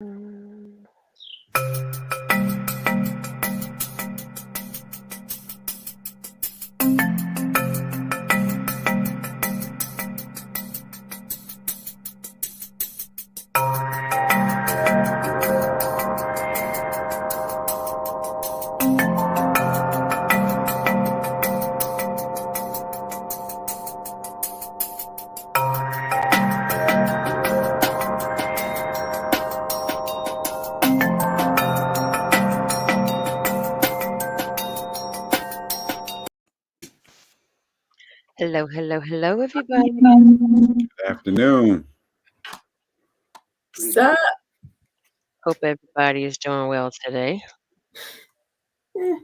Mm. Hello, hello, hello, everybody. Good afternoon. What's up? Hope everybody is doing well today. Eh,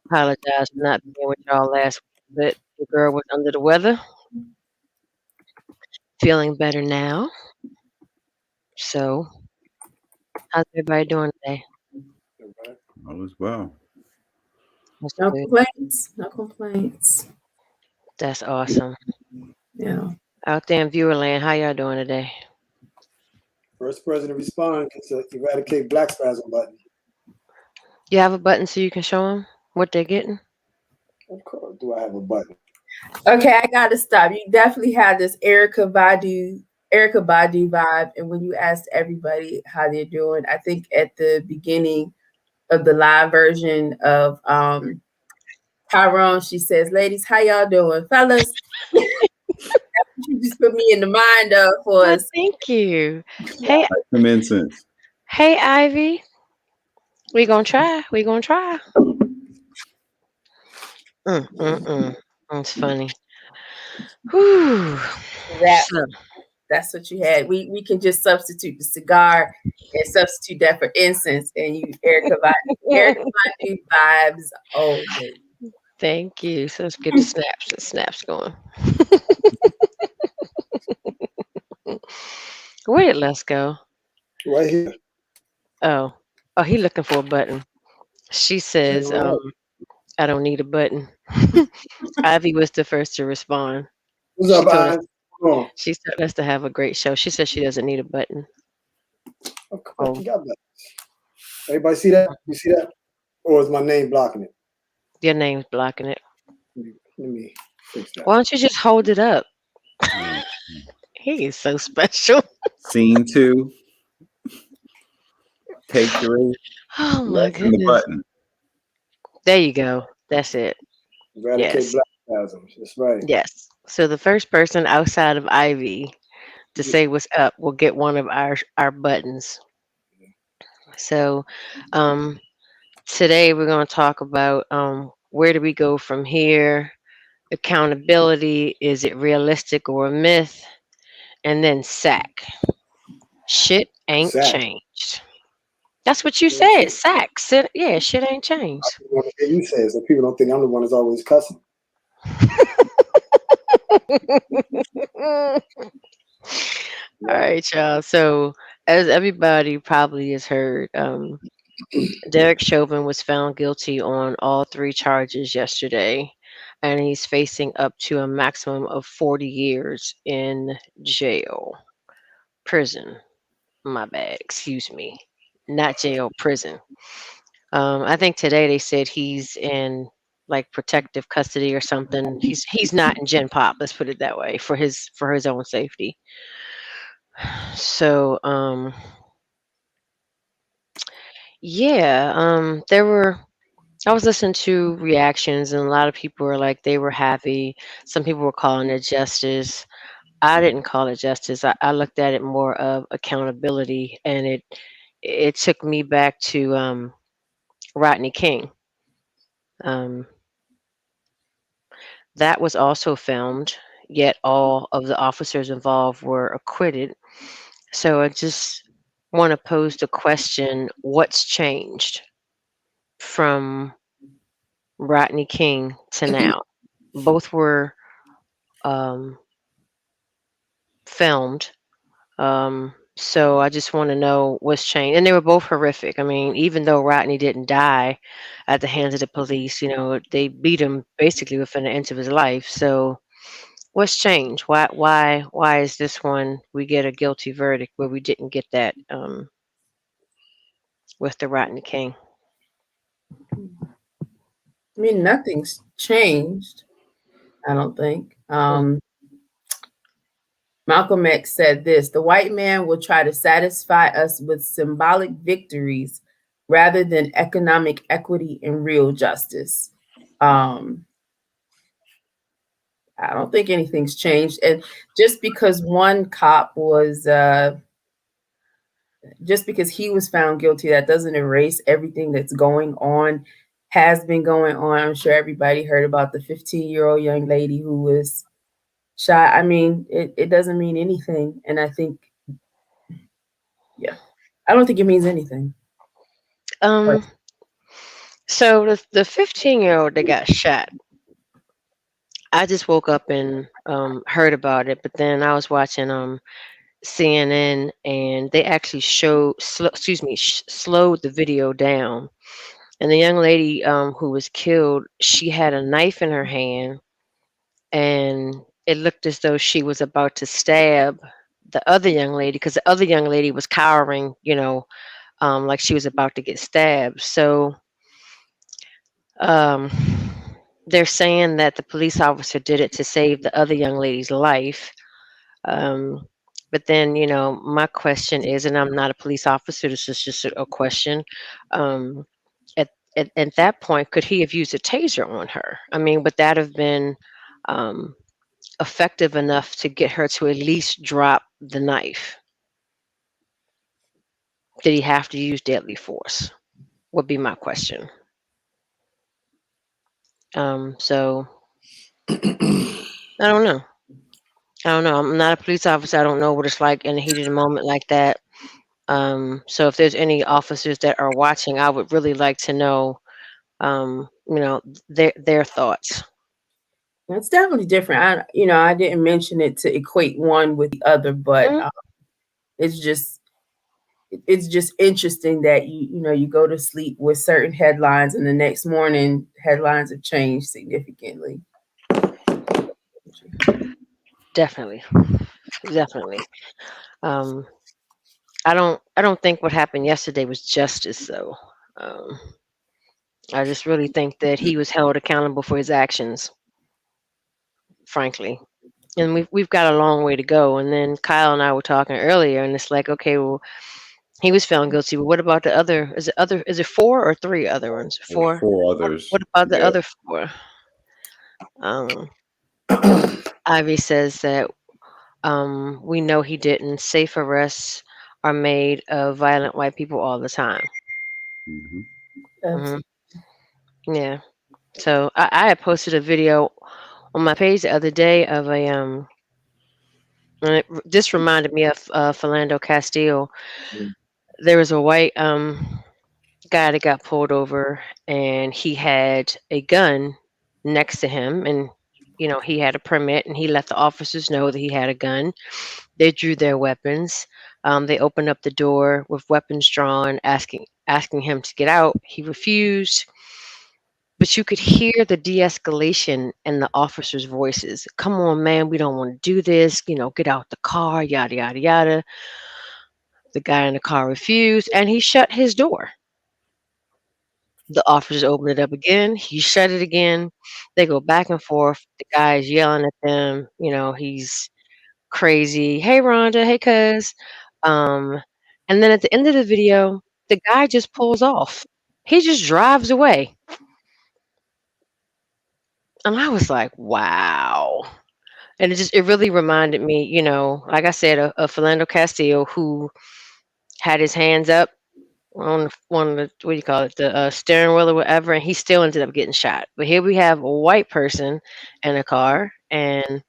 Apologize for not being with y'all last week, but the girl was under the weather. Feeling better now. So, how's everybody doing today? All is well. That's No good. complaints. No complaints. That's awesome. Yeah. Out there in Viewerland, how y'all doing today? First person to respond gets to eradicate black spasm button. You have a button so you can show them what they're getting? Of course, do I have a button? Okay, I gotta stop. You definitely had this Erica Badu vibe. And when you asked everybody how they're doing, I think at the beginning of the live version of Tyrone, she says, "Ladies, how y'all doing? Fellas, you just put me in the mind of for Oh, us." thank you. Hey, Some incense. hey, Ivy. We gonna try. We gonna try. That's funny. Whew. That So, that's what you had. We can just substitute the cigar and substitute that for incense, and you Erica Badu vibes only. thank you. So let's get the snaps going. Where did Les go? Right here. Oh, oh, he looking for a button. She says, All right. I don't need a button. Ivy was the first to respond. What's She up, told us Ian? Come on. she told us to have a great show. She said she doesn't need a button. Of course, Oh, you got buttons. Everybody see that? You see that? Or is my name blocking it? your name's blocking it. Let me fix that. Why don't you just hold it up? Mm. He is so special. Scene two. Take three. Oh my Less than the goodness. button. There you go. That's it. Eradicate Yes. black spasms. That's right. Yes. So the first person outside of Ivy to say what's up will get one of our buttons. So um today we're going to talk about where do we go from here? Accountability, is it realistic or a myth? And then sack. Shit ain't Sack. changed. That's what you Well, said. shit. Sack. Yeah, shit ain't changed. I just want to hear you say it so people don't think I'm the one that's always cussing. All right, y'all. So, as everybody probably has heard, Derek Chauvin was found guilty on all three charges yesterday, and he's facing up to a maximum of 40 years in jail, prison. My bad, excuse me. Not jail, prison. I think today they said he's in like protective custody or something. He's not in Gen Pop. Let's put it that way for his own safety. So yeah, there were. I was listening to reactions, and a lot of people were like they were happy. Some people were calling it justice. I didn't call it justice. I looked at it more of accountability, and it took me back to Rodney King. Um, that was also filmed, yet all of the officers involved were acquitted. So I just want to pose the question: what's changed from Rodney King to now? Both were um, filmed. So I just want to know what's changed. And they were both horrific. I mean, even though Rodney didn't die at the hands of the police, they beat him basically within an inch of his life. So what's changed? Why is this one we get a guilty verdict where we didn't get that? with the Rodney King. I mean, nothing's changed. I don't think. Mm. Malcolm X said this: the white man will try to satisfy us with symbolic victories rather than economic equity and real justice. Um, I don't think anything's changed. And just because one cop was, just because he was found guilty, that doesn't erase everything that's going on, has been going on. I'm sure everybody heard about the 15-year-old young lady who was shot. I mean, it doesn't mean anything. And I think, yeah, I don't think it means anything. But Um, so the 15-year-old that got shot, I just woke up and heard about it, but then I was watching CNN and they actually slowed the video down. And the young lady who was killed, she had a knife in her hand, and it looked as though she was about to stab the other young lady because the other young lady was cowering, like she was about to get stabbed. So um, they're saying that the police officer did it to save the other young lady's life. Um, but then, my question is, and I'm not a police officer, this is just a question. Um, at that point, could he have used a taser on her? I mean, would that have been um, effective enough to get her to at least drop the knife? Did he have to use deadly force? Would be my question. So I don't know. I don't know. I'm not a police officer. I don't know what it's like in a heated moment like that. So if there's any officers that are watching, I would really like to know, their thoughts. it's definitely different. I didn't mention it to equate one with the other, but Mm, it's just it's just interesting that you go to sleep with certain headlines and the next morning headlines have changed significantly. definitely, definitely. Um, I don't think what happened yesterday was justice, though. Um, I just really think that he was held accountable for his actions, frankly. And we've got a long way to go. And then Kyle and I were talking earlier, and it's like, okay, well, he was found guilty, but what about the other? Is it four or three other ones? There's Four. four others. What about the Yeah. other four? Um, Ivy says that we know he didn't. Safe arrests are made of violent white people all the time. Hmm. Hmm. Yeah. So I had posted a video on my page the other day of and this reminded me of Philando Castile. There was a white guy that got pulled over, and he had a gun next to him, and he had a permit, and he let the officers know that he had a gun. They drew their weapons. They opened up the door with weapons drawn, asking him to get out. He refused, but you could hear the de-escalation in the officers' voices. Come on, man, we don't want to do this. Get out the car, yada yada yada. The guy in the car refused, and he shut his door. The officers opened it up again. He shut it again. They go back and forth. The guy is yelling at them. He's crazy. Hey, Rhonda. Hey, cuz. Um, and then at the end of the video, the guy just pulls off. He just drives away. And I was like, wow. And it really reminded me, like I said, of Philando Castillo, who had his hands up on one of the, what do you call it, the steering wheel or whatever, and he still ended up getting shot. But here we have a white person in a car, and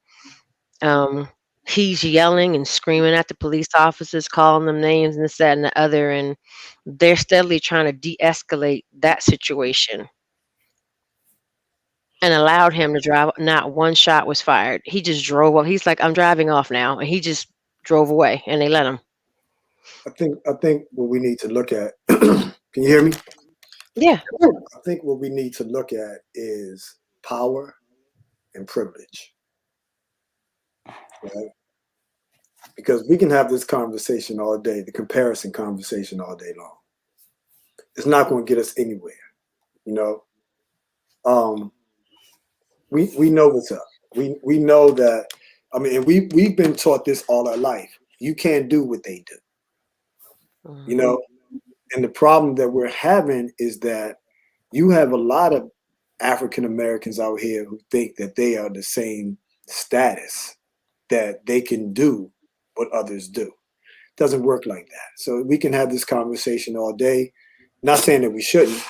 um, he's yelling and screaming at the police officers, calling them names and this, that, and the other, and they're steadily trying to de-escalate that situation and allowed him to drive. Not one shot was fired. He just drove up. He's like, I'm driving off now, and he just drove away, and they let him. I think what we need to look at. Can you hear me? Yeah. I think what we need to look at is power and privilege, right? Because we can have this conversation all day, the comparison conversation all day long. It's not going to get us anywhere. You know, um, we know what's up. We know that. I mean, and we've been taught this all our life. You can't do what they do. You Mhm. know, and the problem that we're having is that you have a lot of African Americans out here who think that they are the same status, that they can do what others do. It doesn't work like that. So we can have this conversation all day. Not saying that we shouldn't.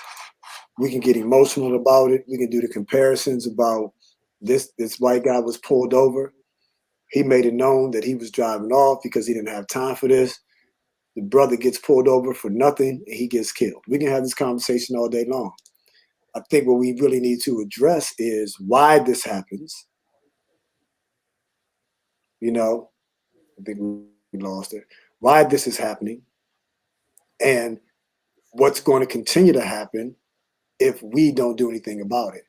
We can get emotional about it. We can do the comparisons about this white guy was pulled over. He made it known that he was driving off because he didn't have time for this. The brother gets pulled over for nothing and he gets killed. We can have this conversation all day long. I think what we really need to address is why this happens. You know, I think we lost it. Why this is happening and what's going to continue to happen if we don't do anything about it.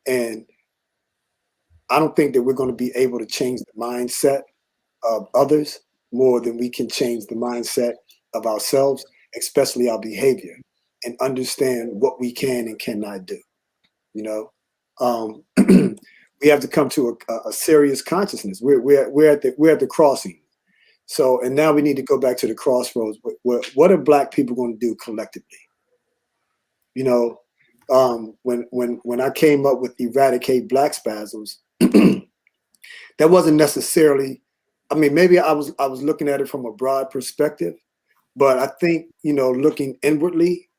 And I don't think that we're going to be able to change the mindset of others more than we can change the mindset of ourselves, especially our behavior, and understand what we can and cannot do. You know, we have to come to a serious consciousness. We're at the crossing. So, and now we need to go back to the crossroads. What are Black people going to do collectively? You know, when I came up with eradicate Black spasms, that wasn't necessarily. I mean, maybe I was looking at it from a broad perspective, but I think looking inwardly,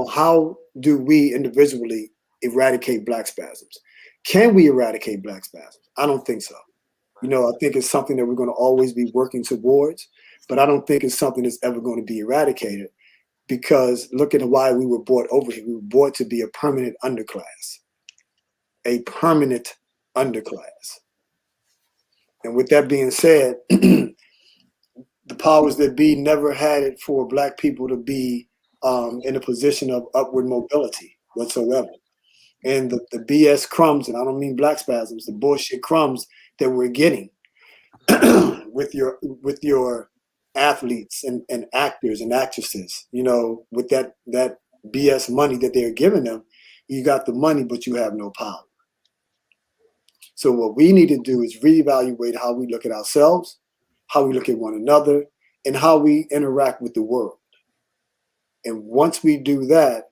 how do we individually eradicate Black spasms? Can we eradicate Black spasms? I don't think so. I think it's something that we're going to always be working towards, but I don't think it's something that's ever going to be eradicated because look at why we were brought over here. We were brought to be a permanent underclass, a permanent underclass. And with that being said, the powers that be never had it for Black people to be in a position of upward mobility whatsoever. And the BS crumbs, and I don't mean Black spasms, the bullshit crumbs that we're getting with your athletes and actors and actresses, with that BS money that they're giving them, you got the money, but you have no power. So what we need to do is reevaluate how we look at ourselves, how we look at one another, and how we interact with the world. And once we do that,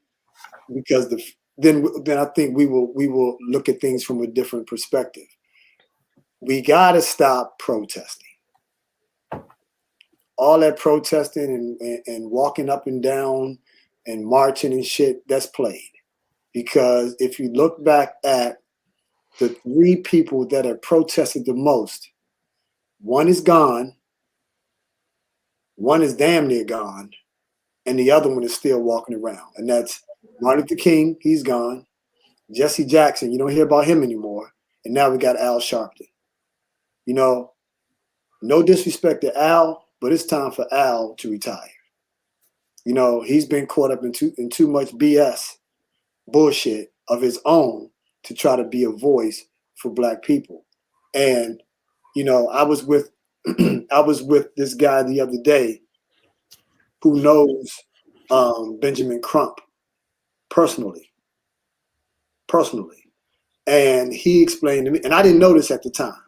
because then I think we will look at things from a different perspective. We got to stop protesting. All that protesting and walking up and down and marching and shit, that's played. Because if you look back at the three people that have protested the most, one is gone, one is damn near gone, and the other one is still walking around. And that's Martin Luther King, he's gone. Jesse Jackson, you don't hear about him anymore. And now we got Al Sharpton. You know, no disrespect to Al, but it's time for Al to retire. He's been caught up in too much BS bullshit of his own to try to be a voice for Black people. And I was with I was with this guy the other day who knows Benjamin Crump personally, and he explained to me, and I didn't notice at the time.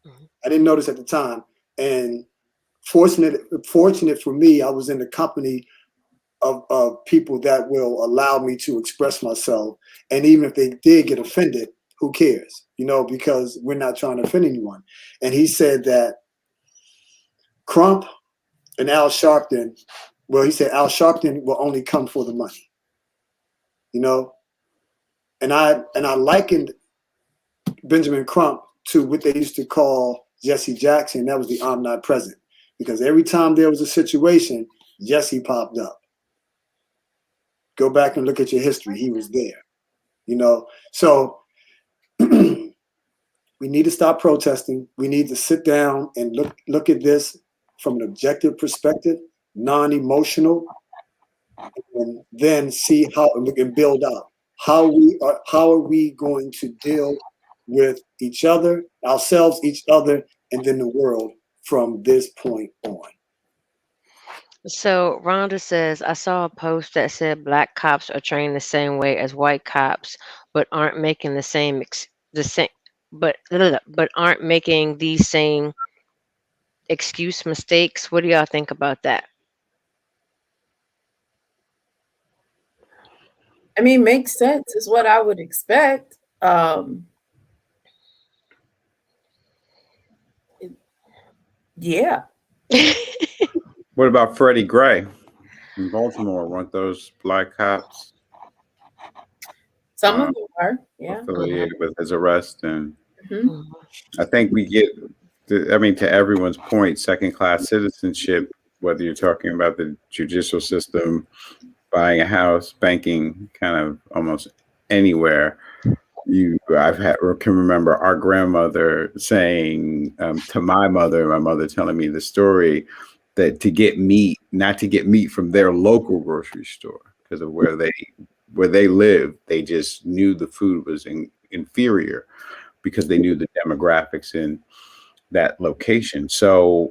Mhm. I didn't notice at the time, and fortunate for me, I was in the company of people that will allow me to express myself. And even if they did get offended, who cares? Because we're not trying to offend anyone. And he said that Crump and Al Sharpton, well, he said Al Sharpton will only come for the money. You know, and I likened Benjamin Crump to what they used to call Jesse Jackson. That was the omnipresent, because every time there was a situation, Jesse popped up. Go back and look at your history. He was there. So we need to stop protesting. We need to sit down and look at this from an objective perspective, non-emotional, and then see how we can build out how are we going to deal with each other, ourselves, each other, and then the world from this point on. So Rhonda says, I saw a post that said black cops are trained the same way as white cops, but aren't making the same but aren't making these same excuse mistakes. What do y'all think about that? I mean, makes sense. Is what I would expect. Yeah. What about Freddie Gray in Baltimore? Weren't those black cops Some of uh, them are. Yeah. Mhm, affiliated with his arrest? And Hmm. mhm. I think we get, I mean, to everyone's point, second class citizenship, whether you're talking about the judicial system, buying a house, banking, kind of almost anywhere. I've had or can remember our grandmother saying to my mother telling me the story that to get meat, not to get meat from their local grocery store because of where they live, they just knew the food was inferior because they knew the demographics in that location. So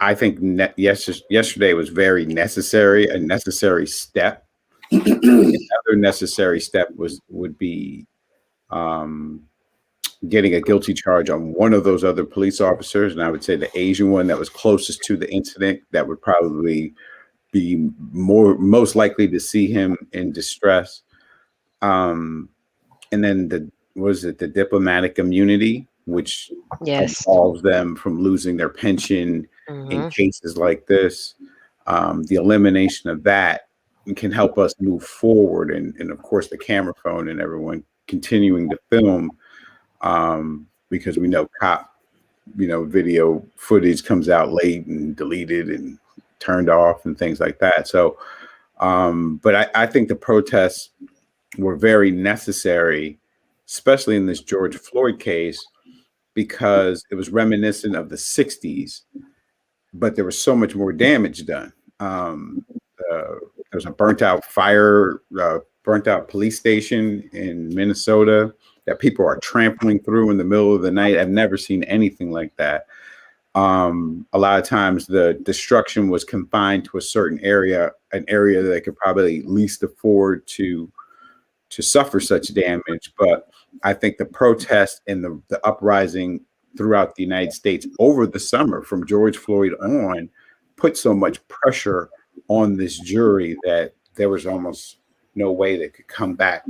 I think yesterday was very necessary, a necessary step. Another necessary step would be um, getting a guilty charge on one of those other police officers, and I would say the Asian one that was closest to the incident that would probably be most likely to see him in distress. Um, and then the diplomatic immunity, which Yes. absolves them from losing their pension in Mhm. cases like this. The elimination of that can help us move forward, and of course the camera phone and everyone continuing to film because we know video footage comes out late and deleted and turned off and things like that. So, but I think the protests were very necessary, especially in this George Floyd case, because it was reminiscent of the 60s, but there was so much more damage done. There was a burnt out police station in Minnesota that people are trampling through in the middle of the night. I've never seen anything like that. A lot of times the destruction was confined to a certain area, an area that they could probably least afford to suffer such damage. But I think the protest and the uprising throughout the United States over the summer from George Floyd on put so much pressure on this jury that there was almost no way they could come back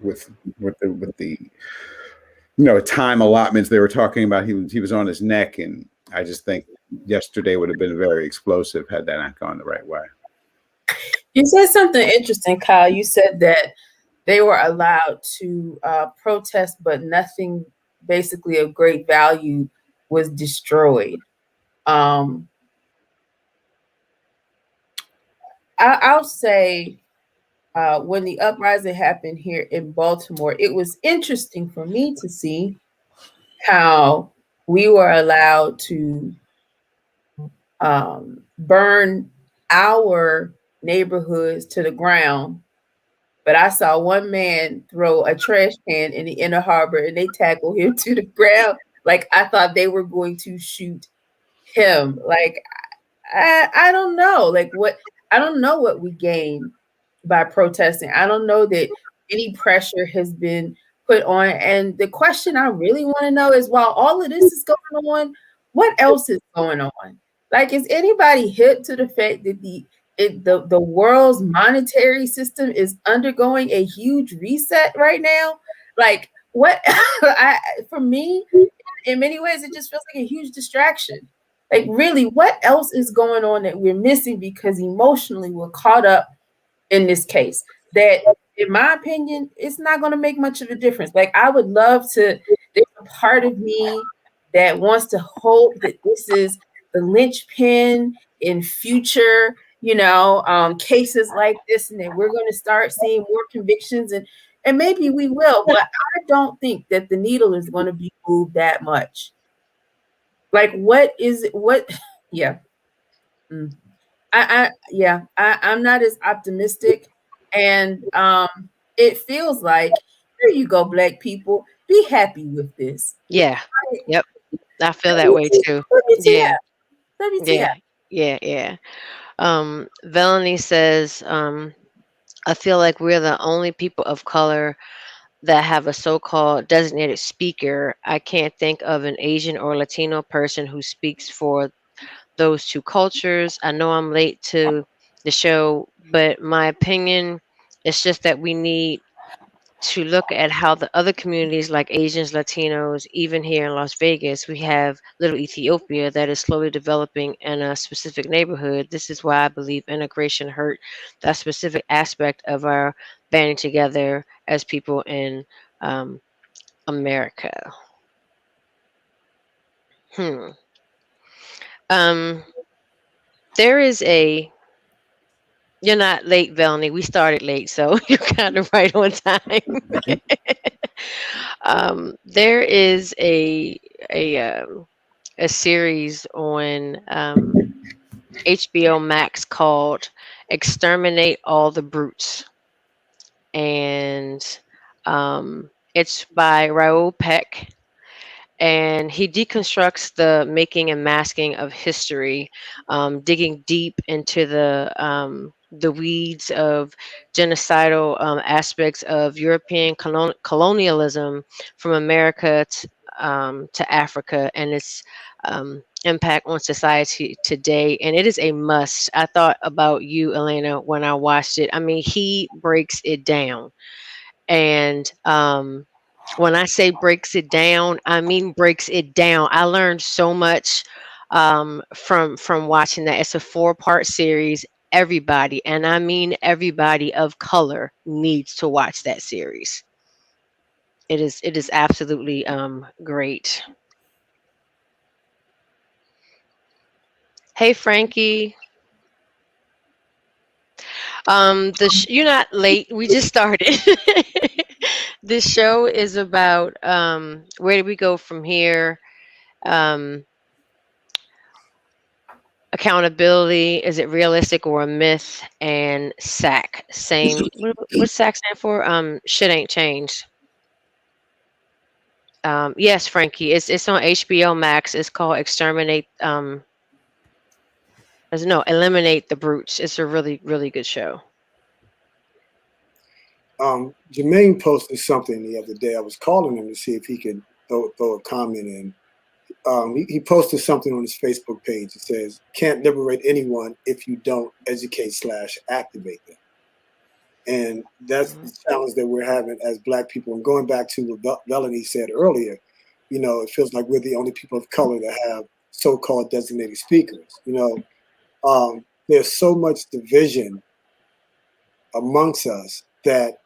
with with the time allotments they were talking about. He was on his neck, and I just think yesterday would have been very explosive had that not gone the right way. You said something interesting, Kyle. You said that they were allowed to protest, but nothing basically of great value was destroyed. Um, I'll say when the uprising happened here in Baltimore, it was interesting for me to see how we were allowed to burn our neighborhoods to the ground. But I saw one man throw a trash can in the inner harbor and they tackled him to the ground. Like I thought they were going to shoot him. Like I don't know. Like what I don't know what we gain by protesting. I don't know that any pressure has been put on. And the question I really want to know is while all of this is going on, what else is going on? Like, is anybody hip to the fact that the world's monetary system is undergoing a huge reset right now? Like, what for me, in many ways, it just feels like a huge distraction. Like, really, what else is going on that we're missing because emotionally we're caught up in this case? That, in my opinion, it's not going to make much of a difference. Like, I would love to, there's a part of me that wants to hope that this is the linchpin in future, cases like this, and that we're going to start seeing more convictions, and maybe we will, but I don't think that the needle is going to be moved that much. Like, what is it? What? Yeah. Mm. I'm not as optimistic, and it feels like here you go, black people, be happy with this. Yeah. Like, Yep. I feel that way too. Let me tell you, Yeah. let me tell you. Yeah. Yeah, yeah. Melanie says, I feel like we're the only people of color that have a so-called designated speaker. I can't think of an Asian or Latino person who speaks for those two cultures. I know I'm late to the show, but my opinion is just that we need to look at how the other communities like Asians, Latinos, even here in Las Vegas, we have Little Ethiopia that is slowly developing in a specific neighborhood. This is why I believe integration hurt that specific aspect of our banding together as people in um, America. Hmm. Um, there is a You're not late, Velney. We started late, so you're kind of right on time. There is a a series on HBO Max called "Exterminate All the Brutes," and it's by Raoul Peck, and he deconstructs the making and masking of history, digging deep into the weeds of genocidal aspects of European colonialism from America to Africa and its impact on society today. And it is a must. I thought about you, Elena, when I watched it. I mean, he breaks it down. And when I say breaks it down, I mean breaks it down. I learned so much from watching that. It's a four-part series. Everybody, and I mean everybody of color, needs to watch that series. It is absolutely great. Hey Frankie, you're not late. We just started. This show is about where do we go from here? Um, Accountability, is it realistic or a myth? And SAC, same. What's SAC stand for? Shit ain't changed. Yes, Frankie, it's on HBO Max. It's called Exterminate. No, Eliminate the Brutes. It's a really really good show. Jermaine posted something the other day. I was calling him to see if he could throw a comment in. He posted something on his Facebook page. It says, "Can't liberate anyone if you don't educate/activate them." And that's Mhm. the challenge that we're having as Black people. And going back to what Melanie said earlier, it feels like we're the only people of color that have so-called designated speakers. There's so much division amongst us that,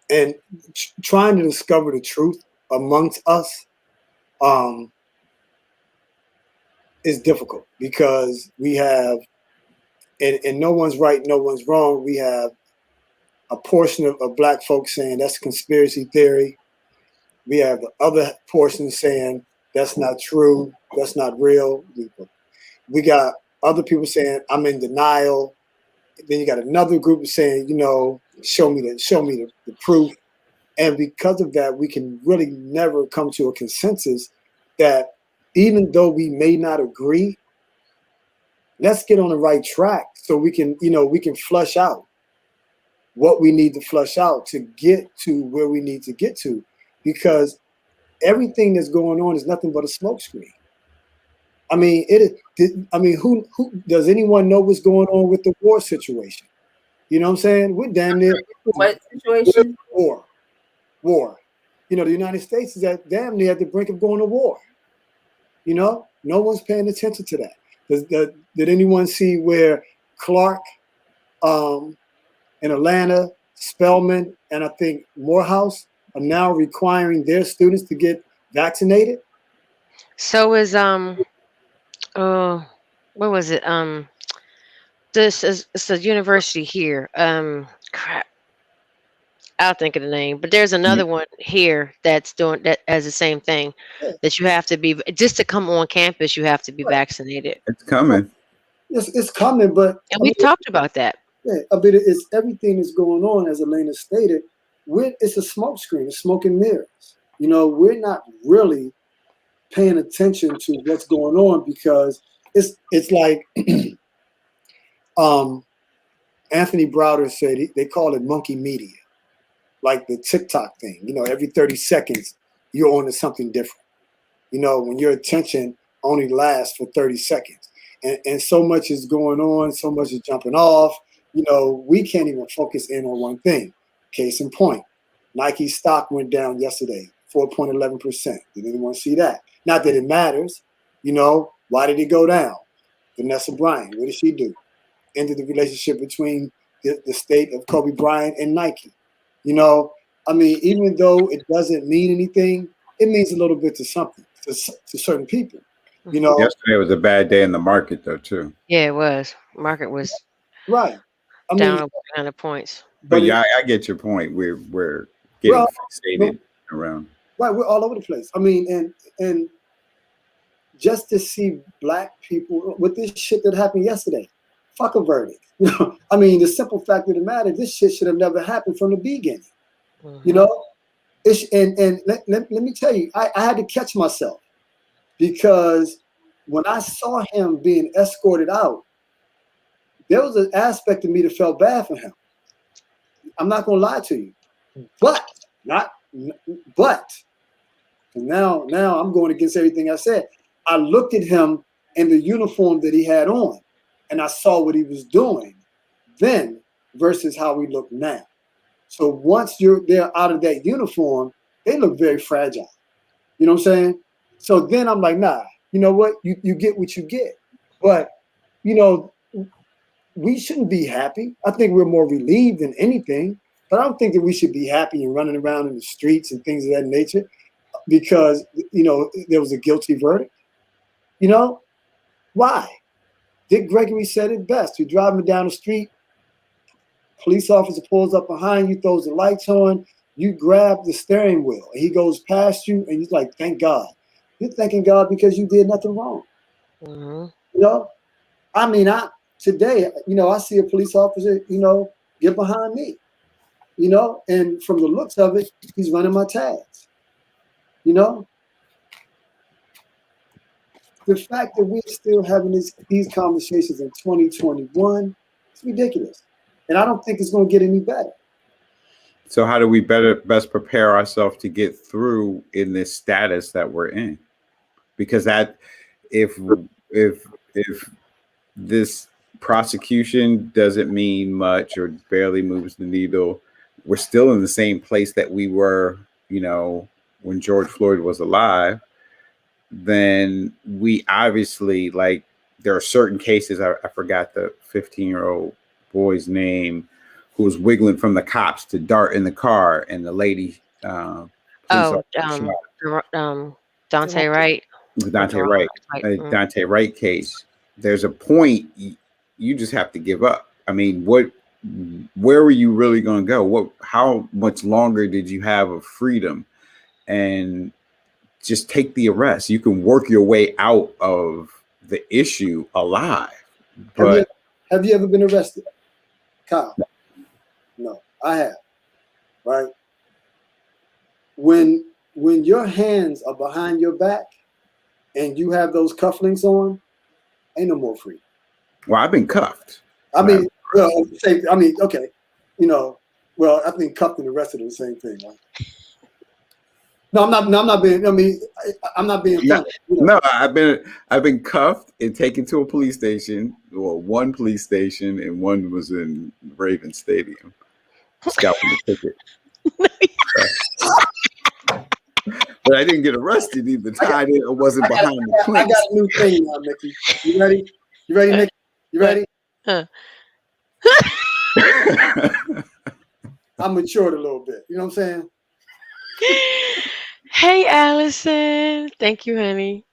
and trying to discover the truth amongst us um, is difficult because we have, and no one's right, no one's wrong. We have a portion of Black folks saying that's conspiracy theory. We have the other portion saying that's not true, that's not real. We got other people saying I'm in denial. Then you got another group saying, show me the proof. And because of that, we can really never come to a consensus that even though we may not agree, let's get on the right track so we can flush out what we need to flush out to get to where we need to get to, because everything that's going on is nothing but a smokescreen. I mean, who does anyone know what's going on with the war situation? You know what I'm saying? We're damn near What situation? war, war. The United States is at damn near at the brink of going to war. No one's paying attention to that. Did anyone see where Clark in Atlanta, Spelman, and I think Morehouse are now requiring their students to get vaccinated? So is oh, what was it? This is it's a university here. Crap, I'll think of the name. But there's another one here that's doing that as the same thing. Yeah, That you have to be just to come on campus. You have to be right. vaccinated, It's coming. It's coming, but and we talked about that. yeah, it's everything that's going on, as Elena stated. It's a smoke screen, it's smoke and mirrors. We're not really paying attention to what's going on because It's like um, Anthony Browder said they call it monkey media, like the TikTok thing. Every 30 seconds you're on to something different. When your attention only lasts for 30 seconds. And so much is going on, so much is jumping off. We can't even focus in on one thing. Case in point, Nike stock went down yesterday, 4.11%. Did anyone see that? Not that it matters. Why did it go down? Vanessa Bryant, what did she do? Ended the relationship between the state of Kobe Bryant and Nike. Even though it doesn't mean anything, it means a little bit to something, to certain people. Yesterday was a bad day in the market, though, too. Yeah, it was. Market was Right. down over 300 points. But yeah, I get your point. We're getting Well, fixated around. right, we're all over the place. And just to see black people with this shit that happened yesterday, fuck a verdict. The simple fact of the matter, this shit should have never happened from the beginning. Mm-hmm. And let me tell you, I had to catch myself, because when I saw him being escorted out, there was an aspect of me that felt bad for him. I'm not gonna lie to you, but now I'm going against everything I said. I looked at him in the uniform that he had on, and I saw what he was doing then versus how we look now. So once they're out of that uniform, they look very fragile. You know what I'm saying? So then I'm like, nah, you know what? You get what you get. But, we shouldn't be happy. I think we're more relieved than anything. But I don't think that we should be happy and running around in the streets and things of that nature because, there was a guilty verdict. Why? Dick Gregory said it best. You're driving down the street, police officer pulls up behind you, throws the lights on, you grab the steering wheel, and he goes past you, and he's like, thank God. You're thanking God because you did nothing wrong. Mm-hmm. Today, I see a police officer, get behind me, and from the looks of it, he's running my tags. The fact that we're still having these conversations in 2021, it's ridiculous. And I don't think it's going to get any better. So how do we best prepare ourselves to get through in this status that we're in? Because that if this prosecution doesn't mean much or barely moves the needle, we're still in the same place that we were, when George Floyd was alive. Then we obviously, like, there are certain cases, I forgot the 15-year-old boy's name, who was wiggling from the cops to dart in the car, and the lady Dante Wright. Dante Wright case. There's a point you just have to give up. Where were you really going to go? How much longer did you have of freedom? And just take the arrest. You can work your way out of the issue alive. But have you ever been arrested, Kyle? No, I have. Right? When your hands are behind your back and you have those cufflinks on, ain't no more freedom. Well, I've been cuffed. Okay. Well, I think cuffed and arrested are the same thing, right? No, I'm not being. I'm not being funny. No, I've been cuffed and taken to a police station, or one police station, and one was in Raven Stadium, scalping the ticket. But I didn't get arrested either time. It wasn't behind the clinks. I got a new thing now, Mickey. You ready? You ready, Mickey? You ready? I'm matured a little bit. You know what I'm saying? Hey, Allison. Thank you, honey.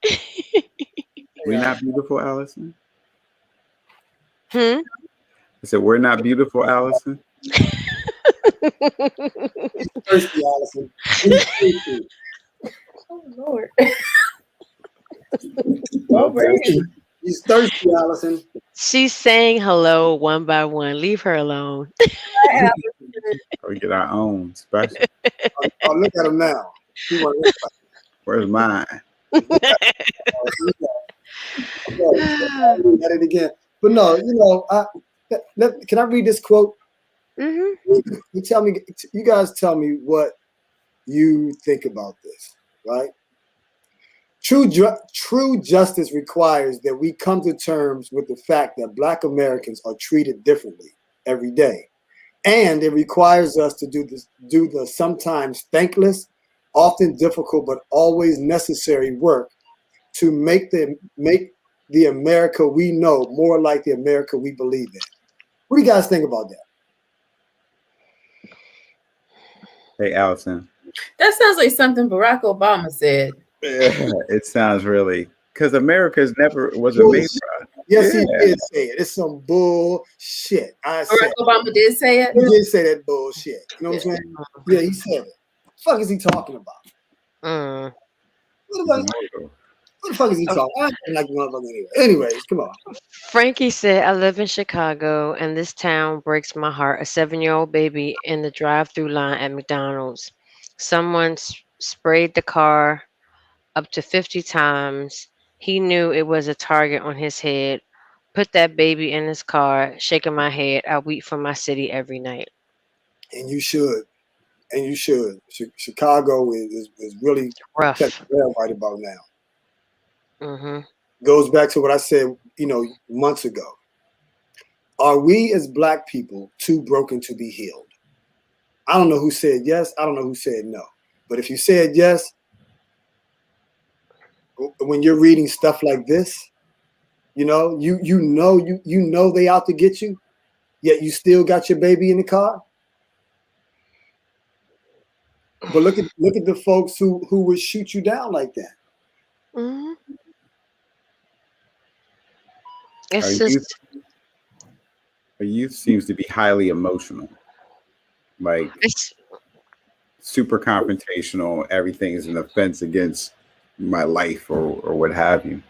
We're not beautiful, Allison? I said, we're not beautiful, Allison? He's thirsty, Allison. He's thirsty. Oh, Lord. He's thirsty, Allison. She's saying hello one by one. Leave her alone. We get our own special. Oh, look at him now. Where's mine? Right, so I'll read at it again. But no, can I read this quote? Mhm. You tell me, you guys tell me what you think about this, right? True justice requires that we come to terms with the fact that Black Americans are treated differently every day. And it requires us to do the sometimes thankless, often difficult, but always necessary work to make the America we know more like the America we believe in. What do you guys think about that? Hey, Allison. That sounds like something Barack Obama said. Yeah, it sounds really because America's never wasn't made Bullshit. for us. Yes, he Yeah. did say it. It's some bullshit. I Barack said Obama did say it. he did say that bullshit. You know what Yeah. I'm saying? Yeah, he said it. What the fuck is he talking about? Mm. What the fuck, Immortal. what the fuck is he Uh, talking? I don't like the motherfucker anyway. Anyways, come on. Frankie said, "I live in Chicago, and this town breaks my heart. A 7-year-old baby in the drive-through line at McDonald's. Someone sprayed the car up to 50 times. He knew it was a target on his head. Put that baby in his car, shaking my head. I weep for my city every night." And you should. And you should. Chicago is really touching Rough. hell right about now. Hmm. Goes back to what I said, months ago. Are we as Black people too broken to be healed? I don't know who said yes. I don't know who said no. But if you said yes, when you're reading stuff like this, you know they out to get you, yet you still got your baby in the car. But look at the folks who would shoot you down like that. Hmm. Our It's youth, just, our youth seems to be highly emotional, like it's, super confrontational. Everything is an offense against my life or what have you.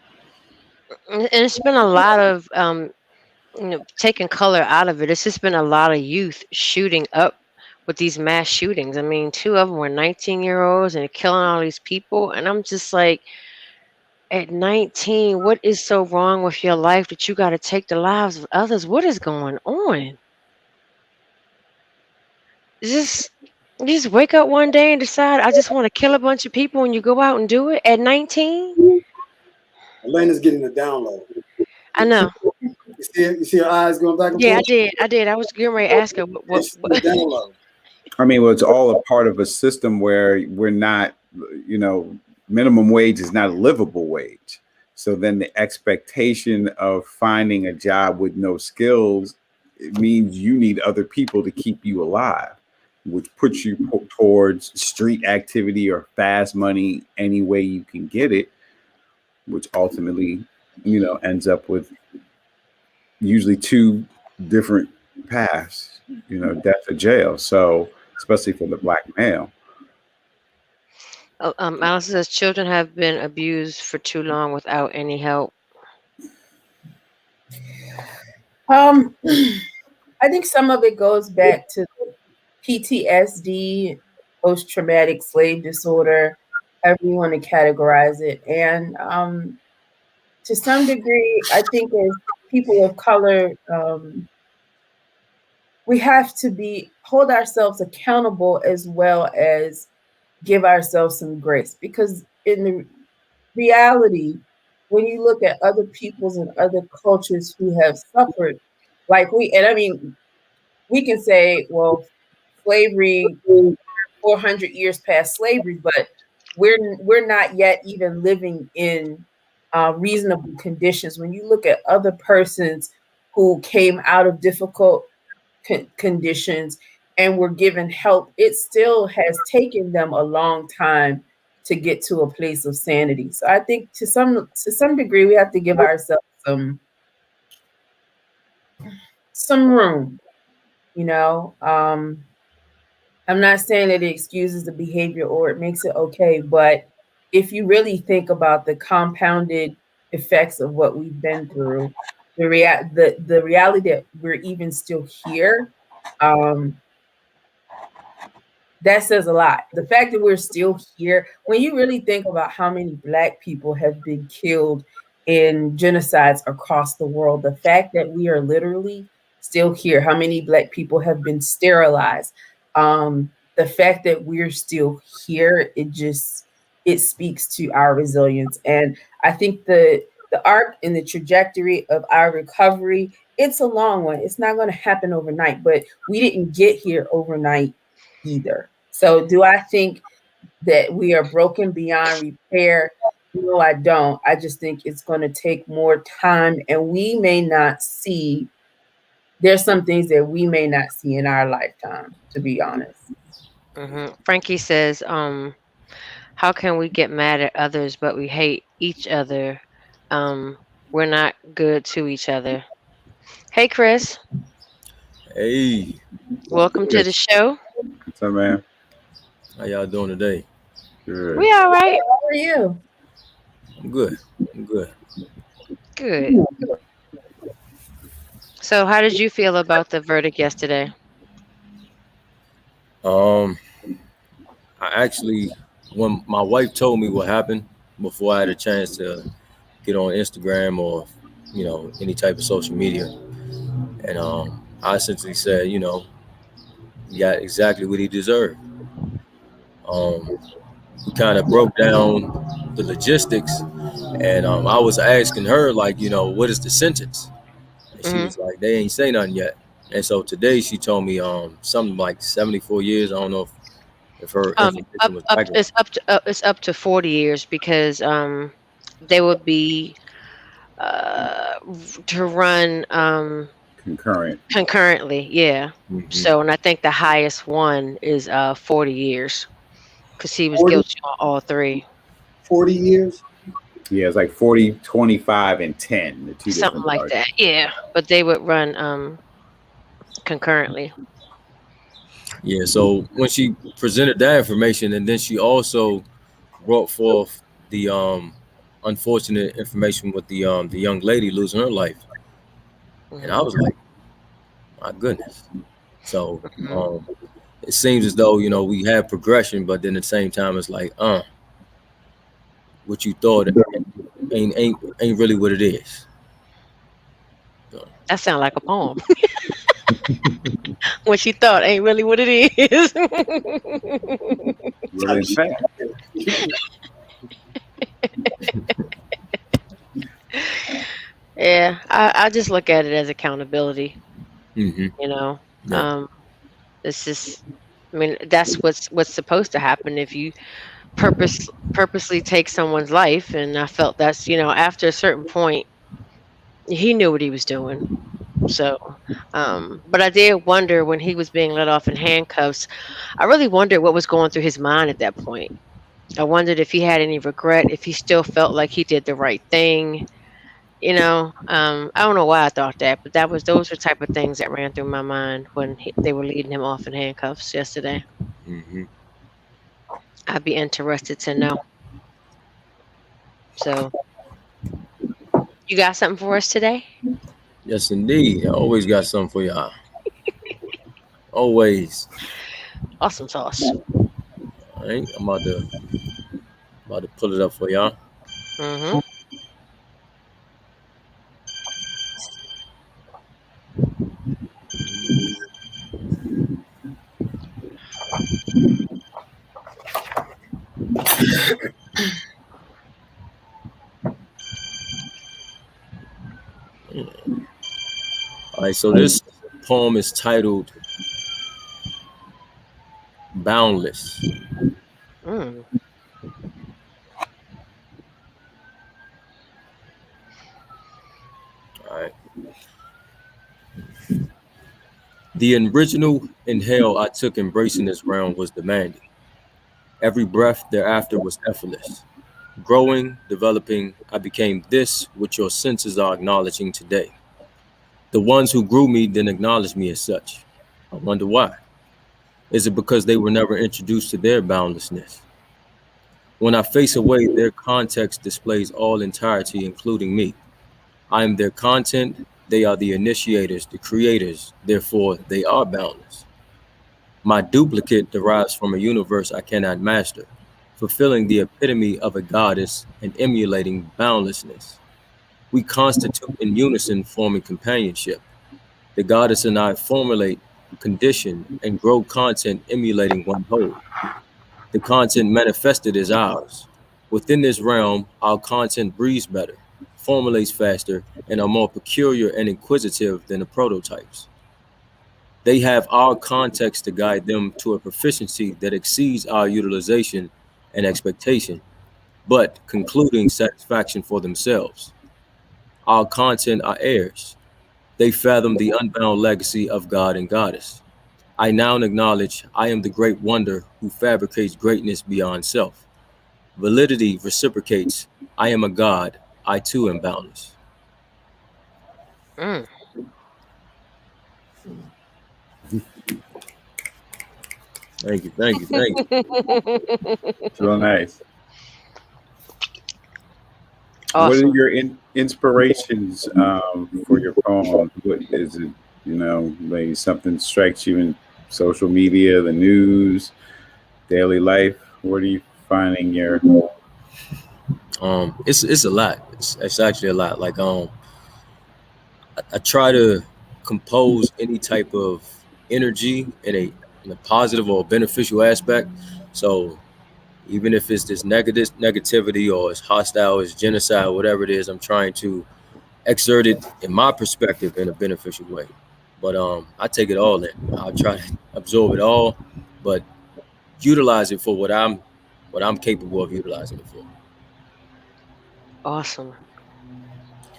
and it's been a lot of taking color out of it. It's just been a lot of youth shooting up with these mass shootings. I mean, two of them were 19-year-olds and killing all these people. And I'm just like, at 19, what is so wrong with your life that you got to take the lives of others? What is going on? Just, you just wake up one day and decide, I just want to kill a bunch of people, and you go out and do it at 19? Elena's getting a download. I know. You see it? You see her eyes going back and Yeah, I forth? did. I did. I was getting ready to ask her And she's getting a download. I mean, well, it's all a part of a system where we're not, you know, minimum wage is not a livable wage. So then the expectation of finding a job with no skills, it means you need other people to keep you alive, which puts you towards street activity or fast money any way you can get it, which ultimately, ends up with usually two different paths, death or jail. So, especially for the black male. Alice says children have been abused for too long without any help. Um, I think some of it goes back to PTSD, post traumatic slave disorder, however you want to categorize it. And to some degree, I think as people of color, we have to hold ourselves accountable as well as give ourselves some grace. Because in the reality, when you look at other peoples and other cultures who have suffered, and I mean, we can say, well, slavery 400 years past slavery, but we're not yet even living in reasonable conditions. When you look at other persons who came out of difficult conditions and were given help, it still has taken them a long time to get to a place of sanity. So I think to some degree we have to give ourselves some room, you know. I'm not saying that it excuses the behavior or it makes it okay, but if you really think about the compounded effects of what we've been through, the reality that we're even still here, um, that says a lot. The fact that we're still here, when you really think about how many Black people have been killed in genocides across the world. The fact that we are literally still here, how many Black people have been sterilized, the fact that we're still here, it speaks to our resilience. And I think the arc and the trajectory of our recovery, it's a long one. It's not going to happen overnight, but we didn't get here overnight either. So do I think that we are broken beyond repair? No, I don't. I just think it's going to take more time, and we may not see. There's some things that we may not see in our lifetime, to be honest. Frankie says, how can we get mad at others but we hate each other? We're not good to each other. Hey, Chris, Hey, welcome to the Yes. show. What's up, man? how y'all doing today? Good. We all right. How are you? I'm good. I'm good. Good. So, how did you feel about the verdict yesterday? Um, I actually, when my wife told me what happened before I had a chance to get on Instagram or, any type of social media, and I essentially said, he got exactly what he deserved. Um, we kind of broke down the logistics, and I was asking her like, what is the sentence? And she hmm was like, they ain't say nothing yet. And so today she told me something like 74 years. I don't know if her information was accurate. It's up to 40 years because they would be to run Concurrent. concurrently. Yeah. Hmm. So, and I think the highest one is 40 years because he was 40, guilty on all three, 40 years. Yeah, it's like 40, 25, and 10, the two something different like that. charges. Yeah, but they would run concurrently. Yeah. So when she presented that information, and then she also brought forth the unfortunate information with the young lady losing her life, and I hmm was like, my goodness. So hmm it seems as though we have progression, but then at the same time, it's like, what you thought ain't really what it is. So, That sounds like a poem. What she thought ain't really what it is. Really, in fact, Yeah, I just look at it as accountability. hmm You know, yeah. um, it's just. I mean, that's what's supposed to happen if you purposely take someone's life. And I felt that's after a certain point, he knew what he was doing. So, but I did wonder when he was being let off in handcuffs. I really wondered what was going through his mind at that point. I wondered if he had any regret, if he still felt like he did the right thing. I don't know why I thought that, but those were type of things that ran through my mind when they were leading him off in handcuffs yesterday. Hmm. I'd be interested to know. So, you got something for us today? Yes, indeed. I always got something for y'all. Always. Awesome sauce. All right. I'm about to pull it up for y'all. Mm-hmm. All right. So this poem is titled "Boundless." Mm. All right. The original inhale I took embracing this realm was demanding. Every breath thereafter was effortless. Growing, developing, I became this which your senses are acknowledging today. The ones who grew me didn't acknowledge me as such. I wonder why. Is it because they were never introduced to their boundlessness? When I face away, their context displays all entirety, including me. I am their content, they are the initiators, the creators, therefore they are boundless. My duplicate derives from a universe I cannot master, fulfilling the epitome of a goddess and emulating boundlessness. We constitute in unison, forming companionship. The goddess and I formulate, condition, and grow content emulating one whole. The content manifested is ours. Within this realm, our content breathes better, formulates faster, and are more peculiar and inquisitive than the prototypes. They have our context to guide them to a proficiency that exceeds our utilization and expectation, but concluding satisfaction for themselves. Our content are heirs. They fathom the unbound legacy of God and Goddess. I now acknowledge I am the great wonder who fabricates greatness beyond self. Validity reciprocates. I am a God. I too am boundless. Mm. Thank you, thank you, thank you. It's real nice. What are Awesome. your inspirations for your poems? What is it? You know, maybe something strikes you in social media, the news, daily life. What are you finding your? It's a lot. It's actually a lot. Like I try to compose any type of energy in a positive or beneficial aspect. So even if it's this negativity or it's hostile, it's genocide, whatever it is, I'm trying to exert it in my perspective in a beneficial way. But I take it all in. I try to absorb it all, but utilize it for what I'm capable of utilizing it for. Awesome.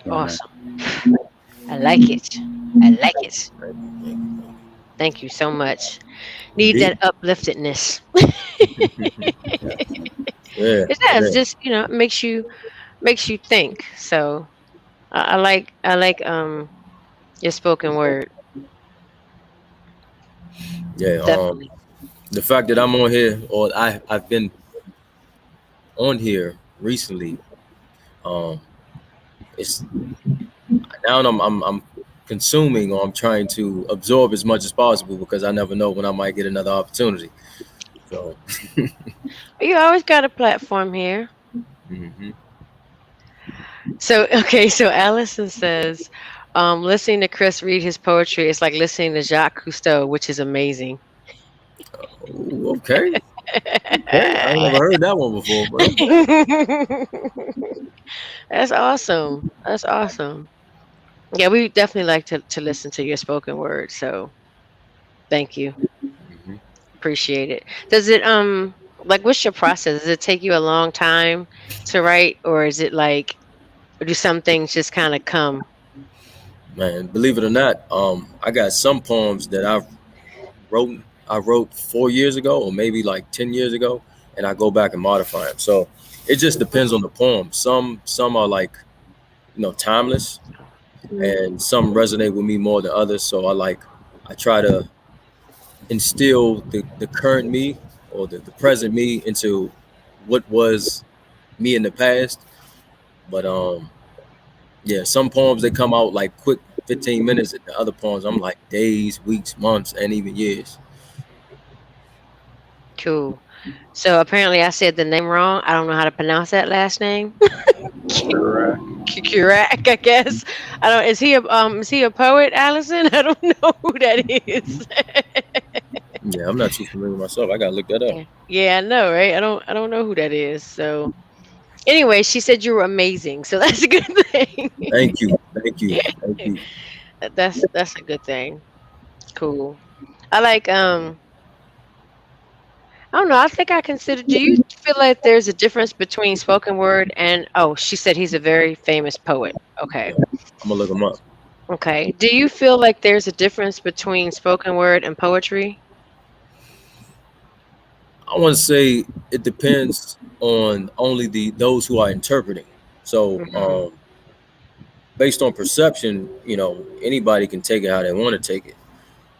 Real nice. Awesome. I like it. I like it. Thank you, thank you, thank Thank you so much. you. Need Indeed. that upliftedness. Yeah, It does. yeah, Just it makes you think. So I like your spoken word. yeah. Definitely. The fact that I'm on here, or I've been on here recently, um, it's now I'm consuming or I'm trying to absorb as much as possible because I never know when I might get another opportunity. So, You always got a platform here. hmm So okay, so Allison says, listening to Chris read his poetry is like listening to Jacques Cousteau, which is amazing. oh, okay, okay. I ain't never heard that one before, but okay. That's awesome. That's awesome. Yeah, we definitely like to listen to your spoken word. So thank you. hmm Appreciate it. Does it like what's your process? Does it take you a long time to write, or is it like, or do some things just kind of come? Man, believe it or not, I got some poems that wrote I wrote 4 years ago, or maybe like 10 years ago, and I go back and modify them. So it just depends on the poem. Some are like timeless, Mhm. and some resonate with me more than others. So I try to instill the current me or the present me into what was me in the past. But yeah, some poems they come out like quick 15 minutes, and the other poems I'm like days, weeks, months, and even years. Cool. So apparently I said the name wrong. I don't know how to pronounce that last name. Correct. Kurak, I guess. I don't. Is he a poet, Allison? I don't know who that is. Yeah, I'm not too familiar myself. I gotta look that up. Yeah, yeah, I know, right? I don't know who that is. So anyway, she said you were amazing, so that's a good thing. Thank you, thank you, thank you. That's a good thing. Cool. I like I don't know. I think I consider. Do you feel like there's a difference between spoken word and? Oh, she said he's a very famous poet. Okay. Yeah, I'm gonna look them up. Okay. Do you feel like there's a difference between spoken word and poetry? I want to say it depends on only the those who are interpreting. So, Hmm. based on perception, anybody can take it how they want to take it.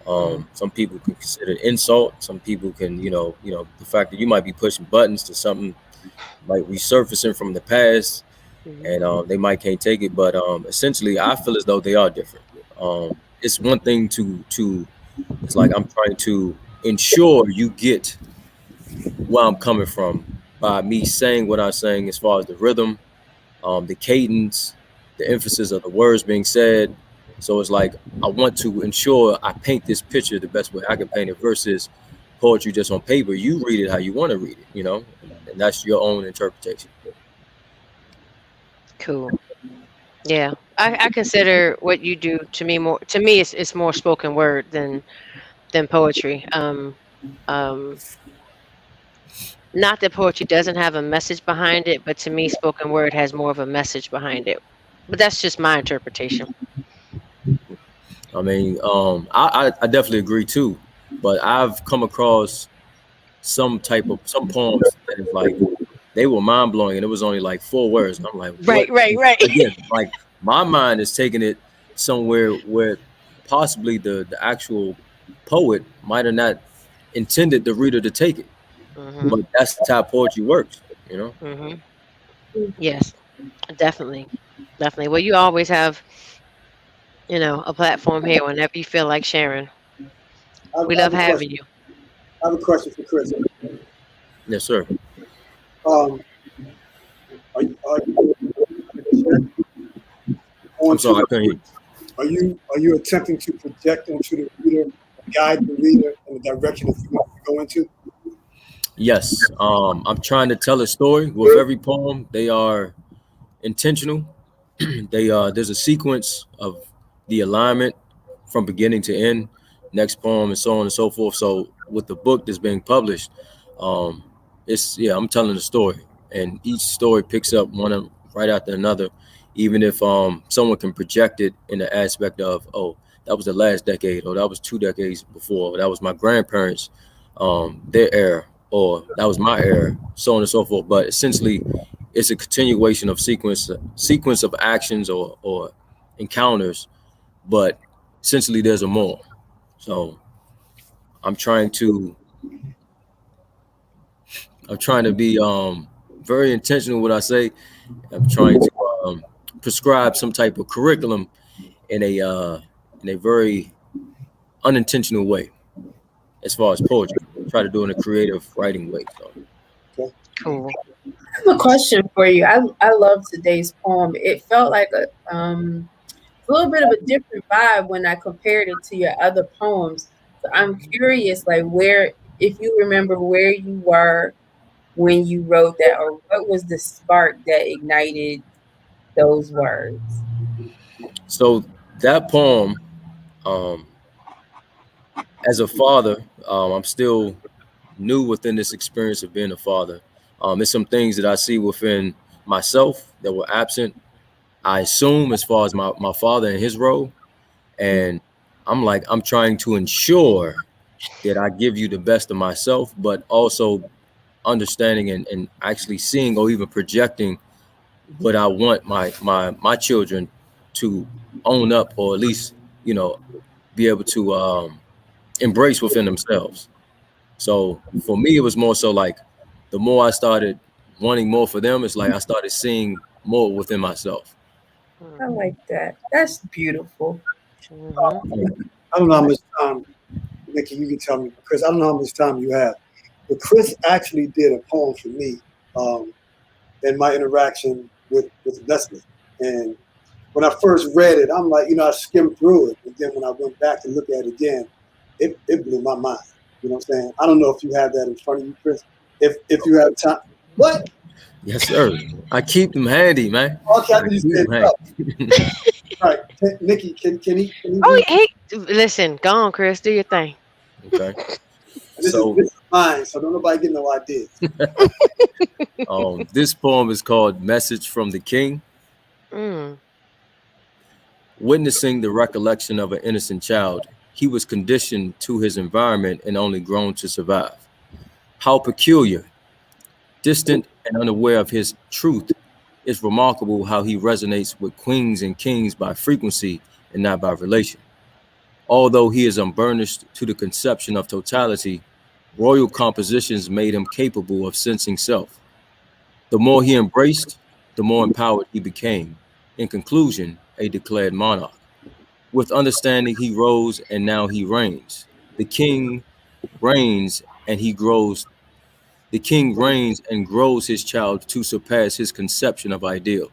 Hmm. Some people can consider it insult. Some people can, the fact that you might be pushing buttons to something like resurfacing from the past, Hmm. and they might can't take it. But essentially, I feel as though they are different. It's one thing to it's like I'm trying to ensure you get where I'm coming from by me saying what I'm saying as far as the rhythm, the cadence. the emphasis of the words being said. So it's like I want to ensure I paint this picture the best way I can paint it versus poetry just on paper. You read it how you want to read it, and that's your own interpretation. Cool. Yeah. I consider what you do to me it's more spoken word than poetry. Um Not that poetry doesn't have a message behind it, but to me spoken word has more of a message behind it. But that's just my interpretation. I mean, I definitely agree too, but I've come across some poems that is like they were mind blowing, and it was only like 4 words. And I'm like, what? Right, right, right. Again, like my mind is taking it somewhere where possibly the actual poet might have not intended the reader to take it, Mhm. but that's how poetry works. Mhm. Yes, definitely. Definitely. Well, you always have, a platform here whenever you feel like sharing. We I love have a having question. you. I have a question for Chris. Yes, sir. Um, are you I'm onto sorry, I the couldn't hear you. are you attempting to project onto the reader, guide the reader in the direction that you want to go into? Yes, I'm trying to tell a story with every poem. They are intentional. There's a sequence of the alignment from beginning to end, next poem, and so on and so forth. So with the book that's being published, um, I'm telling a story, and each story picks up right after another. Even if someone can project it in the aspect of, oh, that was the last decade, or that was 2 decades before, or that was my grandparents, their era, or that was my era, so on and so forth. But essentially, it's a continuation of sequence of actions or encounters, but essentially there's a more. So I'm trying to I'm trying to be very intentional what I say. I'm trying to prescribe some type of curriculum in a very unintentional way as far as poetry. Try to do it in a creative writing way. So Okay. Cool. I have a question for you. I love today's poem. It felt like a little bit of a different vibe when I compared it to your other poems. So I'm curious, like where, if you remember where you were when you wrote that, or what was the spark that ignited those words? so that poem, um, as a father, I'm still new within this experience of being a father. It's some things that I see within myself that were absent, I assume, as far as my father and his role. And I'm trying to ensure that I give you the best of myself, but also understanding and actually seeing or even projecting what I want my children to own up, or at least, you know, be able to embrace within themselves. So for me, it was more so like the more I started wanting more for them, it's like I started seeing more within myself. I Mhm. like that. That's beautiful. Mhm. I don't know how much time, Nikki, you can tell me, because I don't know how much time you have. But Chris actually did a poem for me um, in my interaction with Leslie. And when I first read it, I'm like, I skimmed through it. And then when I went back to look at it again, it blew my mind. You know what I'm saying? I don't know if you have that in front of you, Chris. If you have time. What? Yes, sir. I keep them handy, man. Okay, I I think you keep said them no. handy. All right. Nikki, can he Oh, read? hey, listen, go on, Chris, do your thing. Okay. And this is So this is mine, so don't nobody get no ideas. this poem is called Message from the King. Mm. Witnessing the recollection of an innocent child, he was conditioned to his environment and only grown to survive. How peculiar, distant, and unaware of his truth, it's remarkable how he resonates with queens and kings by frequency and not by relation. Although he is unburnished to the conception of totality, royal compositions made him capable of sensing self. The more he embraced, the more empowered he became. In conclusion, a declared monarch. With understanding, he rose and now he reigns. The king reigns and he grows. The king reigns and grows his child to surpass his conception of ideal.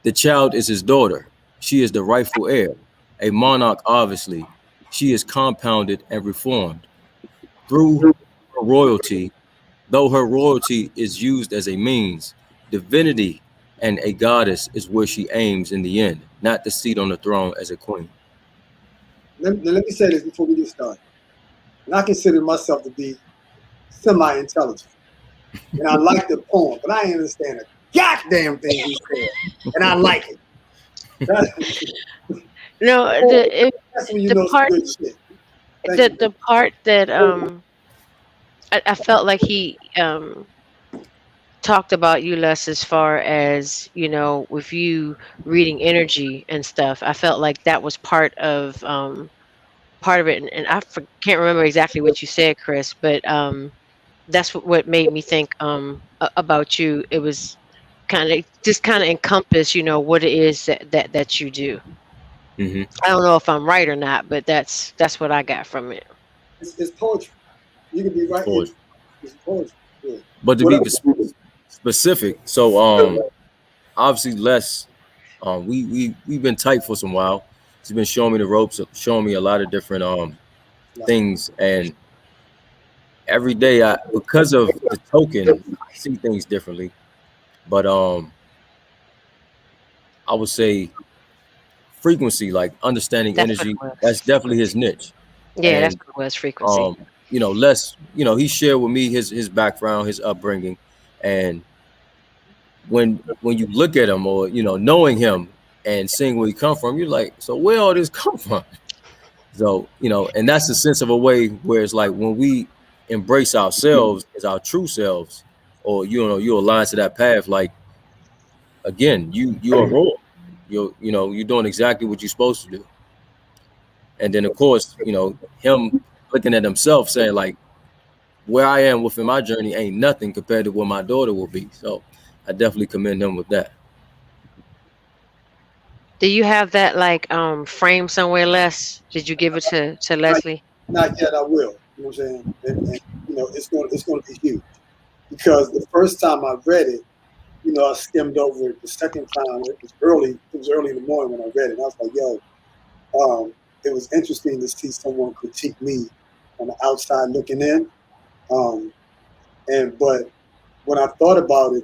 The child is his daughter. She is the rightful heir. A monarch, obviously. She is compounded and reformed through her royalty, though her royalty is used as a means. Divinity and a goddess is where she aims in the end, not the seat on the throne as a queen. Let me say this before we get started. And I consider myself to be semi-intelligent. And I like the poem, but I ain't understand a goddamn thing he said. And I like it. No, That's when you the know some part good shit. Thank the you. the part that I felt like he talked about you less as far as, with you reading energy and stuff. I felt like that was part of it, and can't remember exactly what you said, Chris, but that's what made me think about you. It was kind of encompass, what it is that you do. Hmm. I don't know if I'm right or not, but that's what I got from it. It's poetry. You can be It's right. poetry. It's poetry. Yeah. But to What be else? specific, so obviously Les, we've been tight for some while. He's been showing me the ropes, showing me a lot of different things, and every day I, because of the token, I see things differently. But I would say frequency, like understanding That's what energy, it was. that's definitely his Frequency. niche. Yeah, that's And what it was. Frequency. Les, he shared with me his background, his upbringing, and when you look at him, or knowing him and seeing where he come from, you're like, so where all this come from? So and that's the sense of a way where it's like when we embrace ourselves as our true selves, or you align to that path, like again, you are raw. You're doing exactly what you're supposed to do. And then of course, him looking at himself saying like, where I am within my journey ain't nothing compared to where my daughter will be. So I definitely commend him with that. Do you have that like frame somewhere, Les? Did you give it to Not, Leslie? not yet. I will. You know what I'm saying? And it's going to be huge because the first time I read it, I skimmed over it. The second time, it was early. It was early in the morning when I read it. And I was like, yo, it was interesting to see someone critique me on the outside looking in. Um, but when I thought about it,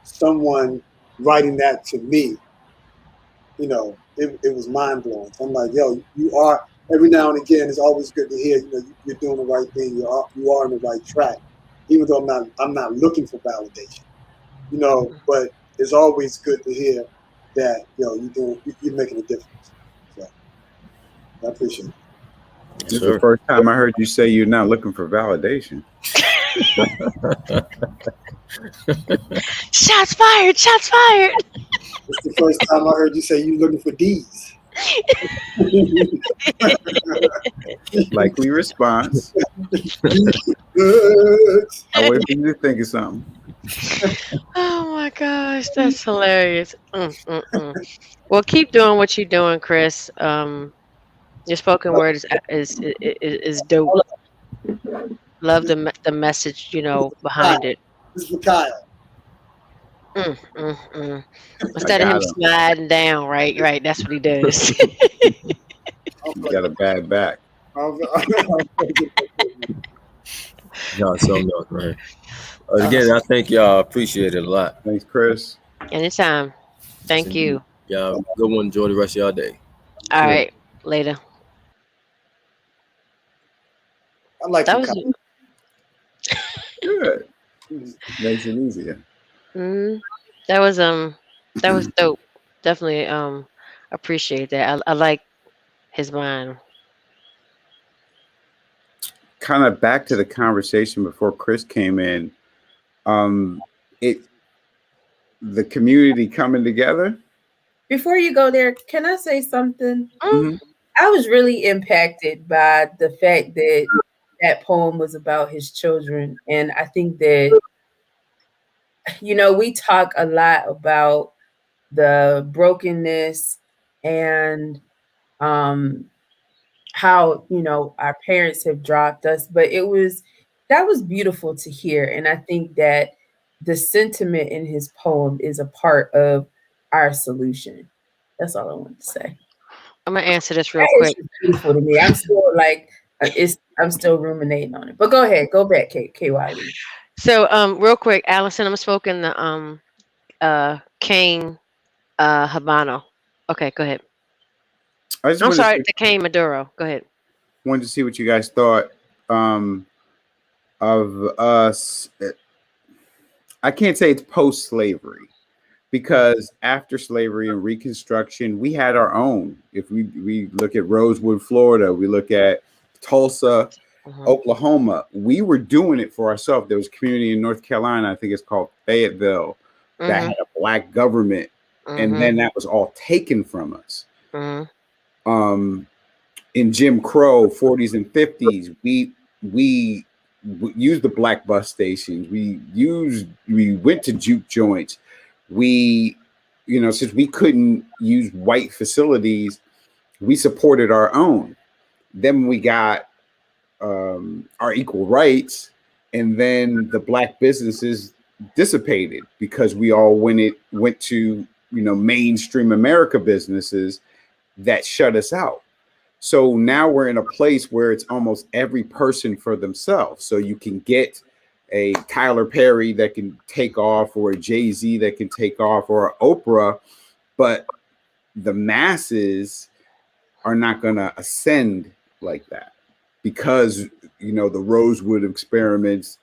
someone writing that to me, it was mind blowing. So I'm like, yo, you are every now and again. It's always good to hear. You're doing the right thing. You are on the right track, even though I'm not looking for validation. But it's always good to hear that you're making a difference. So I appreciate it. Yes, This is the sir. first time I heard you say you're not looking for validation. Shots fired! Shots fired! It's the first time I heard you say you're looking for D's. Likely response. Good. I wait for you to think of something. Oh my gosh, that's hilarious. Well, keep doing what you're doing, Chris. Your spoken word is dope. Love the message, Kyle. behind it. This is for Kyle. Mm, mm, mm. I Instead of him got him. sliding down, right, right. That's what he does. I'll He's play got a bad back. Y'all something else, man. Again, Awesome. I think y'all appreciate it a lot. Thanks, Chris. Anytime. Yes, Thank indeed. you. Y'all good one. Enjoy the rest of y'all day. All Sure. right. Later. I like That you, was. Kyle. Good. Makes it easier. Mm, that was that was dope. Definitely appreciate that. I like his mind. Kind of back to the conversation before Chris came in. It the community coming together. Before you go there, can I say something? Mm, Hmm. I was really impacted by the fact that that poem was about his children. And I think that, we talk a lot about the brokenness and um, how, our parents have dropped us, but that was beautiful to hear. And I think that the sentiment in his poem is a part of our solution. That's all I want to say. I'm gonna answer this real That quick. issue is beautiful to me. I'm still like, I'm still ruminating on it. But go ahead, go back, KYD. So, real quick, Allison, I'm smoking the cane Habano. Okay, go ahead. I just I'm wanted to sorry, see, the cane Maduro. Go ahead. wanted to see what you guys thought of us. I can't say it's post-slavery because after slavery and Reconstruction, we had our own. If we look at Rosewood, Florida, we look at Tulsa, Hmm. Oklahoma, we were doing it for ourselves. There was a community in North Carolina, I think it's called Fayetteville, that Hmm. had a black government, and Hmm. then that was all taken from us. Hmm. Um, in Jim Crow 40s and 50s, we used the black bus stations. We went to juke joints. We, since we couldn't use white facilities, we supported our own. Then we got our equal rights, and then the black businesses dissipated because we all went to mainstream America businesses that shut us out. So now we're in a place where it's almost every person for themselves. So you can get a Tyler Perry that can take off, or a Jay-Z that can take off, or Oprah, but the masses are not going to ascend like that because the Rosewood experiments,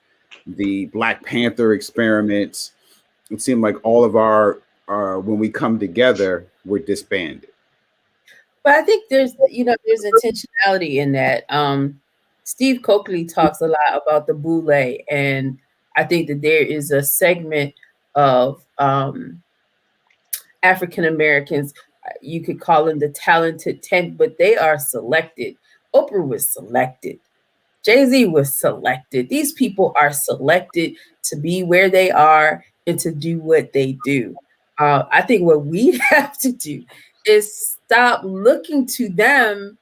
the Black Panther experiments. It seemed like all of our when we come together, we're disbanded. But I think there's intentionality in that. Steve Coakley talks a lot about the boule, and I think that there is a segment of African Americans. You could call them the talented 10, but they are selected. Oprah was selected. Jay-Z was selected. These people are selected to be where they are and to do what they do. I think what we have to do is stop looking to them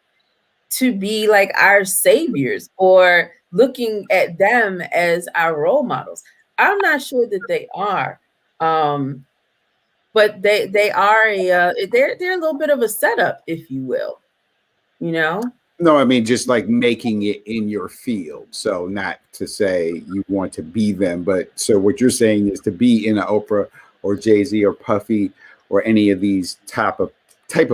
to be like our saviors or looking at them as our role models. I'm not sure that they are. Um, but they are they're a little bit of a setup, if you will, you know. No, I mean just like making it in your field. So not to say you want to be them, but so what you're saying is to be in an Oprah or Jay-Z or Puffy or any of these type of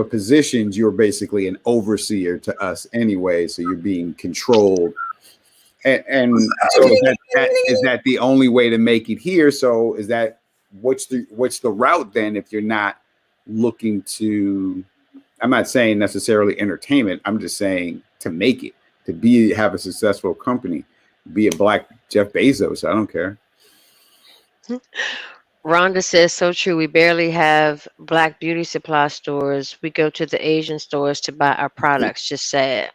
positions, you're basically an overseer to us anyway. So you're being controlled. And so is that the only way to make it here? So is that what's the route then if you're not looking to, I'm not saying necessarily entertainment. I'm just saying to make it, to have a successful company, be a black Jeff Bezos. I don't care. Rhonda says, so true. We barely have black beauty supply stores. We go to the Asian stores to buy our products. Just sad.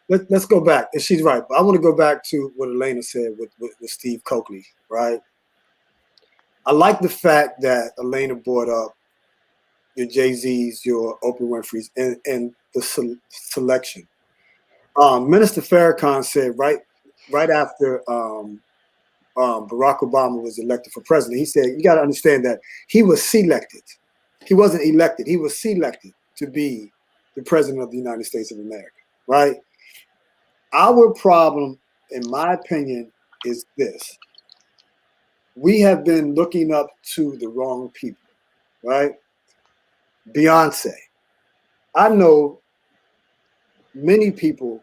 Let's go back. And she's right. But I want to go back to what Elena said with Steve Coakley, right? I like the fact that Elena brought up your Jay-Z's, your Oprah Winfrey's, and the selection. Minister Farrakhan said right after Barack Obama was elected for president, he said, you got to understand that he was selected. He wasn't elected. He was selected to be the president of the United States of America, right? Our problem, in my opinion, is this. We have been looking up to the wrong people, right? Beyonce. I know many people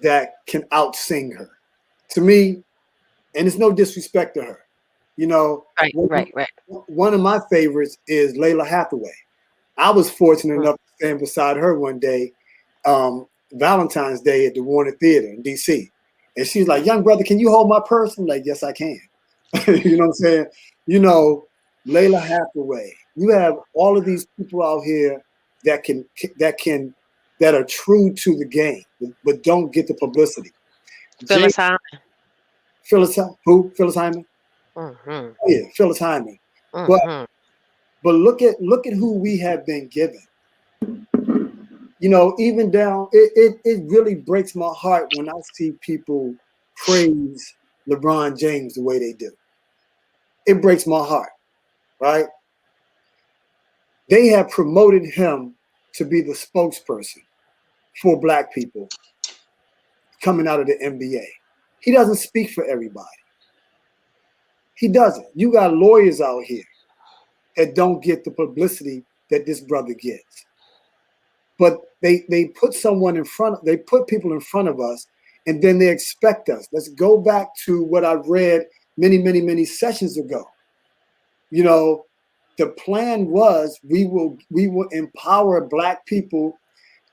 that can outsing her. To me, and it's no disrespect to her. You know, Right, right, right. one of my favorites is Layla Hathaway. I was fortunate Mm. enough to stand beside her one day, Valentine's Day at the Warner Theater in DC. And she's like, young brother, can you hold my purse? I'm like, yes, I can. You know what I'm saying? You know, Layla Hathaway. You have all of these people out here that that are true to the game, but don't get the publicity. Jay Phyllis Hyman. Phyllis Hyman? Hmm. Oh, yeah, Phyllis Hyman. But Hmm. look at who we have been given. You know, even down, it really breaks my heart when I see people praise LeBron James the way they do. It breaks my heart, right? They have promoted him to be the spokesperson for black people coming out of the NBA. He doesn't speak for everybody. He doesn't. You got lawyers out here that don't get the publicity that this brother gets. But they put someone in front, they put people in front of us, and then they expect us. Let's go back to what I read many sessions ago. You know, the plan was we will empower black people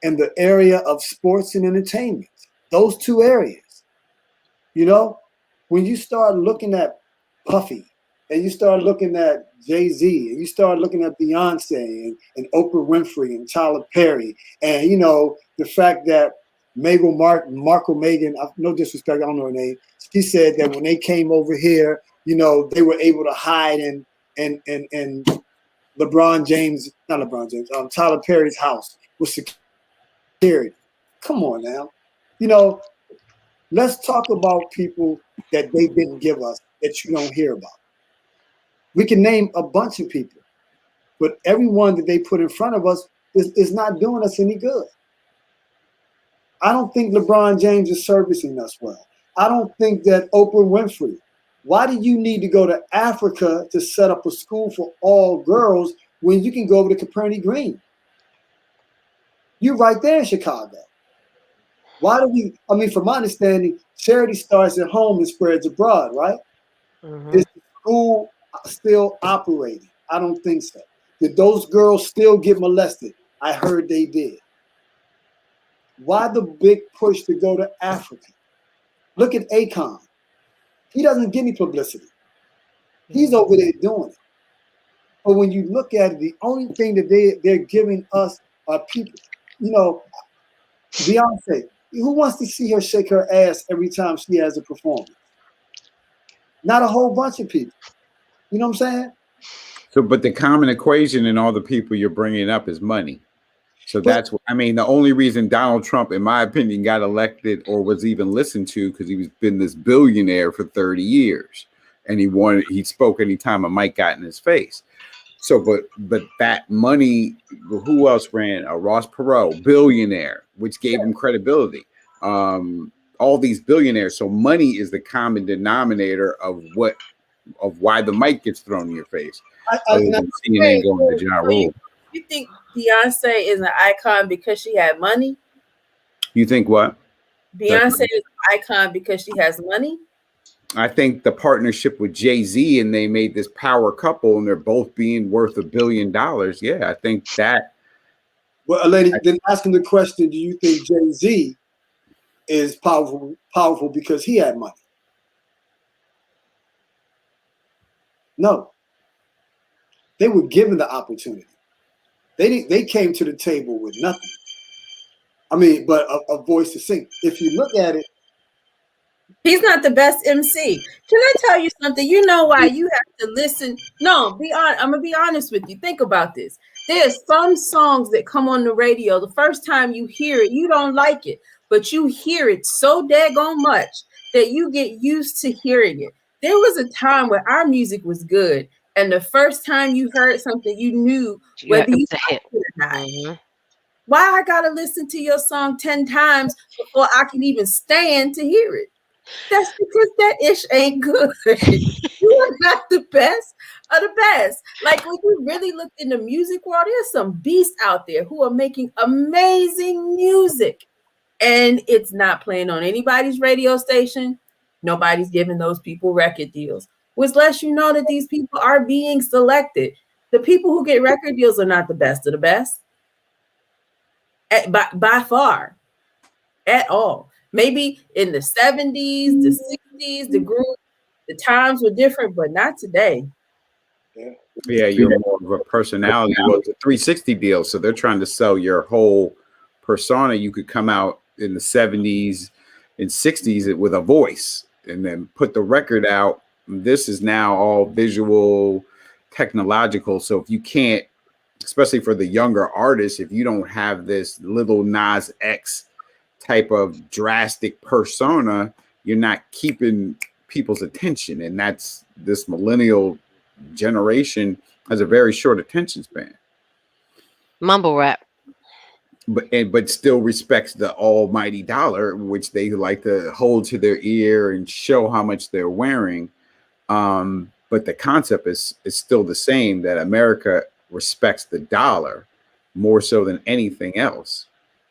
in the area of sports and entertainment. Those two areas. You know, when you start looking at Puffy and you start looking at Jay-Z and you start looking at Beyonce and Oprah Winfrey and Tyler Perry, and you know, the fact that Marco Megan, no disrespect, I don't know her name, she said that when they came over here, you know, they were able to hide in Tyler Perry's house with security. Come on now. You know, let's talk about people that they didn't give us that you don't hear about. We can name a bunch of people, but everyone that they put in front of us is not doing us any good. I don't think LeBron James is servicing us well. I don't think that Oprah Winfrey. Why do you need to go to Africa to set up a school for all girls when you can go over to Capernaum Green? You're right there in Chicago. Why do we, I mean, from my understanding, charity starts at home and spreads abroad, right? Mm-hmm. Is the school still operating? I don't think so. Did those girls still get molested? I heard they did. Why the big push to go to Africa? Look at Akon. He doesn't get any publicity. He's over there doing it. But when you look at it, the only thing that they're giving us are people. You know, Beyonce, who wants to see her shake her ass every time she has a performance? Not a whole bunch of people. You know what I'm saying? So, but the common equation in all the people you're bringing up is money. So that's what I mean. The only reason Donald Trump, in my opinion, got elected or was even listened to because he was been this billionaire for 30 years, and he spoke anytime a mic got in his face. So, but that money, who else ran? Ross Perot, billionaire, which gave him credibility. All these billionaires. So money is the common denominator of why the mic gets thrown in your face. CNN going to Ja Rule. You think Beyonce is an icon because she had money? You think what? Beyonce is an icon because she has money? I think the partnership with Jay-Z and they made this power couple and they're both being worth $1 billion. Yeah, I think that. Well, lady, then asking the question, do you think Jay-Z is powerful because he had money? No. They were given the opportunity. They came to the table with nothing. I mean, but a voice to sing. If you look at it, he's not the best MC. Can I tell you something? You know why you have to listen? No, I'm gonna be honest with you. Think about this. There's some songs that come on the radio. The first time you hear it, you don't like it, but you hear it so daggone much that you get used to hearing it. There was a time where our music was good, and the first time you heard something, you knew whether you liked it or not. Mm-hmm. Why I gotta listen to your song 10 times before I can even stand to hear it? That's because that ish ain't good. You are not the best of the best. Like when you really look in the music world, there's some beasts out there who are making amazing music, and it's not playing on anybody's radio station. Nobody's giving those people record deals, which lets you know that these people are being selected. The people who get record deals are not the best of the best by far at all. Maybe in the 70s, the 60s, the times were different, but not today. Yeah, you're more of a personality. Well, it's a 360 deal, so they're trying to sell your whole persona. You could come out in the 70s and 60s with a voice and then put the record out. This is now all visual, technological. So if you can't, especially for the younger artists, if you don't have this little Nas X type of drastic persona, you're not keeping people's attention. And that's this millennial generation has a very short attention span. Mumble rap. but still respects the almighty dollar, which they like to hold to their ear and show how much they're wearing. But the concept is still the same, that America respects the dollar more so than anything else.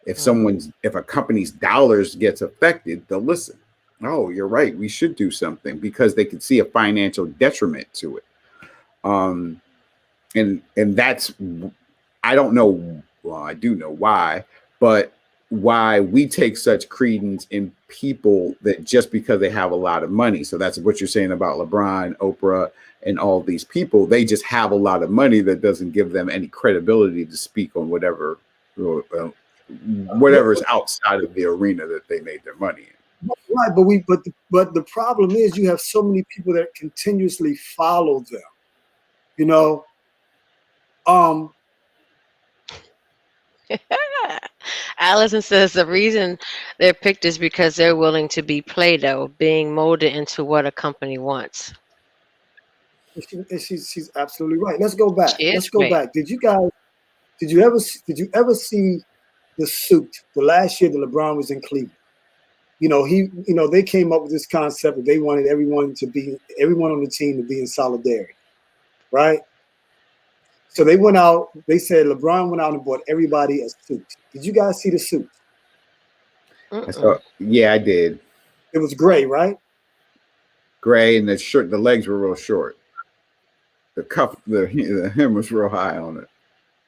If a company's dollars gets affected, they'll listen. Oh, you're right. We should do something because they can see a financial detriment to it. Um, and that's, I don't know. Well, I do know why, but why we take such credence in people that just because they have a lot of money. So that's what you're saying about LeBron, Oprah, and all these people. They just have a lot of money that doesn't give them any credibility to speak on whatever is outside of the arena that they made their money in. Right, but the problem is you have so many people that continuously follow them. You know, Allison says the reason they're picked is because they're willing to be Play-Doh, being molded into what a company wants. she's absolutely right. Let's go back. She is Let's go right. back. Did you ever see the suit the last year that LeBron was in Cleveland? They came up with this concept that they wanted everyone on the team to be in solidarity, right? So they went out. They said LeBron went out and bought everybody a suit. Did you guys see the suit? So yeah, I did. It was gray, right? Gray, and the legs were real short. The hem was real high on it.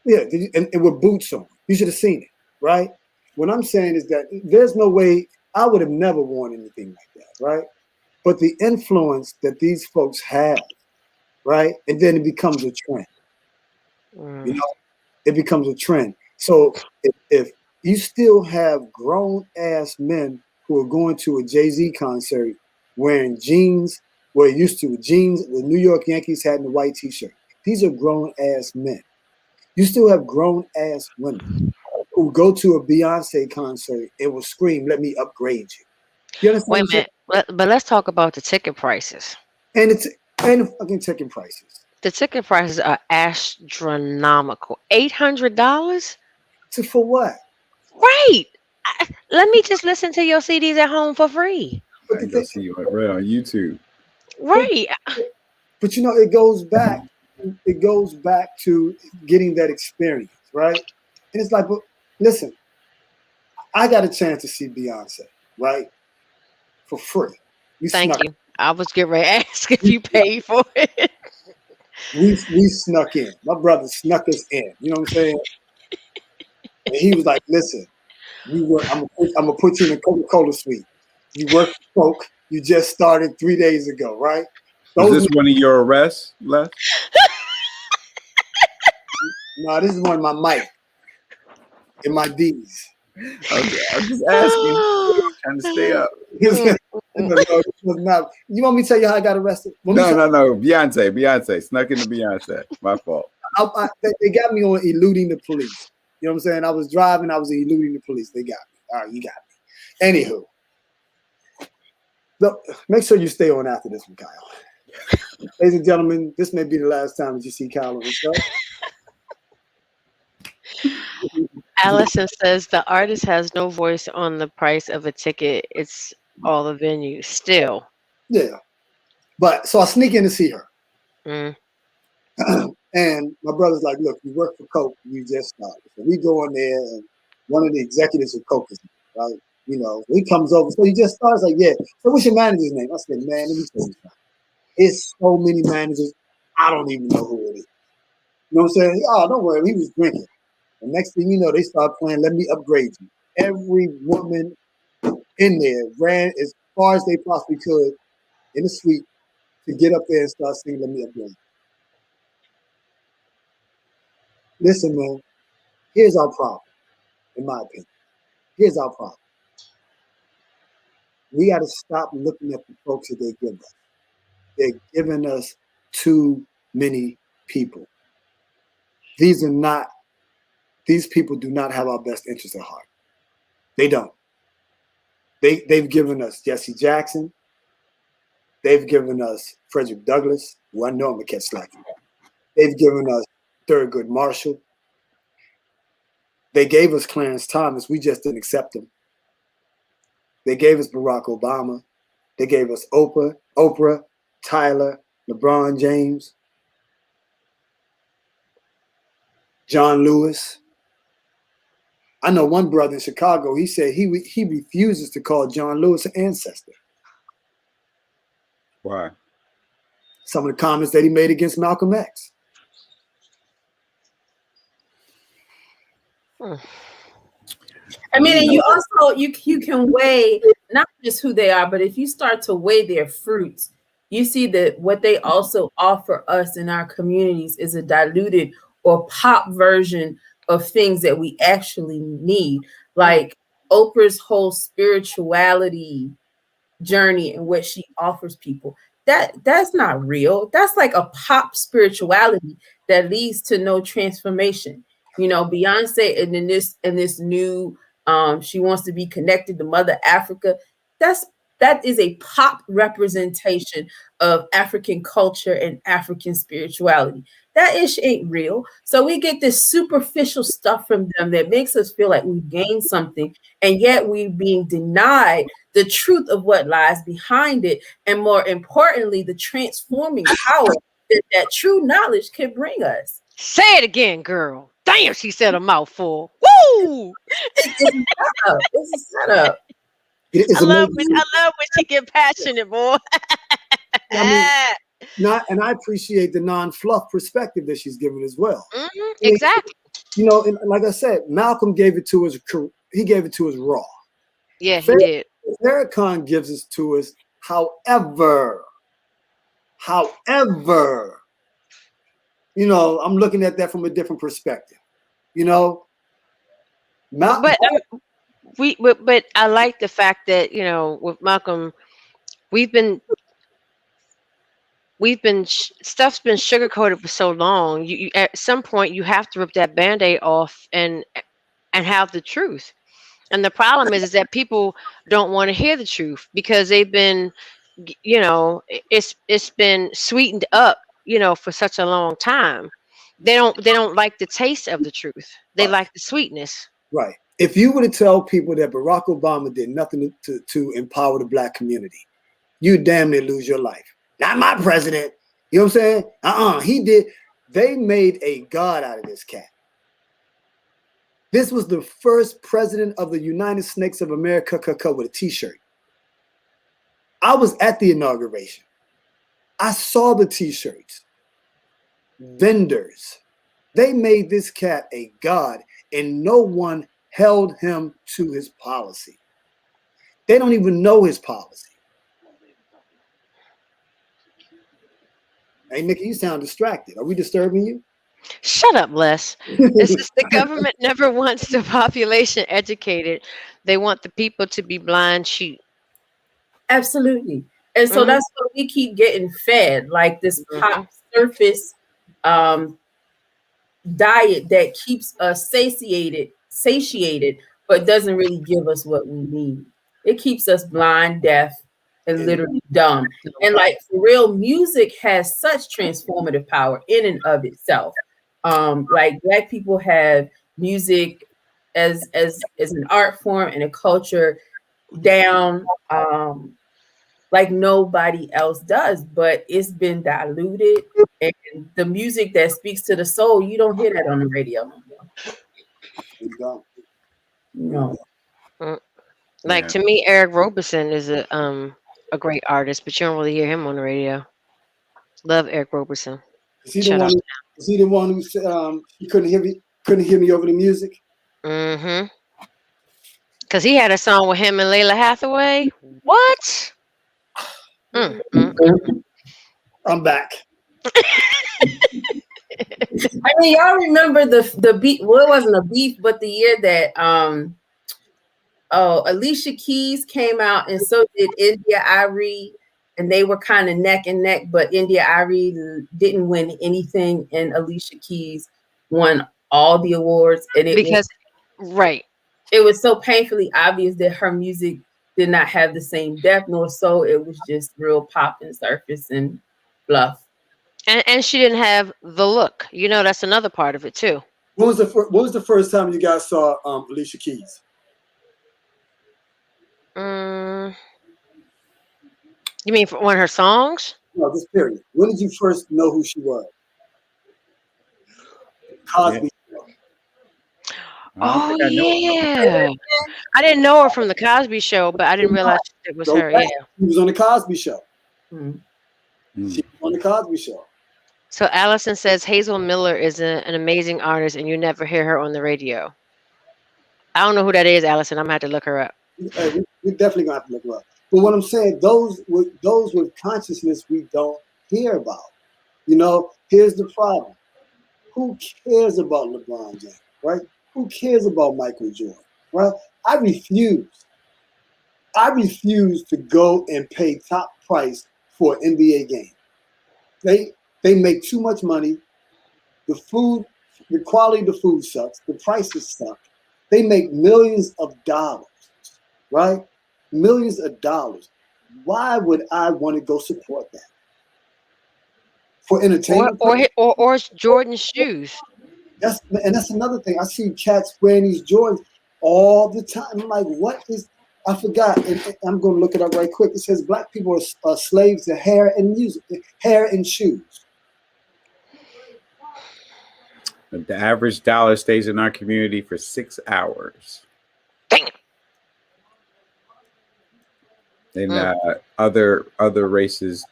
Yeah, and with boots on. You should have seen it, right? What I'm saying is that there's no way I would have never worn anything like that, right? But the influence that these folks have, right? And then it becomes a trend. You know, it becomes a trend. So if you still have grown ass men who are going to a Jay-Z concert wearing jeans, where it used to with jeans, the New York Yankees had in the white t-shirt. These are grown ass men. You still have grown ass women who go to a Beyonce concert and will scream, "Let me upgrade you." You understand Wait what a I'm saying? minute, but let's talk about the ticket prices. And the fucking ticket prices. The ticket prices are astronomical. $800? So for what? Right. Let me just listen to your CDs at home for free. But I the go thing, see you right on YouTube. but, Right. but it goes back. It goes back to getting that experience, right? And it's like, but listen, I got a chance to see Beyonce, right, for free. We Thank snuck. you. I was getting ready to ask if you paid for it. We snuck in. My brother snuck us in. You know what I'm saying? And he was like, "Listen, I'm gonna put you in a Coca-Cola suite. You work for Coke. You just started 3 days ago, right? Was Those this one of your arrests, Les? no, this is one of my mic and my D's. Okay, I'm just asking. Trying to stay up. Mm, No, this was not. You want me to tell you how I got arrested? No. Beyonce snuck into Beyonce. My fault. They got me on eluding the police. You know what I'm saying? I was driving. I was eluding the police. They got me. All right, you got me. Anywho, look, make sure you stay on after this one, Kyle. Ladies and gentlemen, this may be the last time that you see Kyle on the show. Allison says the artist has no voice on the price of a ticket. It's all the venue. Still. Yeah. But so I sneak in to see her. Mm. And my brother's like, "Look, you work for Coke, you just started." So we go in there, and one of the executives of Coke is there, right. He comes over. So he just starts like, "Yeah. So what's your manager's name?" I said, "Man, let me tell you something. It's so many managers, I don't even know who it is." You know what I'm saying? "Oh, don't worry, he was drinking." The next thing you know, they start playing "Let Me Upgrade You." Every woman in there ran as far as they possibly could in the suite to get up there and start singing "Let Me Upgrade You." Listen, man, here's our problem, in my opinion. Here's our problem. We got to stop looking at the folks that they give us. They're giving us too many people. These people do not have our best interests at heart. They don't. They've given us Jesse Jackson. They've given us Frederick Douglass, who I know I'm going to catch slack for. They've given us Thurgood Marshall. They gave us Clarence Thomas. We just didn't accept him. They gave us Barack Obama. They gave us Oprah, Tyler, LeBron James, John Lewis. I know one brother in Chicago, he said he refuses to call John Lewis an ancestor. Why? Some of the comments that he made against Malcolm X. Hmm. I mean, and you also you can weigh not just who they are, but if you start to weigh their fruits, you see that what they also offer us in our communities is a diluted or pop version of things that we actually need. Like Oprah's whole spirituality journey and what she offers people. That's not real. That's like a pop spirituality that leads to no transformation. You know, Beyonce and in this new she wants to be connected to Mother Africa. That's that is a pop representation of African culture and African spirituality. That ish ain't real. So we get this superficial stuff from them that makes us feel like we've gained something, and yet we're being denied the truth of what lies behind it, and more importantly, the transforming power that true knowledge can bring us. Say it again, girl. Damn, she said a mouthful. Woo! It's a setup. It's a setup. It's amazing. I love when she get passionate, boy. I mean, and I appreciate the non-fluff perspective that she's given as well. Exactly. You know, and like I said, Malcolm gave it to us. He gave it to us raw. Yeah, he did. Farrakhan gives it to us. However, you know, I'm looking at that from a different perspective. You know, But I like the fact that, you know, with Malcolm, we've been stuff's been sugar coated for so long. You at some point you have to rip that band-aid off and have the truth. And the problem is that people don't want to hear the truth because they've been, you know, it's been sweetened up, you know, for such a long time. They don't like the taste of the truth. They like the sweetness. Right. If you were to tell people that Barack Obama did nothing to empower the black community, you damn near lose your life. Not my president. You know what I'm saying? He did. They made a god out of this cat. This was the first president of the United Snakes of America with a t-shirt. I was at the inauguration. I saw the t-shirts. Vendors. They made this cat a god, and no one held him to his policy. They don't even know his policy. Hey, Nikki, you sound distracted. Are we disturbing you? Shut up, Les. This is the government never wants the population educated. They want the people to be blind sheep. Absolutely. And so that's what we keep getting fed, like this pop surface diet that keeps us satiated, but doesn't really give us what we need. It keeps us blind, deaf, and literally dumb. And like for real, music has such transformative power in and of itself. Like Black people have music as an art form and a culture down like nobody else does, but it's been diluted, and the music that speaks to the soul, you don't hear that on the radio no more. No. Like to me, Eric Roberson is a great artist, but you don't really hear him on the radio. Love Eric Roberson. Is he the one who said he couldn't hear me over the music? Mm-hmm. Because he had a song with him and Layla Hathaway. What? I'm back. I mean, y'all remember the beef? Well, it wasn't a beef, but the year that Alicia Keys came out, and so did India Arie, and they were kind of neck and neck, but India Arie didn't win anything, and Alicia Keys won all the awards, and it was so painfully obvious that her music did not have the same depth nor soul. It was just real pop and surface and fluff. And she didn't have the look. You know, that's another part of it too. When was the first time you guys saw Alicia Keys? Mm, you mean for one of her songs? No, just period. When did you first know who she was? Yeah. Cosby. I don't Oh think I knew her from yeah. I didn't know her from the Cosby Show, but I didn't realize it was So her. yeah, Yeah. she was on the Cosby Show. Mhm. Mm. She was on the Cosby Show. So Allison says Hazel Miller is an amazing artist, and you never hear her on the radio. I don't know who that is, Allison. I'm gonna have to look her up. We definitely gonna have to look her up. But what I'm saying, those with consciousness we don't hear about. You know, here's the problem. Who cares about LeBron James, right? Who cares about Michael Jordan, right? I refuse. I refuse to go and pay top price for an NBA game. They they make too much money. The food, the quality of the food sucks. The prices suck. They make millions of dollars, right? Millions of dollars. Why would I want to go support that for Or entertainment or purposes? hi- or it's Jordan's shoes. That's another thing. I see cats wearing these Jordans all the time. I'm like, what is? I forgot, and I'm going to look it up right quick. It says black people are slaves to hair and music, hair and shoes. The average dollar stays in our community for 6 hours. Damn. And Mm, other races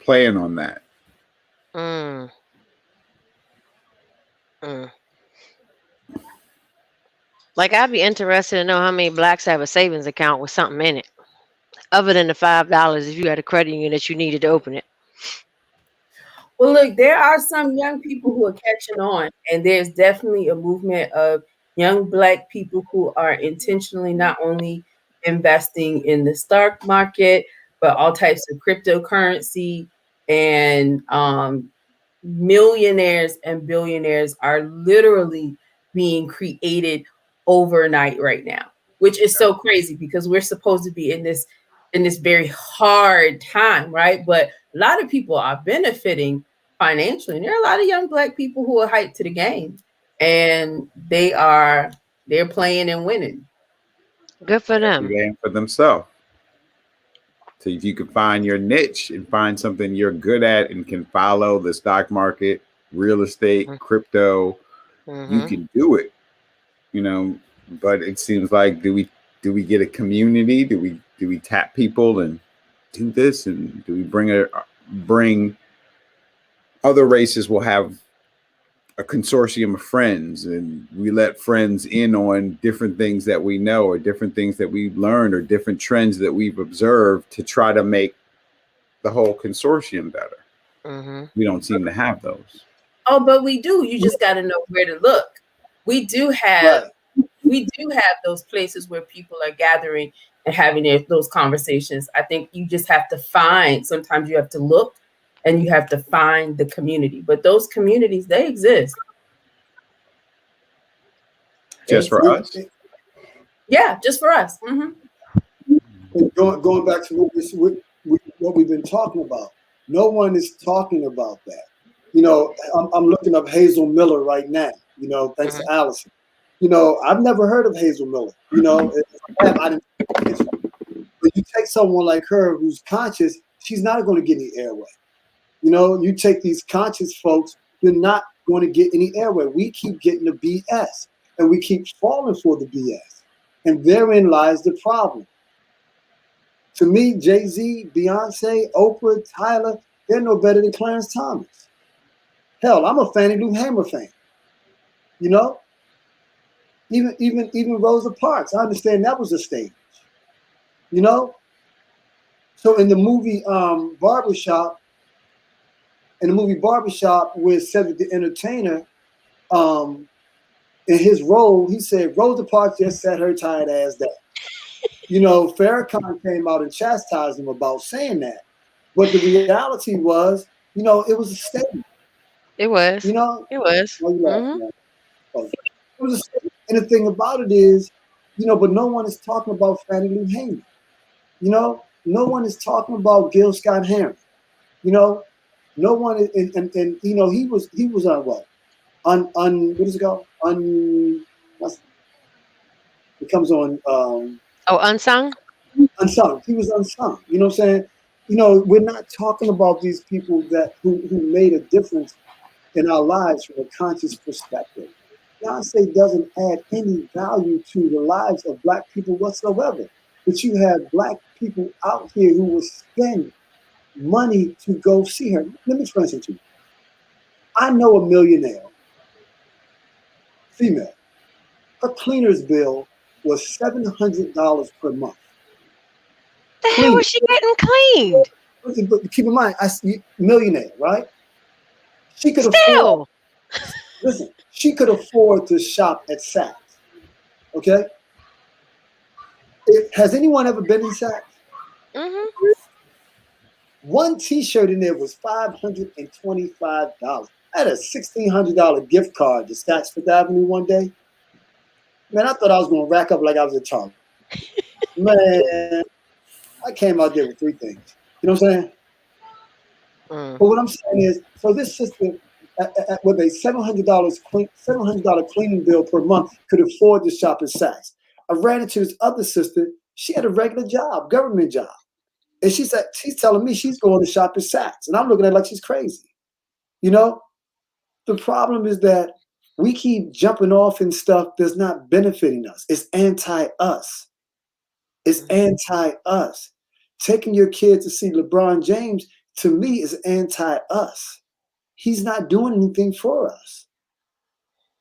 playing on that. mm, mm. Like I'd be interested to know how many blacks have a savings account with something in it, other than the $5 if you had a credit union that you needed to open it. Well, look, there are some young people who are catching on, and there's definitely a movement of young Black people who are intentionally not only investing in the stock market, but all types of cryptocurrency. And millionaires and billionaires are literally being created overnight right now, which is so crazy because we're supposed to be in this very hard time, right? But a lot of people are benefiting financially. And there are a lot of young Black people who are hyped to the game, and they're playing and winning. Good for Every them. day for themselves. So if you can find your niche and find something you're good at and can follow the stock market, real estate, crypto, you Mm-hmm. can do it. You know, but it seems like do we get a community? Do we tap people and do this? And do we bring other races will have a consortium of friends and we let friends in on different things that we know or different things that we've learned or different trends that we've observed to try to make the whole consortium better. Mm-hmm. We don't seem to have those. Oh, but we do. You just got to know where to look. We do have Right. we do have those places where people are gathering and having those conversations. I think you just have to find, sometimes you have to look and you have to find the community. But those communities, they exist. Just for us. Yeah, just for us. Mm-hmm. And going back to what we've been talking about, no one is talking about that. You know, I'm looking up Hazel Miller right now. You know, thanks Mm-hmm. to Allison. You know, I've never heard of Hazel Miller. You know, if I have, I didn't pay attention. But you take someone like her who's conscious, she's not going to get any airway. You know, you take these conscious folks, you're not going to get any airway. We keep getting the BS, and we keep falling for the BS, and therein lies the problem. To me, Jay-Z, Beyonce, Oprah, Tyler, they're no better than Clarence Thomas. Hell, I'm a Fannie Lou Hamer fan. You know, even Rosa Parks. I understand that was a stage. You know, so in the movie Barbershop with Cedric the Entertainer, um, in his role, he said Rosa Parks just sat her tired ass down. You know, Farrakhan came out and chastised him about saying that, but the reality was, you know, it was a statement. It was. You know, It was. why you Mm-hmm. laughing at? Oh, it was a statement. And the thing about it is, you know, but no one is talking about Fannie Lou Hamer. You know, no one is talking about Gil Scott Heron. You know, no one is, and you know, he was on what? what is it called? It comes on Oh, unsung? unsung. He was unsung. You know what I'm saying? You know, we're not talking about these people that who made a difference in our lives from a conscious perspective. Beyonce doesn't add any value to the lives of black people whatsoever. But you have black people out here who will spend money to go see her. Let me explain something to you. I know a millionaire, female. Her cleaner's bill was $700 per month. The hell Clean. was she getting cleaned? But keep in mind, millionaire, right? She could afford. Still. Listen, she could afford to shop at Saks. Okay. Has anyone ever been in Saks? Hmm. One T-shirt in there was $525. I had a $1,600 gift card to Saks Fifth Avenue one day. Man, I thought I was going to rack up like I was at Target. Man, I came out there with three things. You know what I'm saying? Mm. But what I'm saying is, so this sister, with a $700 cleaning bill per month, could afford to shop at Saks. I ran into this other sister. She had a regular job, government job, and she's telling me she's going to shop at Saks, and I'm looking at her like she's crazy. You know, the problem is that we keep jumping off in stuff that's not benefiting us. It's anti-us. It's anti-us. Taking your kid to see LeBron James, to me, is anti-us. He's not doing anything for us.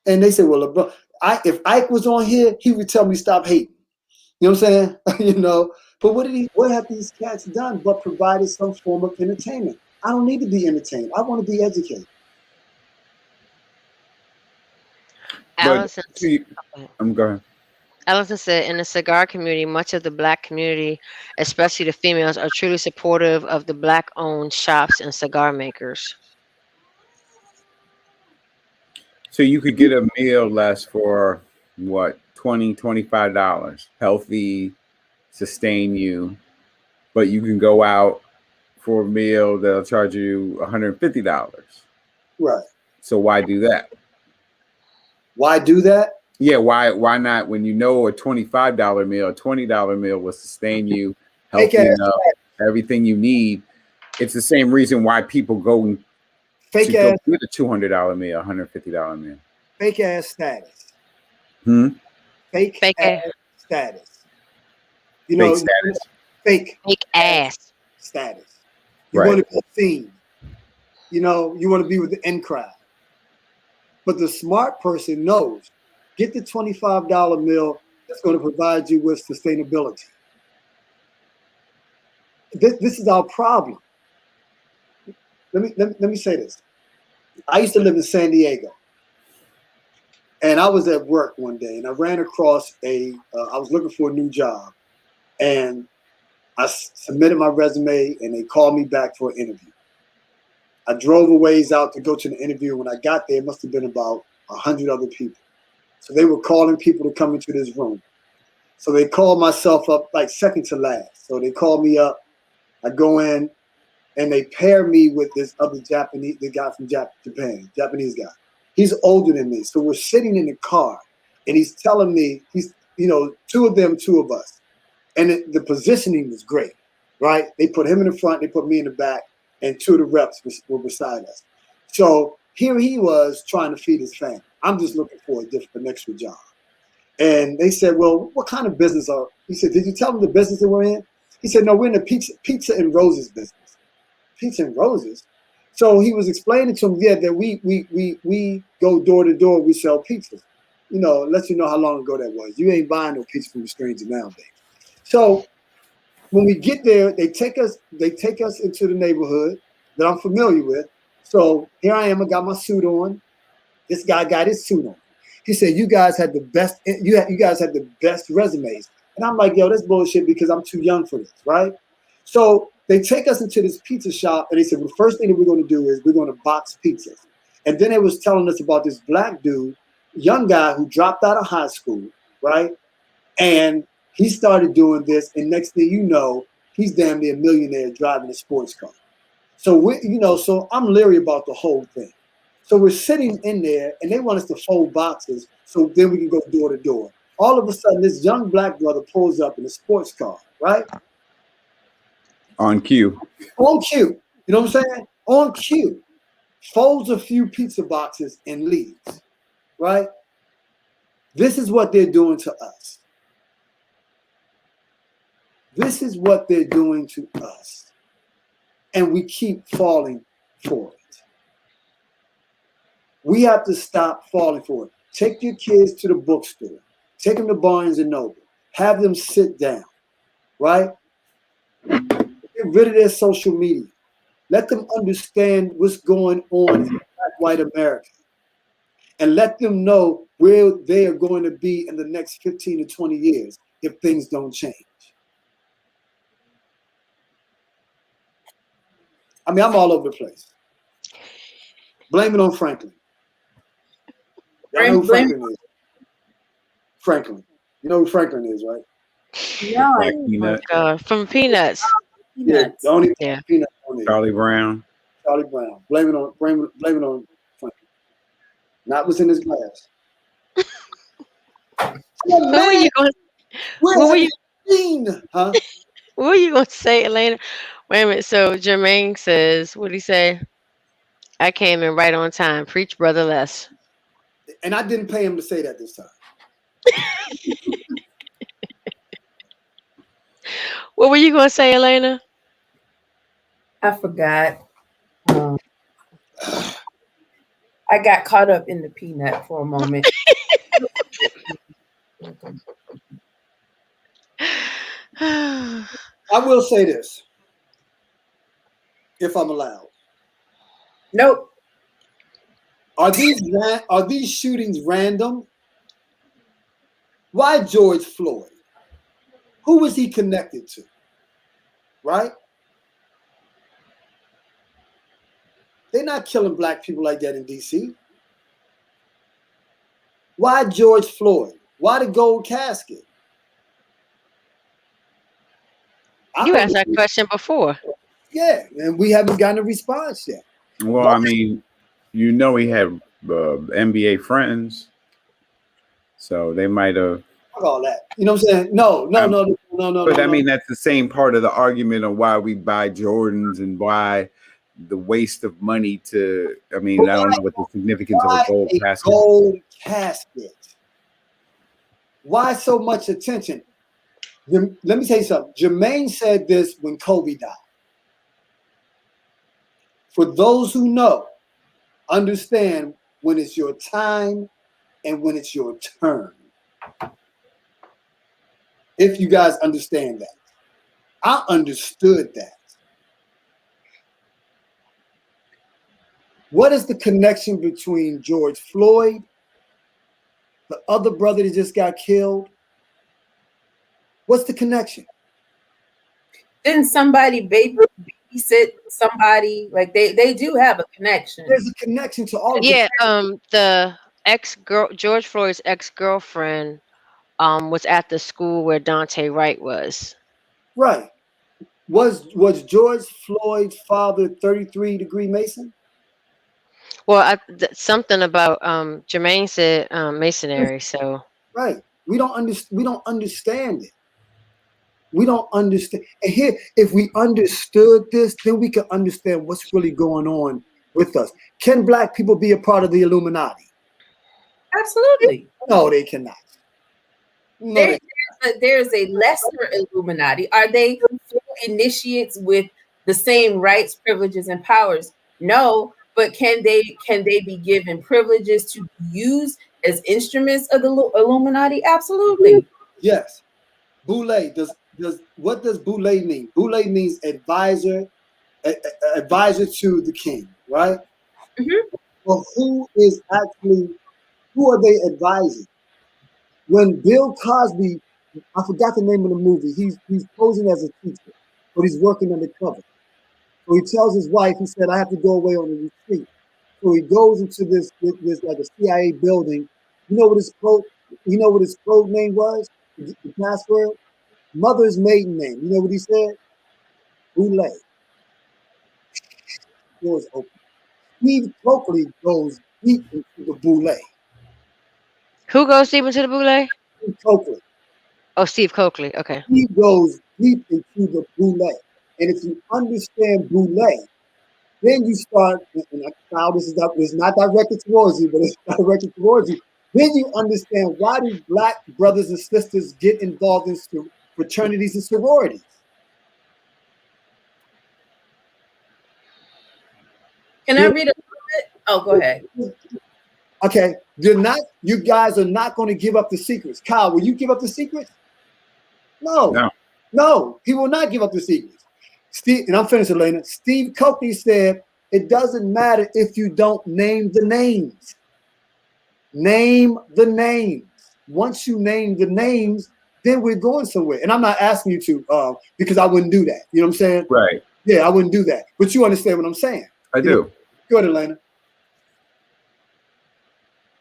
And they say, well, LeBron, if Ike was on here, he would tell me stop hating. You know what I'm saying? But what have these cats done but provided some form of entertainment? I don't need to be entertained. I want to be educated. But Allison, see, I'm going. Allison said, in the cigar community, much of the black community, especially the females, are truly supportive of the black-owned shops and cigar makers. So you could get a meal less for what, $20, $25, healthy, sustain you, but you can go out for a meal that'll charge you $150. Right. So why do that? Why do that? Yeah, why not when you know a $25 meal, a $20 meal will sustain you, Fake healthy ass, enough, everything you need. It's the same reason why people go fake to go ass, get a $200 meal, $150 meal. fake ass status. Hmm? Fake Fake ass ass, status. You Fake know, status. fake fake ass. status. You Right. want to be seen. You know, you want to be with the in crowd. But the smart person knows, get the $25 meal that's going to provide you with sustainability. This is our problem. Let me say this. I used to live in San Diego, and I was at work one day, and I ran across I was looking for a new job, and I submitted my resume, and they called me back for an interview. I drove a ways out to go to the interview. When I got there, it must have been about 100 other people. So they were calling people to come into this room. So they called myself up like second to last. So they called me up. I go in, and they pair me with this other Japanese, the guy from Japan, Japanese guy. He's older than me. So we're sitting in the car, and he's telling me, two of them, two of us. And the positioning was great, right? They put him in the front, they put me in the back, and two of the reps were beside us. So here he was trying to feed his family. I'm just looking for an extra job. And they said, well, what kind of business are, he said, did you tell them the business that we're in? He said, no, we're in the pizza and roses business. Pizza and roses? So he was explaining to him, yeah, that we go door to door, we sell pizzas. Let you know how long ago that was. You ain't buying no pizza from a stranger nowadays. So when we get there, they take us into the neighborhood that I'm familiar with. So here I am, I got my suit on. This guy got his suit on. He said, you guys had the best, you guys had the best resumes. And I'm like, yo, that's bullshit because I'm too young for this, right? So they take us into this pizza shop and they said, well, the first thing that we're going to do is we're going to box pizzas. And then they was telling us about this black dude, young guy who dropped out of high school, right? And he started doing this, and next thing you know, he's damn near a millionaire driving a sports car. So so I'm leery about the whole thing. So we're sitting in there, and they want us to fold boxes so then we can go door to door. All of a sudden, this young black brother pulls up in a sports car, right? On cue. On cue. You know what I'm saying? On cue. Folds a few pizza boxes and leaves, right? This is what they're doing to us. This is what they're doing to us. And we keep falling for it. We have to stop falling for it. Take your kids to the bookstore. Take them to Barnes and Noble. Have them sit down, right? Get rid of their social media. Let them understand what's going on in Black, white America. And let them know where they are going to be in the next 15 to 20 years if things don't change. I mean, I'm all over the place. Blame it on Franklin. Y'all know who Franklin is? Franklin. You know who Franklin is, right? No, Black Oh my Peanut, God, from Peanuts. Yeah, peanuts. the only Yeah. peanut on there. Charlie Brown. Charlie Brown. Blame it on Franklin. Not what's in his glass. Oh, What were man, you going? where What were have you? you been? Huh? What were you going to say, Elena? Wait a minute. So Jermaine says, what did he say? I came in right on time. Preach, brother, less. And I didn't pay him to say that this time. What were you going to say, Elena? I forgot. Um, I got caught up in the peanut for a moment. I will say this, if I'm allowed. Nope. Are these shootings random? Why George Floyd? Who was he connected to? Right? They're not killing black people like that in DC. Why George Floyd? Why the gold casket? You asked that question before. Yeah, and we haven't gotten a response yet. Well, I mean, you know, he had NBA friends, so they might have. Fuck all that. You know what I'm saying? No. But I mean, that's the same part of the argument on why we buy Jordans and why the waste of money to. I mean, I don't know what the significance of a Why gold a casket. gold casket? Why so much attention? Let me tell you something. Jermaine said this when Kobe died. For those who know, understand when it's your time and when it's your turn. If you guys understand that. I understood that. What is the connection between George Floyd, the other brother that just got killed? What's the connection? Didn't somebody babysit somebody? Like they do have a connection. There's a connection to all of this. Yeah. The George Floyd's ex-girlfriend, was at the school where Dante Wright was. Right. Was George Floyd's father 33-degree Mason? Well, something about Jermaine said masonry. So Right. We don't understand it. We don't understand. And here, if we understood this, then we can understand what's really going on with us. Can black people be a part of the Illuminati? Absolutely. No, they cannot. No, There's a lesser Illuminati. Are they full initiates with the same rights, privileges, and powers? No, but can they be given privileges to be used as instruments of the Illuminati? Absolutely. yes. Boule what does Boule mean? Boule means advisor to the king, right? Mm-hmm. Well, who are they advising? When Bill Cosby, I forgot the name of the movie, he's posing as a teacher, but he's working undercover. So he tells his wife, he said, I have to go away on a retreat. So he goes into this like a CIA building. You know what his code name was? The password? Mother's maiden name. You know what he said? Boule. Doors open. Steve Coakley goes deep into the boule. Who goes deep into the boule? Steve Coakley, Oh, Steve Coakley. Okay. he goes deep into the boule. And if you understand boule, then you start, and now this is not directed towards you, but it's directed towards you. Then you understand why do black brothers and sisters get involved in fraternities and sororities. Can I read a little bit? Oh, go ahead. Okay, you guys are not going to give up the secrets. Kyle, will you give up the secrets? No. No. No, he will not give up the secrets. Steve, and I'm finished, Elena. Steve Coakley said, it doesn't matter if you don't name the names. Name the names. Once you name the names, then we're going somewhere. And I'm not asking you to, because I wouldn't do that. You know what I'm saying? Right. Yeah, I wouldn't do that. But you understand what I'm saying. I do. Go ahead, Elena.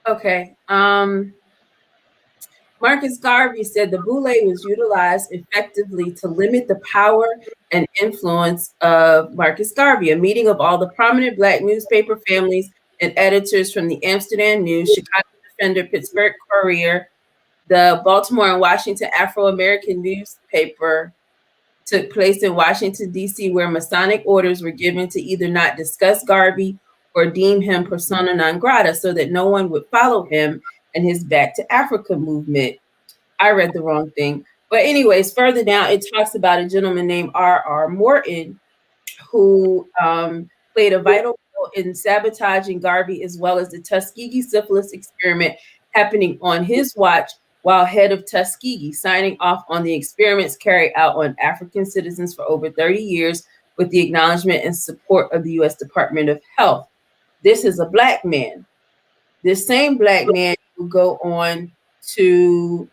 Okay. Marcus Garvey said the boule was utilized effectively to limit the power and influence of Marcus Garvey. A meeting of all the prominent Black newspaper families and editors from the Amsterdam News, Chicago Defender, Pittsburgh Courier, the Baltimore and Washington Afro-American newspaper took place in Washington, D.C., where Masonic orders were given to either not discuss Garvey or deem him persona non grata so that no one would follow him and his Back to Africa movement. I read the wrong thing. But anyways, further down, it talks about a gentleman named R.R. Morton, who played a vital role in sabotaging Garvey as well as the Tuskegee syphilis experiment happening on his watch while head of Tuskegee, signing off on the experiments carried out on African citizens for over 30 years with the acknowledgement and support of the U.S. Department of Health. This is a Black man. This same Black man will go on to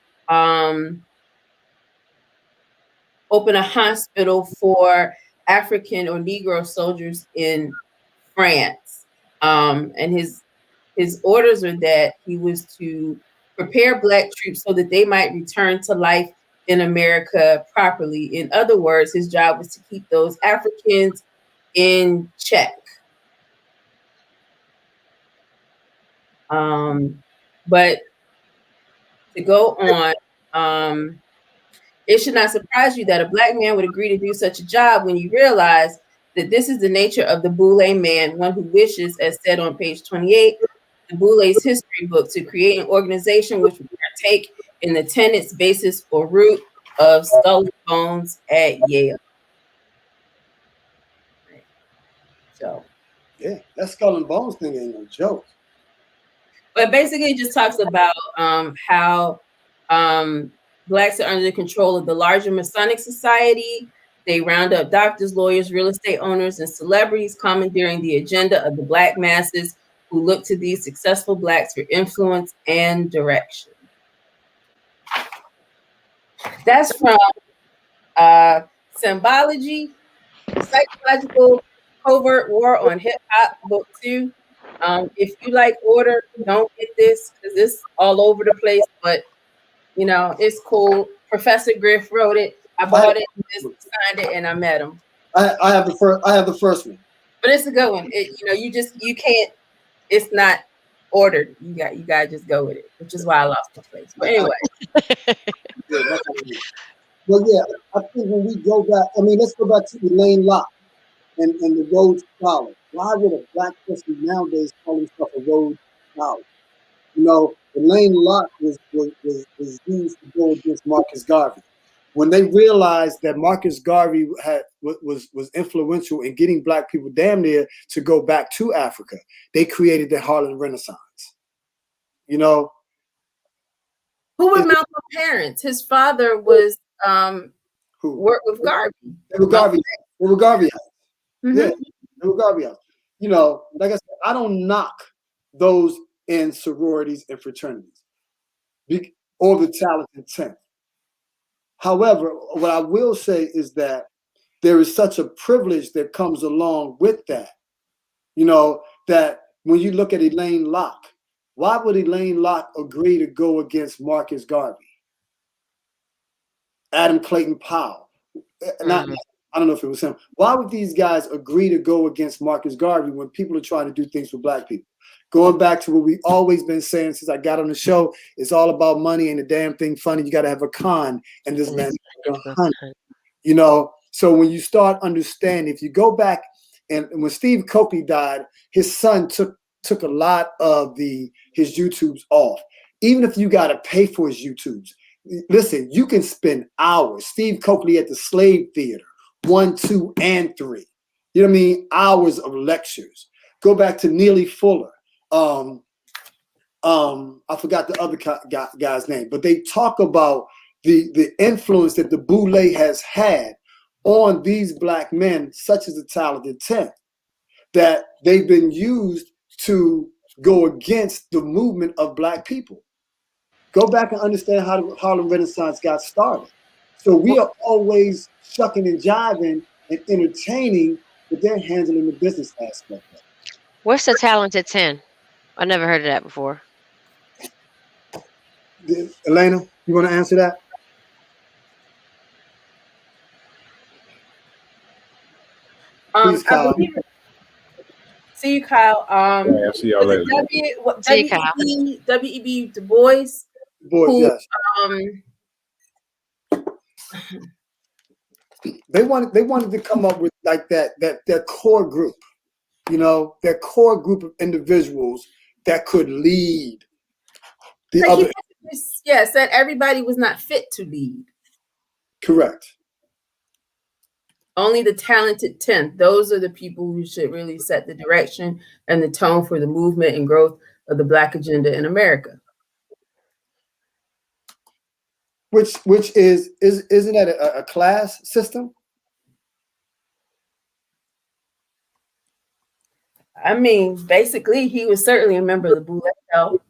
open a hospital for African or Negro soldiers in France. And his orders are that he was to prepare Black troops so that they might return to life in America properly. In other words, his job was to keep those Africans in check. But to go on, it should not surprise you that a Black man would agree to do such a job when you realize that this is the nature of the boule man, one who wishes, as said on page 28, the boule's history book, to create an organization which would partake in the tenets, basis, or root of Skull and Bones at Yale. So, yeah, that Skull and Bones thing ain't no joke. But basically, it just talks about how Blacks are under the control of the larger Masonic society. They round up doctors, lawyers, real estate owners, and celebrities, commandeering the agenda of the Black masses who look to these successful Blacks for influence and direction. That's from Symbology, Psychological Covert War on Hip Hop, Book 2. If you like order, don't get this because it's all over the place, but you know, it's cool. Professor Griff wrote it. I bought it, just signed it, and I met him. I have the first one. But it's a good one. You can't. It's not ordered. You gotta just go with it, which is why I lost my place. But anyway. Well, yeah, I think when we go back, let's go back to Elaine Locke and the Rhodes Scholar. Why would a Black person nowadays call himself a Rhodes Scholar? You know, Elaine Locke was used to go against Marcus Garvey. When they realized that Marcus Garvey was influential in getting Black people damn near to go back to Africa, they created the Harlem Renaissance. You know, who were Malcolm's parents? His father was worked with Garvey. They were Garvey. They were Garvey. Mm-hmm. Yeah, they were Garvey. You know, like I said, I don't knock those in sororities and fraternities or the talent and intent. However, what I will say is that there is such a privilege that comes along with that. You know, that when you look at Elaine Locke, why would Elaine Locke agree to go against Marcus Garvey, Adam Clayton Powell? I don't know if it was him. Why would these guys agree to go against Marcus Garvey when people are trying to do things for black people? Going back to what we've always been saying since I got on the show, it's all about money and the damn thing funny. You got to have a con, and this And man, this you know. So when you start understanding, if you go back and when Steve Coakley died, his son took a lot of his YouTubes off. Even if you got to pay for his YouTubes, listen, you can spend hours. Steve Coakley at the Slave Theater, 1, 2, and 3. You know what I mean? Hours of lectures. Go back to Neely Fuller. I forgot the other guy's name, but they talk about the influence that the Boule has had on these black men, such as the Talented 10, that they've been used to go against the movement of black people. Go back and understand how the Harlem Renaissance got started. So we are always shucking and jiving and entertaining, but they're handling the business aspect of it. What's the Talented 10? I never heard of that before. Elena, you want to answer that? Please, I Kyle. believe. See you, Kyle. Yeah, I'll see y'all Was later. it See you, Kyle. W.E.B. Du Bois, Boys, who yes. um They wanted to come up with like that core group, you know, that core group of individuals that could lead the like other. said everybody was not fit to lead. Correct. Only the talented 10th. Those are the people who should really set the direction and the tone for the movement and growth of the Black agenda in America. Which isn't that a class system? I mean, basically, he was certainly a member of the Boule Bell.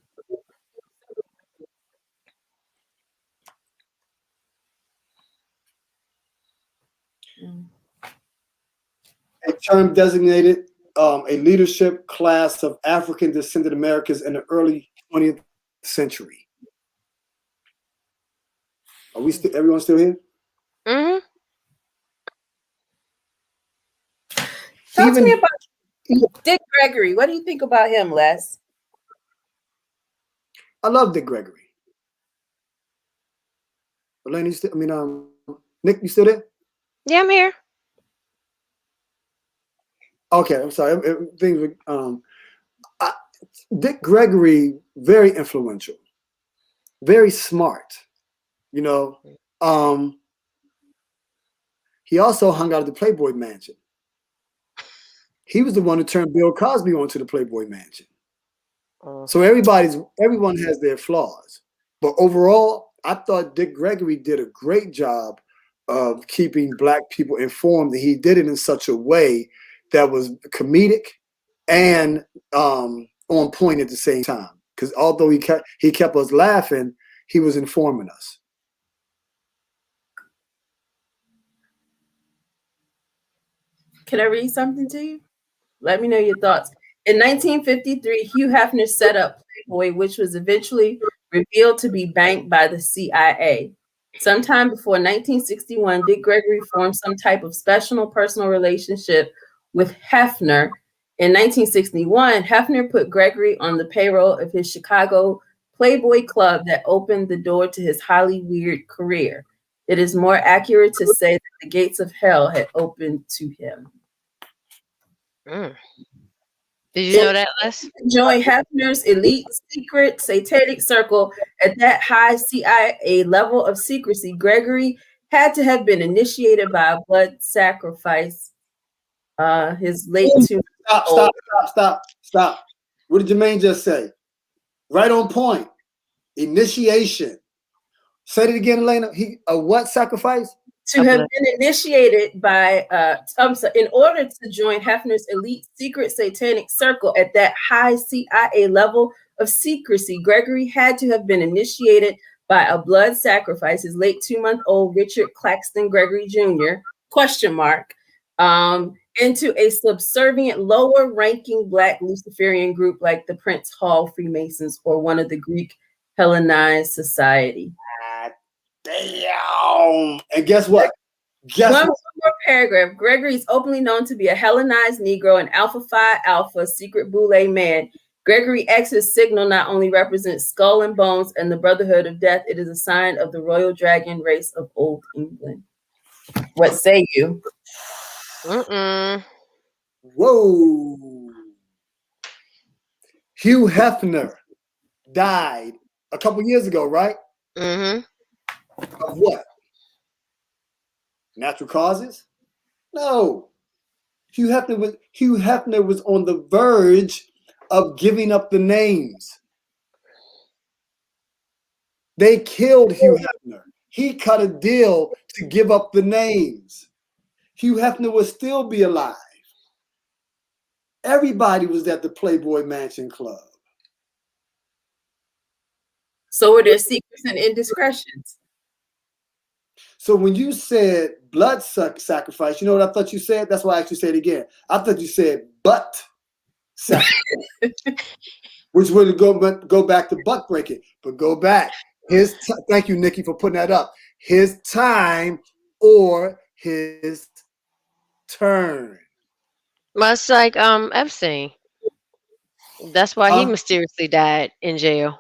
A term designated a leadership class of African descended Americans in the early 20th century. Are we still? Everyone still here? Mm-hmm. Talk to me about Dick Gregory. What do you think about him, Les? I love Dick Gregory. Elena, Nick, you still there? Yeah, I'm here. Okay, I'm sorry. Things were, Dick Gregory, very influential, very smart. You know, he also hung out at the Playboy Mansion. He was the one who turned Bill Cosby onto the Playboy Mansion. So everyone has their flaws, but overall, I thought Dick Gregory did a great job of keeping black people informed, and he did it in such a way that was comedic and on point at the same time. Because although he kept us laughing, he was informing us. Can I read something to you? Let me know your thoughts. In 1953, Hugh Hefner set up Playboy, which was eventually revealed to be banked by the CIA. Sometime before 1961, Dick Gregory formed some type of special personal relationship with Hefner. In 1961, Hefner put Gregory on the payroll of his Chicago Playboy Club that opened the door to his highly weird career. It is more accurate to say that the gates of hell had opened to him. Mm. Did you know that, Les? Join Hefner's elite secret satanic circle at that high CIA level of secrecy. Gregory had to have been initiated by a blood sacrifice. His late Stop. What did Jermaine just say? Right on point. Initiation. Say it again, Elena. A what sacrifice? To have been initiated by, in order to join Hefner's elite secret satanic circle at that high CIA level of secrecy, Gregory had to have been initiated by a blood sacrifice. His late 2-month-old Richard Claxton Gregory Jr. ? Into a subservient, lower-ranking Black Luciferian group like the Prince Hall Freemasons or one of the Greek Hellenized society. Damn. And guess what? Guess One what? more paragraph. Gregory is openly known to be a Hellenized Negro and Alpha Phi Alpha secret Boule man. Gregory X's signal not only represents skull and bones and the brotherhood of death, it is a sign of the royal dragon race of Old England. What say you? Mm-mm. Whoa. Hugh Hefner died a couple years ago, right? Mm-hmm. Of what? Natural causes? No. Hugh Hefner was on the verge of giving up the names. They killed Hugh Hefner. He cut a deal to give up the names. Hugh Hefner would still be alive. Everybody was at the Playboy Mansion Club. So were there secrets and indiscretions? So when you said blood sacrifice, you know what I thought you said? That's why I actually said it again. I thought you said butt sacrifice, which would go back to butt breaking. But go back. Thank you, Nikki, for putting that up. His time or his turn. Much like Epstein. That's why he Huh? mysteriously died in jail.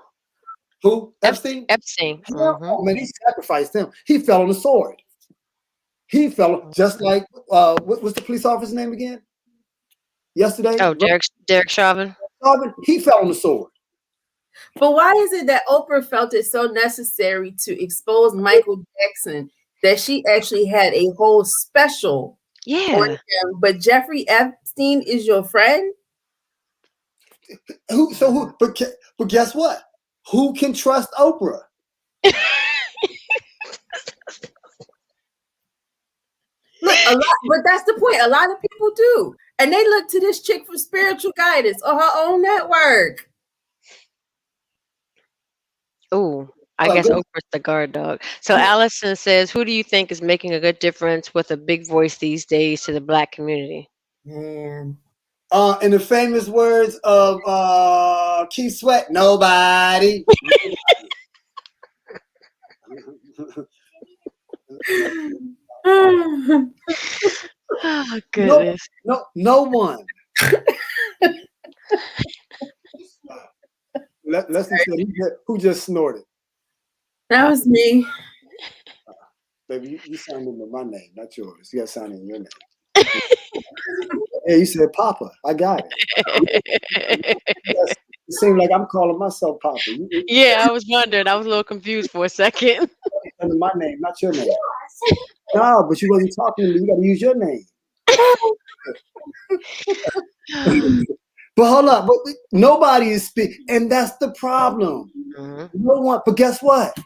Who? Epstein? Epstein. Hell Mm-hmm. no, man, he sacrificed him. He fell on the sword. He fell just like what's the police officer's name again? Yesterday? Oh, Derek Chauvin. He fell on the sword. But why is it that Oprah felt it so necessary to expose Michael Jackson that she actually had a whole special on Yeah. him? But Jeffrey Epstein is your friend? But guess what? Who can trust Oprah? Look, a lot, but that's the point. A lot of people do. And they look to this chick for spiritual guidance on her own network. Ooh, I guess Oprah's the guard dog. So Allison says, who do you think is making a good difference with a big voice these days to the black community? Man. In the famous words of Keith Sweat, nobody. Oh goodness. No one. Leslie said, who just snorted? That was me. Baby, you sound in my name, not yours. You got to sound in your name. Yeah, you said Papa. I got it. It seemed like I'm calling myself Papa. Yeah, I was wondering. I was a little confused for a second. Under my name, not your name. No, but you wasn't talking to me. You got to use your name. But hold up, but nobody is speaking, and that's the problem. Mm-hmm. No one. But guess what?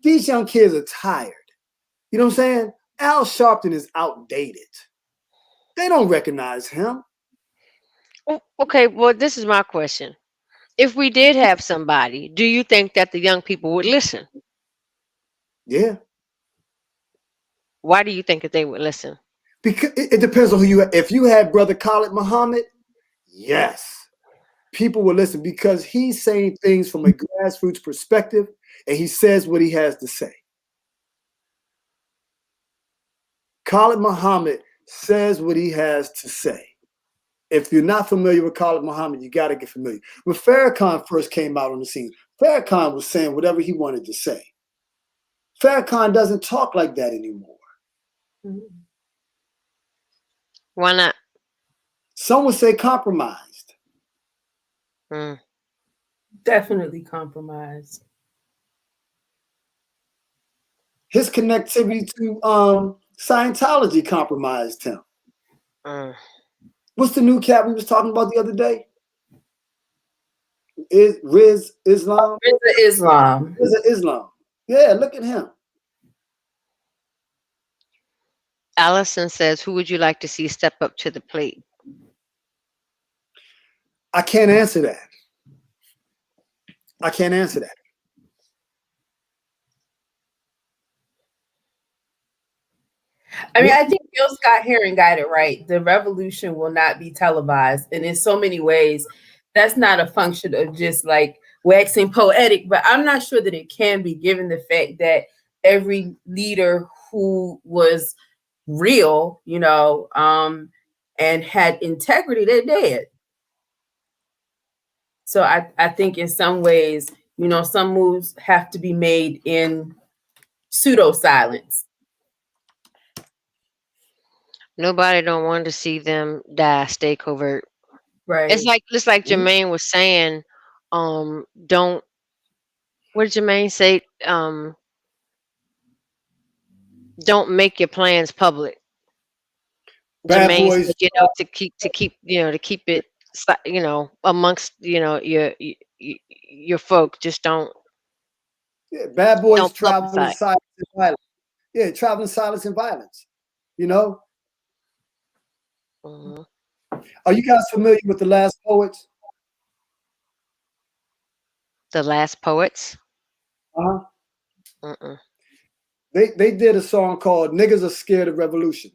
These young kids are tired. You know what I'm saying? Al Sharpton is outdated. They don't recognize him. Okay, well, this is my question. If we did have somebody, do you think that the young people would listen? Yeah, Why do you think that they would listen? because it depends on who you have. If you had Brother Khalid Muhammad, yes, people will listen because he's saying things from a grassroots perspective, and he says what he has to say. Khalid Muhammad says what he has to say. If you're not familiar with Khalid Muhammad, you got to get familiar. When Farrakhan first came out on the scene, Farrakhan was saying whatever he wanted to say. Farrakhan doesn't talk like that anymore. Why not? Some would say compromised. Mm. Definitely compromised. His connectivity to Scientology compromised him. Mm. What's the new cat we was talking about the other day? Riz Islam? Islam. Riz Islam. Yeah, look at him. Allison says, who would you like to see step up to the plate? I can't answer that. I can't answer that. I mean, I think Bill Scott Heron got it right. The revolution will not be televised. And in so many ways, that's not a function of just like waxing poetic, but I'm not sure that it can be given the fact that every leader who was real, and had integrity, they're dead. So I think in some ways, some moves have to be made in pseudo silence. Nobody don't want to see them die. Stay covert. Right. It's like Jermaine was saying. Don't. What did Jermaine say? Don't make your plans public. Bad Jermaine said, boys. to keep it, amongst, your folk. Just Yeah, bad boys don't travel in publicize. silence and violence. Yeah, travel in silence and violence. You know, Mhm. are you guys familiar with the Last Poets? The Last Poets. Uh-huh. Mm-mm. They did a song called "Niggas Are Scared of Revolution."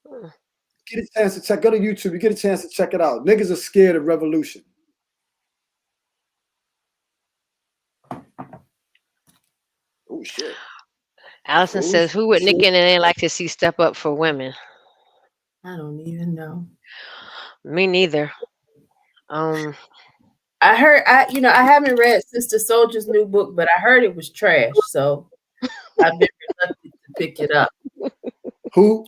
Mm. Get a chance to check. Go to YouTube. You get a chance to check it out. Niggas are scared of revolution. Oh shit. Allison Oh says, "Who would shit. Nick and they like to see step up for women?" I don't even know. Me neither. Um, I heard I haven't read Sister Soldier's new book, but I heard it was trash. So I've been reluctant to pick it up. Who?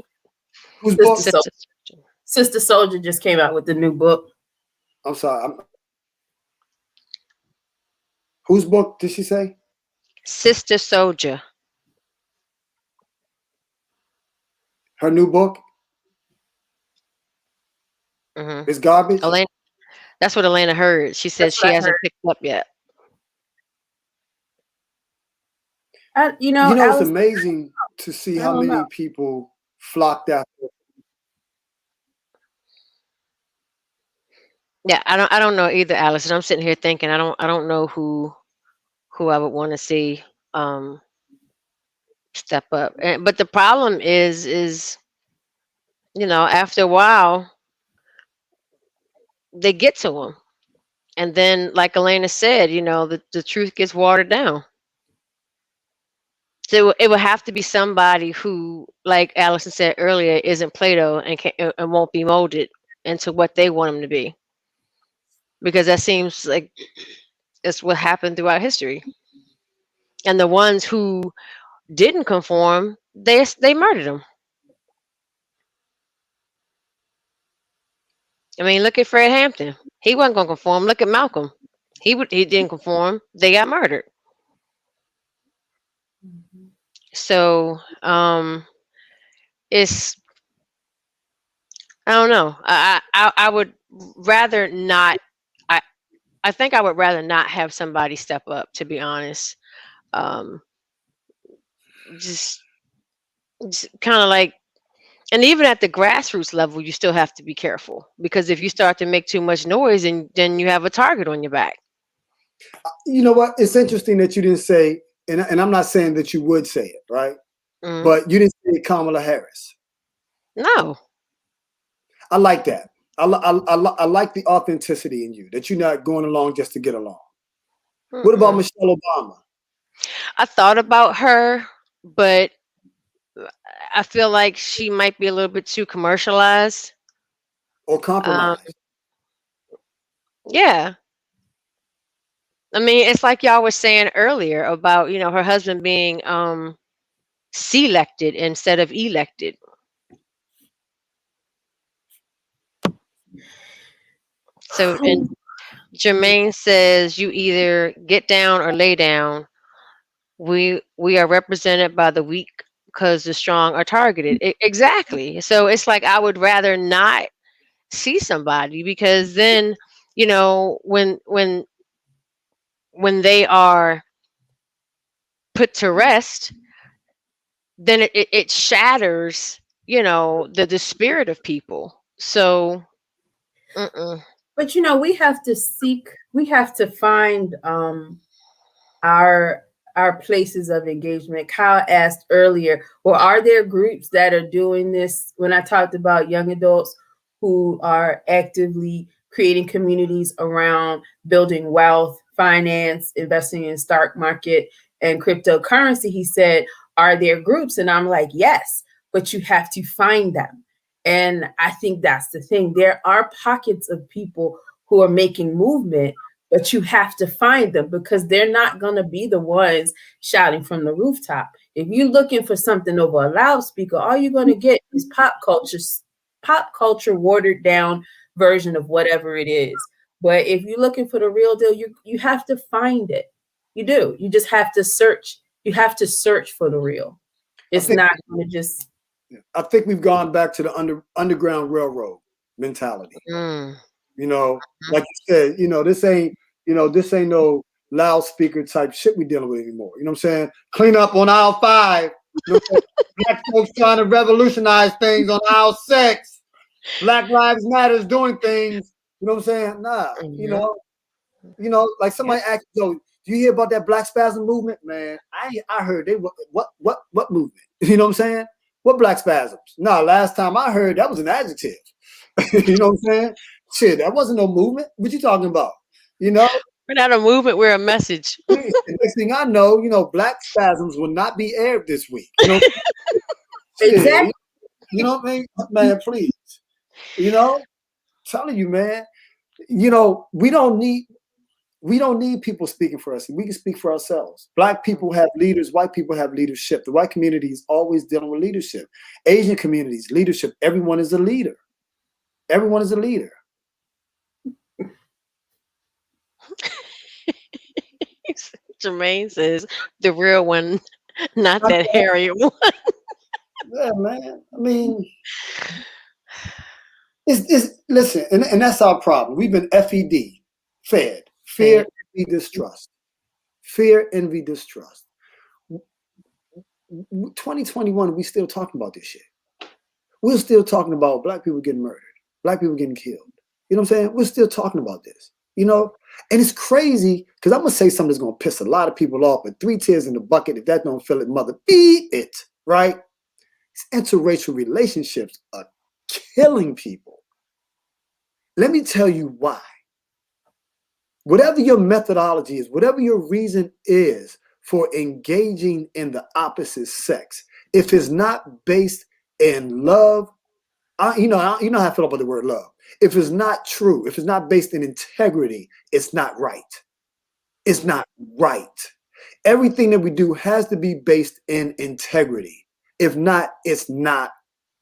Whose Sister book? Soldier, sister, Sister Soldier just came out with the new book. I'm sorry. Whose book did she say? sister soldier. Her new book Hmm. is garbage. Elena, that's what Elena heard. She said That's she what I hasn't heard. picked up yet. You know, it's Alice, amazing to see I how don't know. many people flocked after. Yeah, I don't know either, Allison. I'm sitting here thinking I don't know who I would want to see step up. But the problem is after a while they get to them, and then like Elena said, the truth gets watered down. So it would have to be somebody who, like Allison said earlier, isn't Plato and and won't be molded into what they want them to be, because that seems like that's what happened throughout history. And the ones who didn't conform, they murdered them. I mean, look at Fred Hampton. He wasn't going to conform. Look at Malcolm. He didn't conform. They got murdered. So it's I don't know. I would rather not. I I think I would rather not have somebody step up. To be honest, um, just just kind of like, and even at the grassroots level, you still have to be careful, because if you start to make too much noise, and then you have a target on your back. You know what? It's interesting that you didn't say, and I'm not saying that you would say it, right? Mm, But you didn't say Kamala Harris. no. I like that. I like the authenticity in you, that you're not going along just to get along. What about Mm-mm. Michelle Obama I thought about her, but I feel like she might be a little bit too commercialized. or Um, compromise? yeah. I mean, it's like y'all were saying earlier about, her husband being selected instead of elected. So, and Jermaine says you either get down or lay down. We are represented by the weak because the strong are targeted. Exactly. So it's like I would rather not see somebody, because then, when they are put to rest, then it shatters, the spirit of people. So mm-mm. But we have to find our places of engagement. Kyle asked earlier, well, are there groups that are doing this? When I talked about young adults who are actively creating communities around building wealth, finance, investing in stock market, and cryptocurrency, he said, are there groups? And I'm like, yes, but you have to find them. And I think that's the thing. There are pockets of people who are making movement, but you have to find them because they're not going to be the ones shouting from the rooftop. If you're looking for something over a loudspeaker, all you're going to get is pop culture watered down version of whatever it is. But if you're looking for the real deal, you have to find it. You do. You just have to search. You have to search for the real. It's not going to just. I think we've gone back to the underground railroad mentality. Mm. You know, like you said, this ain't no loudspeaker type shit we dealing with anymore. You know what I'm saying? Clean up on aisle 5. Black folks trying to revolutionize things on aisle 6. Black Lives Matter is doing things. You know what I'm saying? Nah. Mm-hmm. Like somebody asked, do you hear about that Black Spasm movement? Man, I heard they what movement? You know what I'm saying? What Black Spasms? No, last time I heard that was an adjective. You know what I'm saying? Shit, that wasn't no movement. What you talking about? We're not a movement, we're a message. The next thing I know, Black Spasms will not be aired this week. Exactly. You know what I mean? Man, please. Telling you, man. We don't need people speaking for us. We can speak for ourselves. Black people have leaders. White people have leadership. The white community is always dealing with leadership. Asian communities, leadership. Everyone is a leader. Everyone is a leader. Jermaine says the real one, not that Harriet one. Yeah, man. I mean, it's listen, and that's our problem. We've been fed. Fear, envy, distrust. Fear, envy, distrust. 2021, we still talking about this shit. We're still talking about Black people getting murdered, Black people getting killed. You know what I'm saying? We're still talking about this, And it's crazy because I'm going to say something that's going to piss a lot of people off, but 3 tears in the bucket, if that don't fill it, mother, beat it, right? Interracial relationships are killing people. Let me tell you why. Whatever your methodology is, whatever your reason is for engaging in the opposite sex, if it's not based in love, you know how I feel about the word love. If it's not true, if it's not based in integrity, it's not right. It's not right. Everything that we do has to be based in integrity. If not, it's not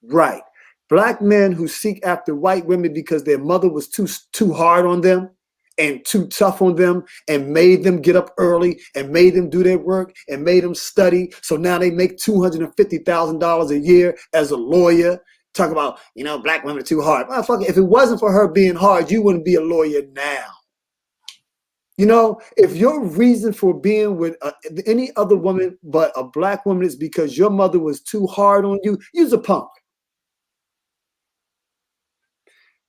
right. Black men who seek after white women because their mother was too hard on them and too tough on them and made them get up early and made them do their work and made them study. So now they make $250,000 a year as a lawyer. Talk about, Black women are too hard. Motherfucker, if it wasn't for her being hard, you wouldn't be a lawyer now. If your reason for being with any other woman but a Black woman is because your mother was too hard on you, you's a punk.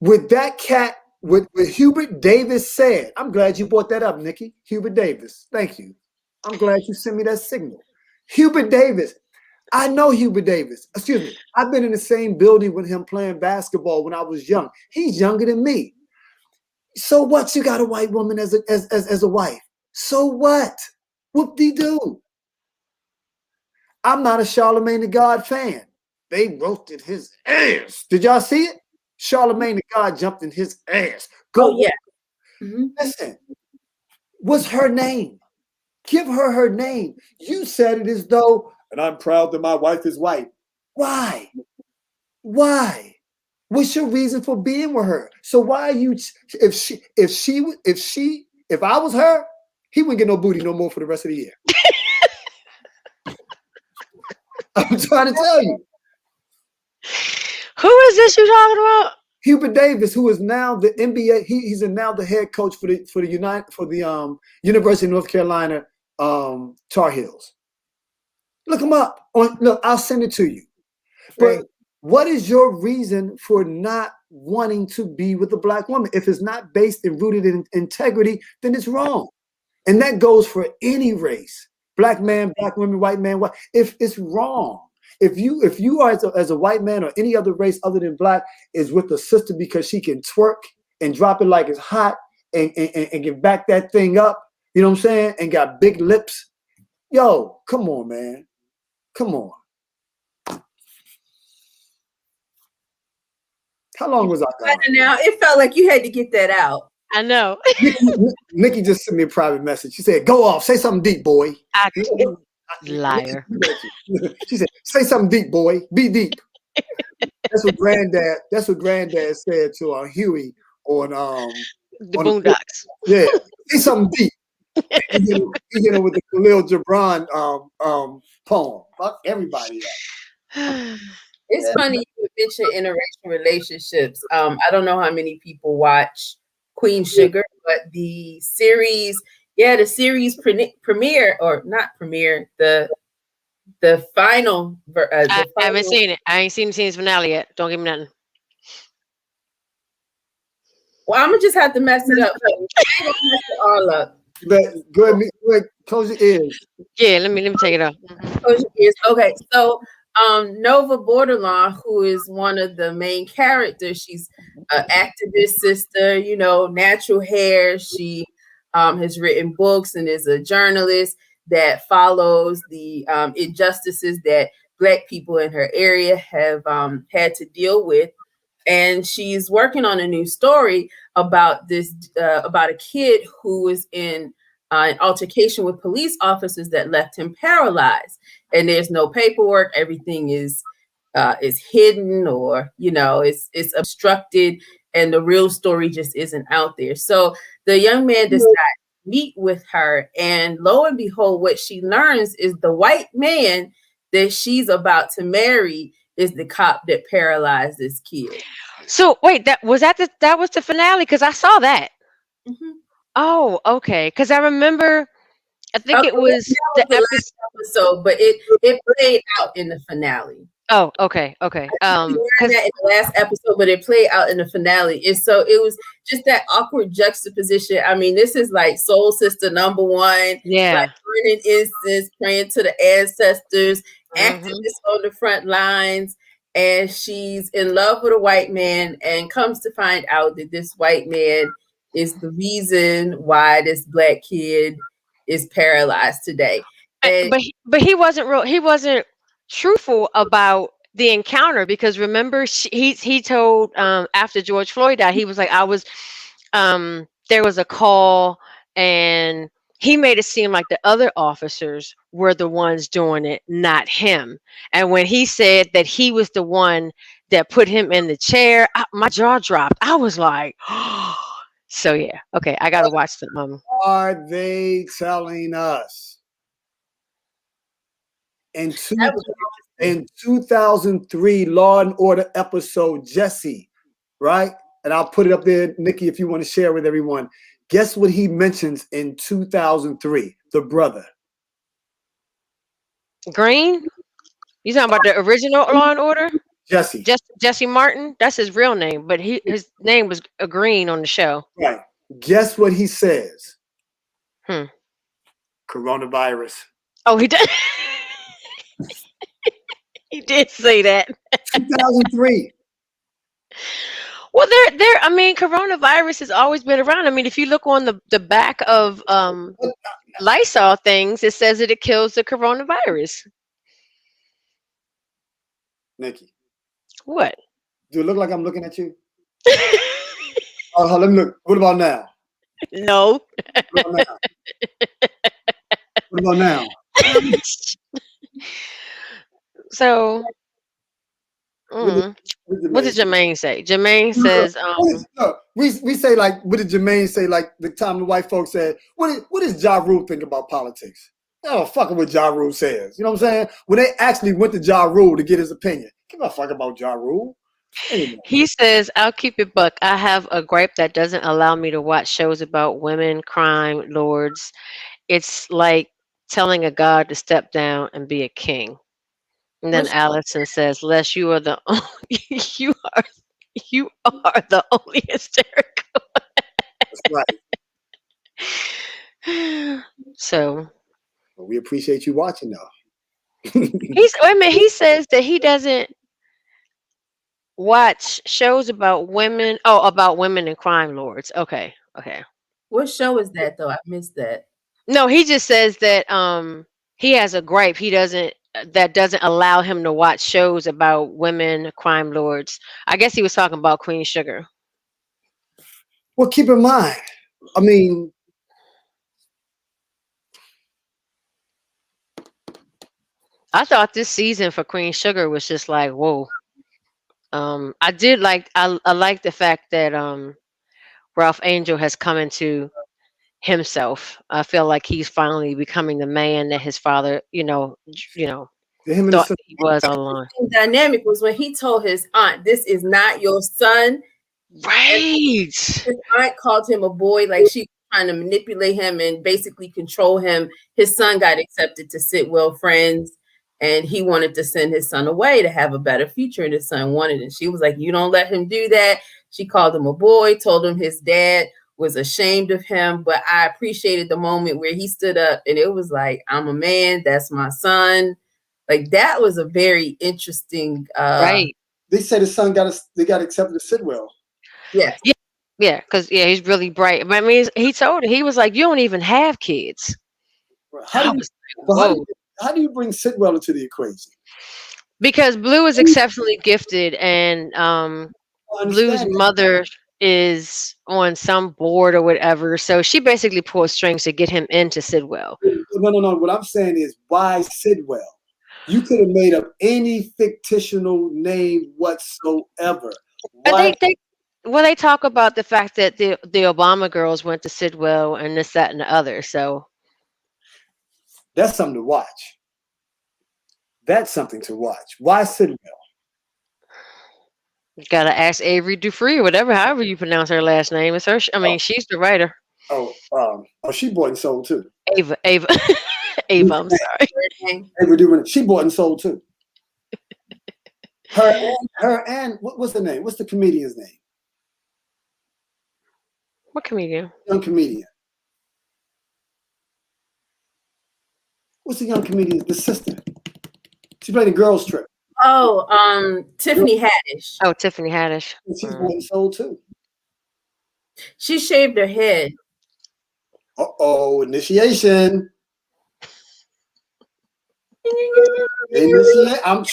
With that cat, what Hubert Davis said, I'm glad you brought that up, Nikki. Hubert Davis, thank you. I'm glad you sent me that signal. Hubert Davis, I know Hubert Davis. Excuse me. I've been in the same building with him playing basketball when I was young. He's younger than me. So what? You got a white woman as a wife. So what? Whoop-de-doo. I'm not a Charlemagne the God fan. They roasted his ass. Did y'all see it? Charlemagne the God jumped in his ass. Go. Oh, yeah. Mm-hmm. Listen. What's her name? Give her name. You said it as though, and I'm proud that my wife is white. Why? Why? What's your reason for being with her? So why are you? If I was her, he wouldn't get no booty no more for the rest of the year. I'm trying to tell you. Who is this you talking about? Hubert Davis, who is now the NBA, he's now the head coach for the University of North Carolina Tar Heels. Look him up. Look, I'll send it to you. But what is your reason for not wanting to be with a Black woman? If it's not based and rooted in integrity, then it's wrong. And that goes for any race. Black man, Black woman, white man, white. If it's wrong. If you are as a white man or any other race other than Black is with a sister because she can twerk and drop it like it's hot and can back that thing up, you know what I'm saying? And got big lips Yo, come on, man. Come on. How long was I gone? Now it felt like you had to get that out. I know. Nikki just sent me a private message. She said, "Go off, say something deep, boy." I, you liar. She said, "Say something deep, boy. Be deep." That's what Granddad. That's what Granddad said to Huey The on Boondocks. yeah. Say something deep. With the Khalil Gibran poem. Fuck everybody It's funny you mention interracial relationships. I don't know how many people watch Queen Sugar, but the series premiere or not premiere, the final, I haven't seen it. I ain't seen his finale yet. Don't give me nothing. Well, I'm gonna just have to mess it up. I ain't gonna mess it all up. But go ahead, close your ears. Yeah, let me take it off. Close your ears. Okay, so Nova Borderline, who is one of the main characters, she's an activist sister, natural hair. She has written books and is a journalist that follows the injustices that Black people in her area have had to deal with. And she's working on a new story about about a kid who was in an altercation with police officers that left him paralyzed. And there's no paperwork; everything is hidden, or it's obstructed, and the real story just isn't out there. So the young man does not meet with her, and lo and behold, what she learns is the white man that she's about to marry is the cop that paralyzed this kid. So wait, that was the finale because I saw that. Mm-hmm. Oh, okay. Because I remember, I think it That was was the the episode. last episode, but it played out in the finale. Oh, okay, okay. We learned Because that in the last episode, but it played out in the finale. And so it was just that awkward juxtaposition. I mean, this is like Soul Sister number one, like yeah. burning incense, praying to the ancestors, Hmm. activists on the front lines. And she's in love with a white man and comes to find out that this white man is the reason why this Black kid is paralyzed today. And But he wasn't real. He wasn't truthful about the encounter because remember he told after George Floyd died he was like I was there was a call and he made it seem like the other officers were the ones doing it, not him. And when he said that he was the one that put him in the chair, my jaw dropped. I was like, so yeah, okay, I got to watch the Are they telling us? In, two, that was in 2003, Law and Order episode Jesse, right? And I'll put it up there, Nikki, if you want to share with everyone. Guess what he mentions in 2003? The brother. Green. You talking about the original Law and Order? Jesse. Jesse Martin. That's his real name, but his name was Green on the show. Right. Guess what he says? Hmm. Coronavirus. Oh, he did. He did say that. 2003. Well, there. I mean, coronavirus has always been around. I mean, if you look on the back of Lysol things, it says that it kills the coronavirus. Nikki, What? do it look like I'm looking at you? Oh, let me look. What about now? No. What about now? What about now? So, What what did Jermaine say? Jermaine says, we say like, what did Jermaine say? Like the time the white folks said, what does Ja Rule think about politics? Oh, fucking what Ja Rule says. You know what I'm saying? When they actually went to Ja Rule to get his opinion, give a fuck about Ja Rule. Anyway. he says, I'll keep it buck. I have a gripe that doesn't allow me to watch shows about women, crime, lords. It's like telling a god to step down and be a king. And then Which Allison says, Les, you are the only, you are you are the only hysterical. That's right. So But we appreciate you watching though. wait a minute, he says that he doesn't watch shows about women. Oh, about women and crime lords. Okay, okay. what show is that though? I missed that. No, he just says that he has a gripe. He doesn't that doesn't allow him to watch shows about women crime lords. I guess he was talking about Queen Sugar. Well, keep in mind, I mean, I thought this season for Queen Sugar was just like, whoa. I did like I like the fact that Ralph Angel has come into himself. I feel like he's finally becoming the man that his father, him and his thought son, he was all along. Dynamic was when he told his aunt, "This is not your son." Right. His aunt called him a boy, like she was trying to manipulate him and basically control him. His son got accepted to Sitwell Friends, and he wanted to send his son away to have a better future, and his son wanted it. She was like, "You don't let him do that." She called him a boy, told him his dad was ashamed of him, but I appreciated the moment where he stood up and it was like, "I'm a man, that's my son." Like that was a very interesting Right. they said his son they got accepted to Sidwell. yes. Yeah. Yeah. Because yeah, he's really bright. But I mean, he told her he was like, "You don't even have kids." How I do you, was like, but "Whoa." how do you bring Sidwell into the equation? Because Blue is exceptionally gifted, and I Blue's understand that. mother is on some board or whatever. So she basically pulled strings to get him into Sidwell. No, no, no. What I'm saying is, why Sidwell? You could have made up any fictional name whatsoever. And Why? they talk about the fact that the Obama girls went to Sidwell and this, that, and the other. So That's something to watch. That's something to watch. Why Sidwell? you gotta ask Avery Dufresne, whatever, however you pronounce her last name. It's her. I Oh, mean, she's the writer. she bought and sold too. Ava, Ava. I'm sorry. She bought and sold too. Her and what's the name? What's the comedian's name? What comedian? Young comedian. What's the young comedian? The sister. She played the girls trip. Oh, Tiffany Haddish. Oh, Tiffany Haddish. She's bought and sold too. She shaved her head. Initiation. I'm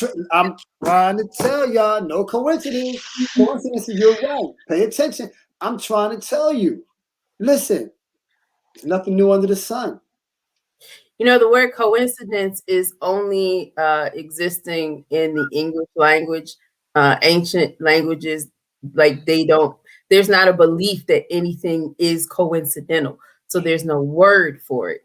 trying to tell y'all, no coincidence. Coincidences, you're right. Pay attention. I'm trying to tell you. Listen, there's nothing new under the sun. You know, the word coincidence is only existing in the English language. Ancient languages, like there's not a belief that anything is coincidental. So there's no word for it.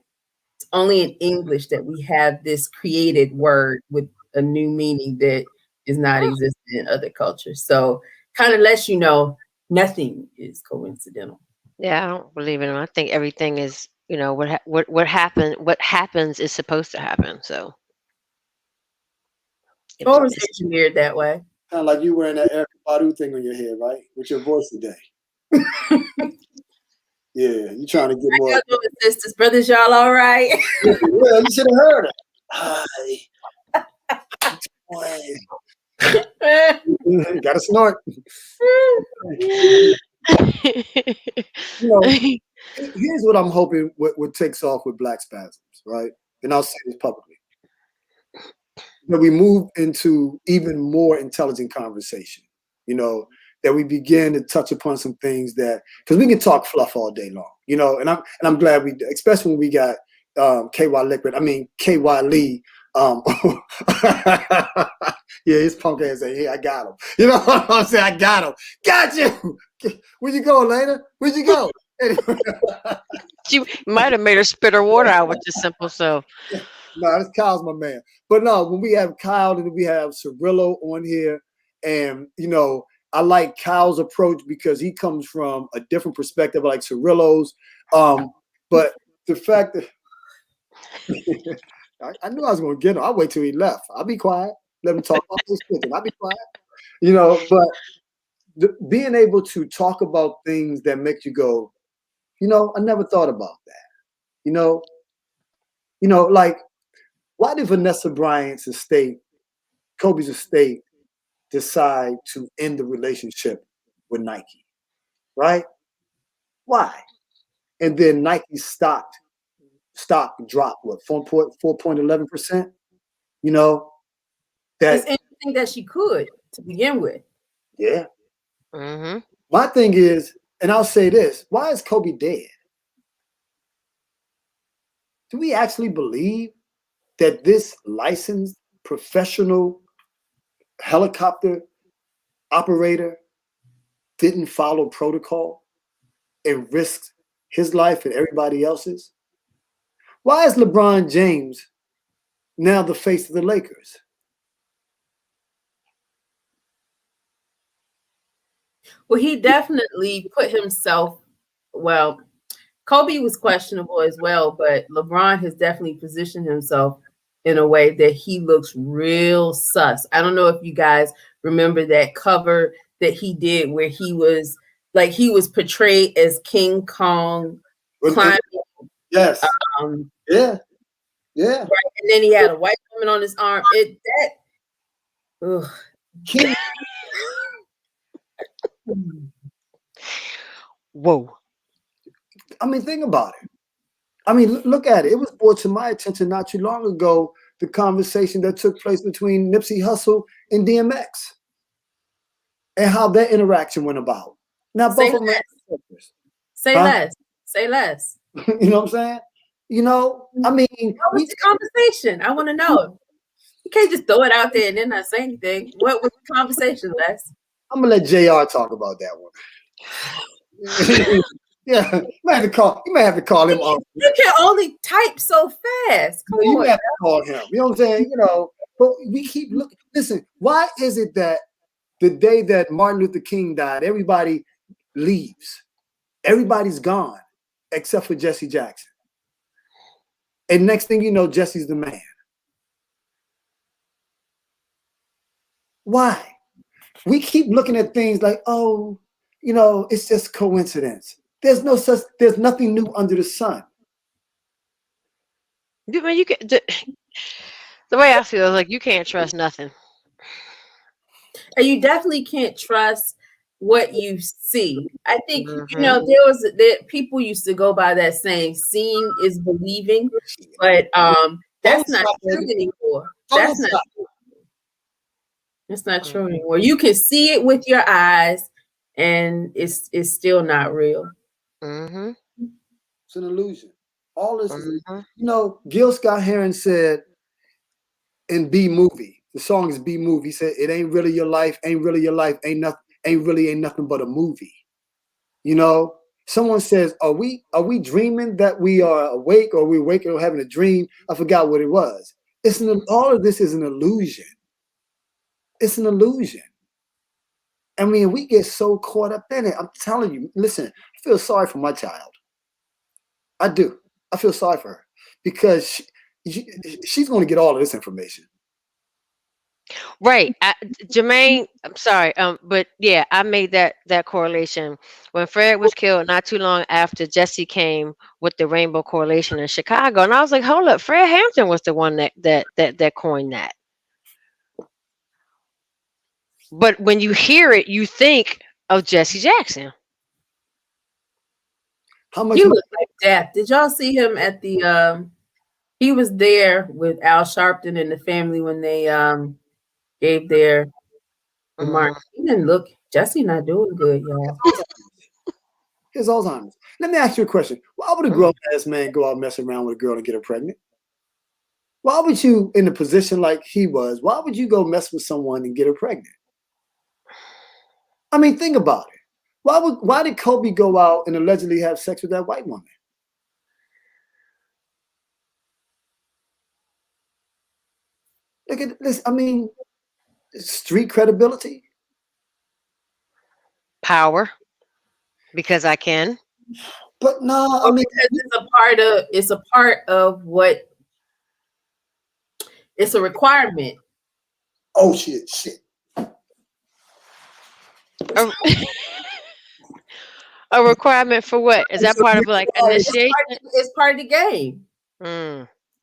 It's only in English that we have this created word with a new meaning that is not existing in other cultures. So kind of lets you know nothing is coincidental. Yeah, I don't believe in them. I think everything is, what happens is supposed to happen. So if Or was it's, engineered that way. Kind of like you wearing that Erica Badu thing on your head, right? With your voice today. Yeah, you trying to get How more. y'all doing, sisters, brothers? Y'all all right? Well, you should have heard it. Hi. Got to snort. You know, here's what I'm hoping what takes off with Black Spasms, right? And I'll say this publicly. That we move into even more intelligent conversation, that we begin to touch upon some things that, because we can talk fluff all day long, and I'm glad we, especially when we got KY Lee. Yeah, his punk ass say, "Hey, I got him." You know what I'm saying? I got him. Got you. Where'd you go, Lena? Where'd you go? Anyway. she might have made her spit her water out with just simple self. No, this Kyle's my man. But no, when we have Kyle and we have Cirillo on here, and I like Kyle's approach because he comes from a different perspective, like Cirillo's. But the fact that I knew I was going to get him, I'll wait till he left. I'll be quiet. Let him talk about this shit, and I'll be quiet. But being able to talk about things that make you go, I never thought about that. Like, why did Vanessa Bryant's estate, Kobe's estate, decide to end the relationship with Nike? Right? Why? And then Nike stock stock dropped, what, 4.11%? You know, It's that, interesting that she could to begin with. yeah. Mm-hmm. My thing is, and I'll say this, why is Kobe dead? Do we actually believe that this licensed professional helicopter operator didn't follow protocol and risked his life and everybody else's? Why is LeBron James now the face of the Lakers? Well, he definitely put himself, well, Kobe was questionable as well, but LeBron has definitely positioned himself in a way that he looks real sus. I don't know if you guys remember that cover that he did where he was portrayed as King Kong climbing. Yes. Um, Yeah. Yeah. right, and then he had a white woman on his arm. Ugh. King. Whoa. I mean, think about it. I mean, look at it. It was brought to my attention not too long ago, the conversation that took place between Nipsey Hussle and DMX and how that interaction went about. Now, Say both of them less. are Say huh? less. Say less. You know what I'm saying? You know, I mean, What was the conversation? I want to know. You can't just throw it out there and then not say anything. What was the conversation, Les? I'm gonna let JR talk about that one. Yeah, you might have to call. You might have to call him off. You can only type so fast. Come You on. might have to call him. You know what I'm saying? You know, but we keep looking. Listen, why is it that the day that Martin Luther King died, everybody leaves? Everybody's gone except for Jesse Jackson. And next thing you know, Jesse's the man. Why? We keep looking at things like, oh, you know, it's just coincidence. There's nothing new under the sun. You can, the way I feel is like you can't trust nothing. And you definitely can't trust what you see. I think, Mm-hmm. people used to go by that saying, seeing is believing, but that's not true anymore. That's not true. It's not true anymore. You can see it with your eyes and it's still not real. Mm-hmm. It's an illusion. All this is, Mm-hmm. you know, Gil Scott Heron said in B Movie, the song is B Movie, he said, it ain't really your life, ain't really your life, ain't nothing but a movie. You know, someone says, are we dreaming that we are awake, or we awake or having a dream? I forgot what it was. All of this is an illusion. It's an illusion. I mean, we get so caught up in it. I'm telling you, listen, I feel sorry for my child. I do. I feel sorry for her because she's going to get all of this information. Right. Jermaine, I'm sorry. But yeah, I made that correlation when Fred was killed not too long after Jesse came with the Rainbow Correlation in Chicago. And I was like, hold up, Fred Hampton was the one that coined that. But when you hear it, you think of Jesse Jackson. How much? You look like Death. Did y'all see him at the he was there with Al Sharpton and the family when they gave their remarks. He didn't look, Jesse not doing good, y'all. His Alzheimer's. Let me ask you a question. Why would a grown-ass man go out messing around with a girl and get her pregnant? Why would you, in a position like he was, why would you go mess with someone and get her pregnant? I mean, think about it. Why did Kobe go out and allegedly have sex with that white woman? Look at this. I mean, street credibility. Power. Because I can. But no, I mean, because it's a part of what, it's a requirement. Oh shit. A requirement for what? Is that part of like initiation? It's part of the game.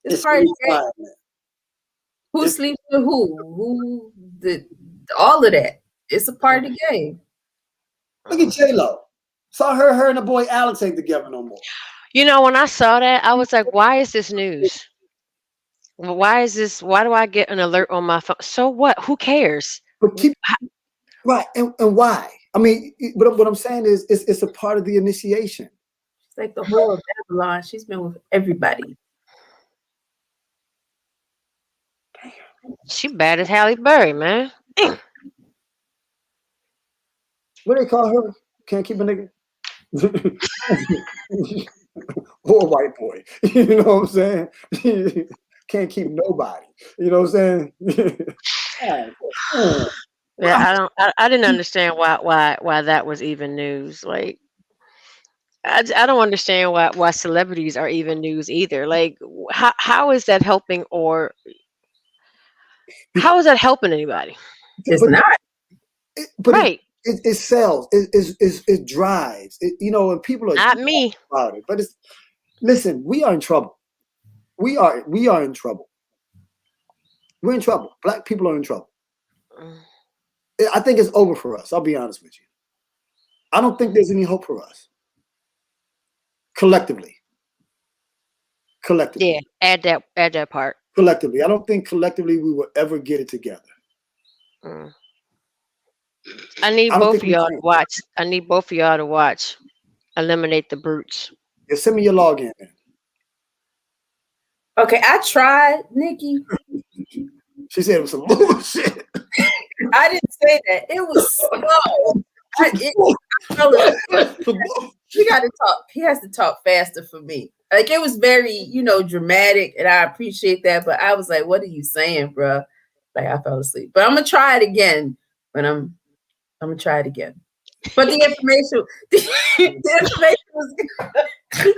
It's part of the game. Who sleeps with who? All of that. It's a part of the game. Look at J-Lo. Saw her and the boy Alex ain't together no more. When I saw that, I was like, why is this news? Why is this? Why do I get an alert on my phone? So what? Who cares? But keep right, and why? I mean, but what I'm saying is, it's a part of the initiation. She's like the whole of Babylon. She's been with everybody. She bad as Halle Berry, man. What do they call her? Can't keep a nigga. Or a white boy. You know what I'm saying? Can't keep nobody. You know what I'm saying? Yeah, I didn't understand why that was even news. Like, I don't understand why celebrities are even news either. Like, how is that helping, or how is that helping anybody? It's but not. but Right. it sells. It drives. And people are Not me. about it. But listen, we are in trouble. We are in trouble. We're in trouble. Black people are in trouble. Mm. I think it's over for us. I'll be honest with you. I don't think there's any hope for us collectively. Collectively, Yeah, add that part. collectively. I don't think collectively we will ever get it together. Mm. I need I don't both think of we y'all can. to watch. I need both of y'all to watch Eliminate the Brutes. Yeah, send me your login. Then. Okay, I tried, Nikki. She said it was some bullshit. I didn't say that. It was slow. I fell asleep. He got to talk. He has to talk faster for me. Like it was very, dramatic, and I appreciate that. But I was like, "What are you saying, bro?" Like I fell asleep. But I'm gonna try it again. But I'm gonna try it again. But the information, the information was good.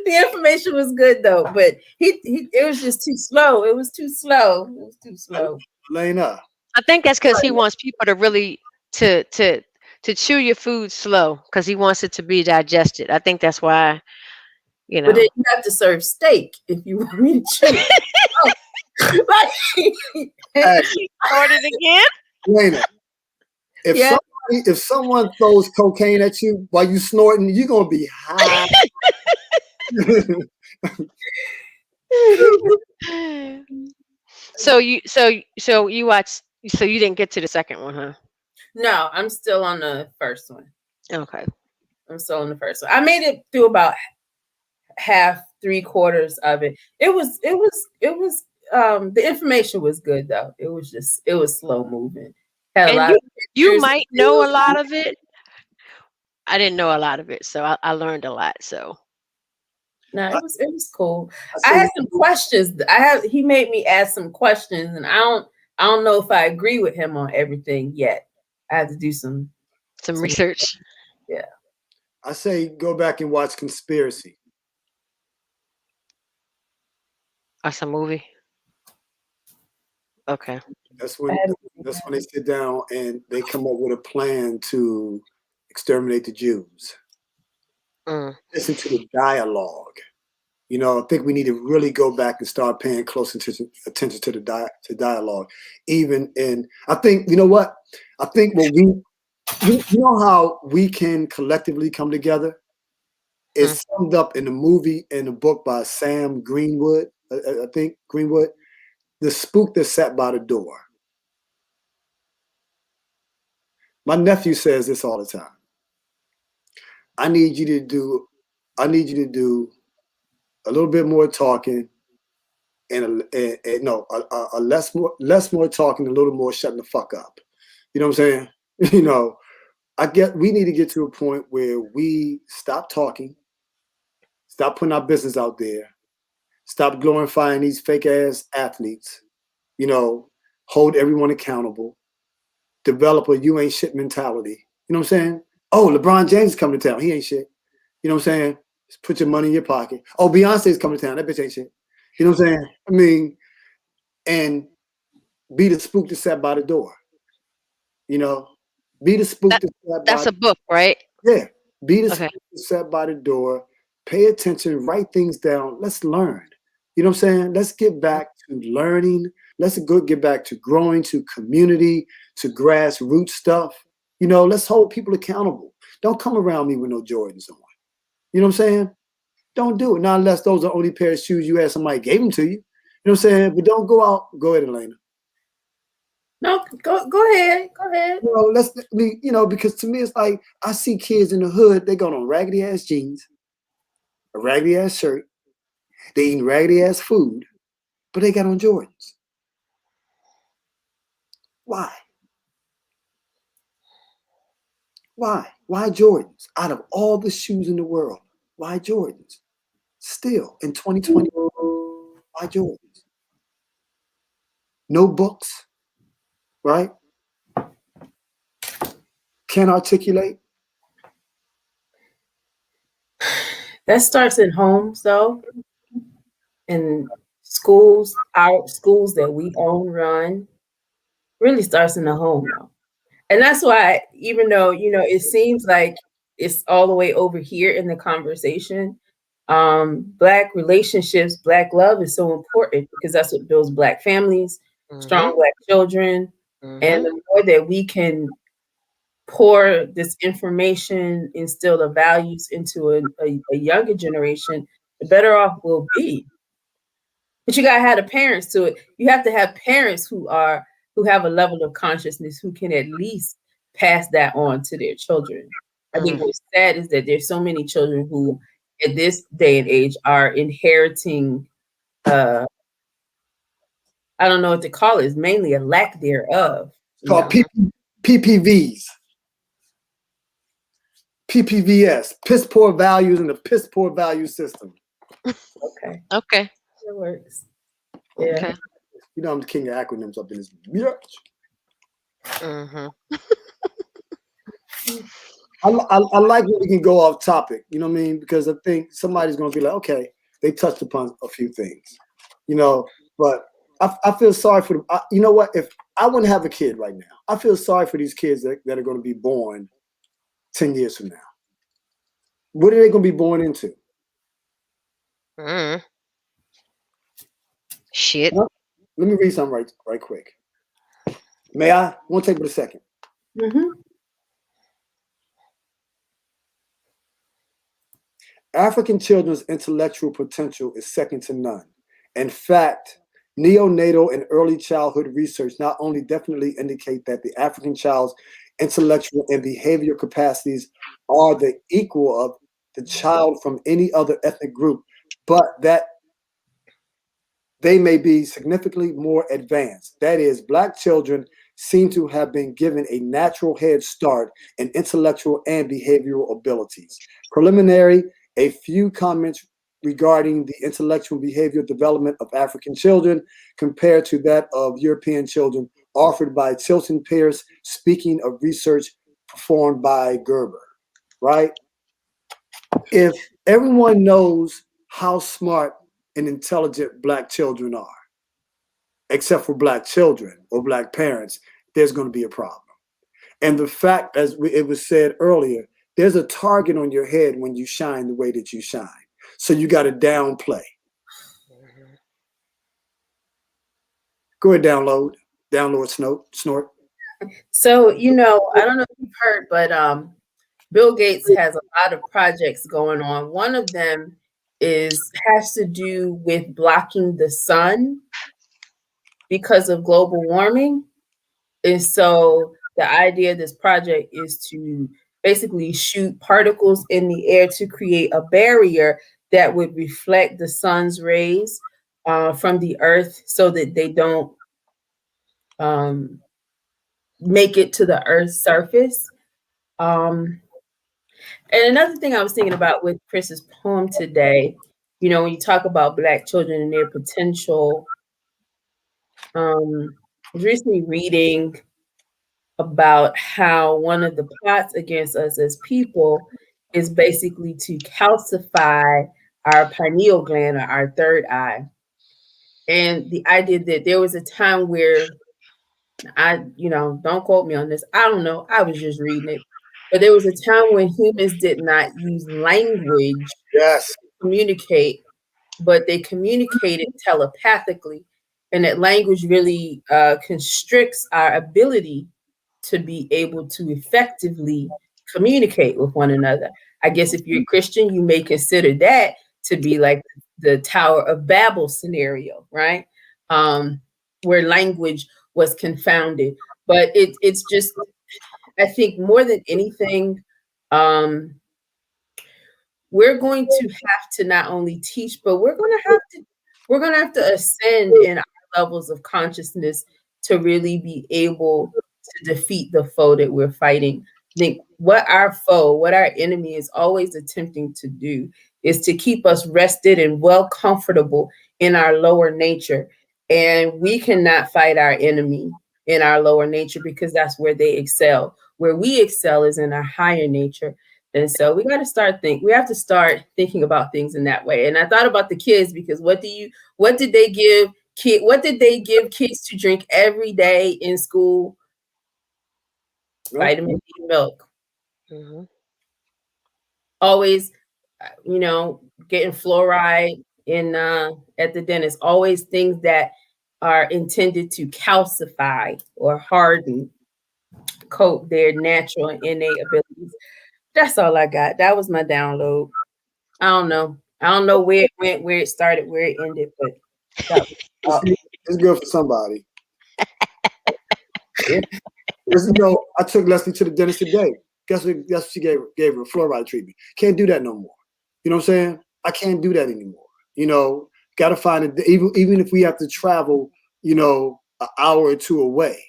The information was good though. But it was just too slow. It was too slow. It was too slow. Lena. I think that's because he wants people to really to to to chew your food slow because he wants it to be digested. I think that's why. You But then know. you have to serve steak if you want me to chew it. Like, Hey, She started again. Lena. If yeah. someone throws cocaine at you while you snorting, you're gonna be high. So you watched. So you didn't get to the second one, huh? No, I'm still on the first one. Okay. I'm still on the first one. I made it through about half, three quarters of it. The information was good though. It was slow moving. Had a And lot of you pictures. might know a lot of it. I didn't know a lot of it, so I learned a lot. So No, it was cool. I I say had some questions. He made me ask some questions, and I don't know if I agree with him on everything yet. I have to do some some research. yeah. I say go back and watch Conspiracy. That's a movie. Okay. That's I when had to that's when they sit down and they come up with a plan to exterminate the Jews. Mm. Listen to the dialogue. I think we need to really go back and start paying close attention to to dialogue. Even in, I think, you know what? I think you know how we can collectively come together? Mm. It's summed up in the movie and the book by Sam Greenwood. I think Greenwood, The Spook That Sat by the Door. My nephew says this all the time. I need you to do, I need you to do a little bit more talking and no, a less more talking, a little more shutting the fuck up. You know what I'm saying? You know, we need to get to a point where we stop talking, stop putting our business out there, stop glorifying these fake ass athletes, you know, hold everyone accountable, develop a you ain't shit mentality. You know what I'm saying? Oh, LeBron James is coming to town. He ain't shit. You know what I'm saying? Just put your money in your pocket. Oh, Beyonce's coming to town. That bitch ain't shit. You know what I'm saying? I mean, and be the spook that sat by the door. You know, be the spook That that sat by. that's a book, right? Yeah, be the Okay. spook that sat by the door. Pay attention. Write things down. Let's learn. You know what I'm saying? Let's get back to learning. Let's get back to growing, to community, to grassroots stuff. Let's hold people accountable. Don't come around me with no Jordans on. You know what I'm saying? Don't do it. Not unless those are only pair of shoes you had somebody gave them to you. You know what I'm saying? But don't go out. Go ahead, Elena. No, go ahead. Go ahead. Let's me, because to me it's like I see kids in the hood, they got on raggedy ass jeans, a raggedy ass shirt, they eating raggedy ass food, but they got on Jordans. Why? Why? Why Jordans? Out of all the shoes in the world, why Jordans? Still in 2020, why Jordans? No books, right? Can't articulate. That starts in homes, though, in schools. Our schools that we own, run, really starts in the home, though. And that's why, even though, it seems like it's all the way over here in the conversation, Black relationships, Black love is so important because that's what builds Black families, strong Mhm. Black children. And Mhm. the more that we can pour this information, instill the values into a younger generation, the better off we'll be. But you gotta have the parents to it. You have to have parents who have a level of consciousness who can at least pass that on to their children. I think Mm. what's sad is that there's so many children who, at this day and age, are inheriting. Uh, I don't know what to call it. It's mainly a lack thereof. It's called Mhm. PPVs, PPVS, piss poor values in the piss poor value system. Okay, Okay. that works. Yeah. Okay. I'm the king of acronyms up in this bitch. Mhm. I like when we can go off topic, you know what I mean? Because I think somebody's going to be like, okay, they touched upon a few things, but I feel sorry for them. You know what? If I wouldn't have a kid right now, I feel sorry for these kids that are going to be born 10 years from now. What are they going to be born into? Mm. Shit. Let me read something right quick. May I? Won't take but a second. Mm-hmm. African children's intellectual potential is second to none. In fact, neonatal and early childhood research not only definitely indicate that the African child's intellectual and behavioral capacities are the equal of the child from any other ethnic group, but that they may be significantly more advanced. That is, Black children seem to have been given a natural head start in intellectual and behavioral abilities. Preliminary, a few comments regarding the intellectual and behavioral development of African children compared to that of European children, offered by Tilton Pierce, speaking of research performed by Gerber, right? If everyone knows how smart and intelligent Black children are, except for Black children or Black parents, there's going to be a problem. And the fact, as it was said earlier, there's a target on your head when you shine the way that you shine. So you got to downplay. Mhm. Go ahead, download, snort. So, I don't know if you've heard, but Bill Gates has a lot of projects going on. One of them has to do with blocking the sun because of global warming. And so the idea of this project is to basically shoot particles in the air to create a barrier that would reflect the sun's rays from the earth so that they don't um, make it to the earth's surface. Um, And another thing I was thinking about with Chris's poem today, when you talk about Black children and their potential, I was recently reading about how one of the plots against us as people is basically to calcify our pineal gland or our third eye. And the idea that there was a time where don't quote me on this. I don't know. I was just reading it. But there was a time when humans did not use language Yes. communicate, but they communicated telepathically. And that language really constricts our ability to be able to effectively communicate with one another. I guess if you're Christian, you may consider that to be like the Tower of Babel scenario, right? Um, where language was confounded. But it's just, I think more than anything, um, we're going to have to not only teach, but we're going to have to ascend in our levels of consciousness to really be able to defeat the foe that we're fighting. I think what our enemy is always attempting to do is to keep us rested and well comfortable in our lower nature. And we cannot fight our enemy in our lower nature because that's where they excel. Where we excel is in our higher nature. And so we have to start thinking about things in that way. And I thought about the kids because what did they give kids to drink every day in school? Milk. Vitamin D milk. Hmm. Always, getting fluoride in at the dentist. Always things that are intended to calcify or harden, coat their natural and innate abilities. That's all I got. That was my download. I don't know. I don't know where it went, where it started, where it ended, but that It's, it's good for somebody. was Because, I took Leslie to the dentist today. Guess what she gave her fluoride treatment. Can't do that no more. You know what I'm saying? I can't do that anymore. Got to find it. Even if we have to travel, an hour or two away.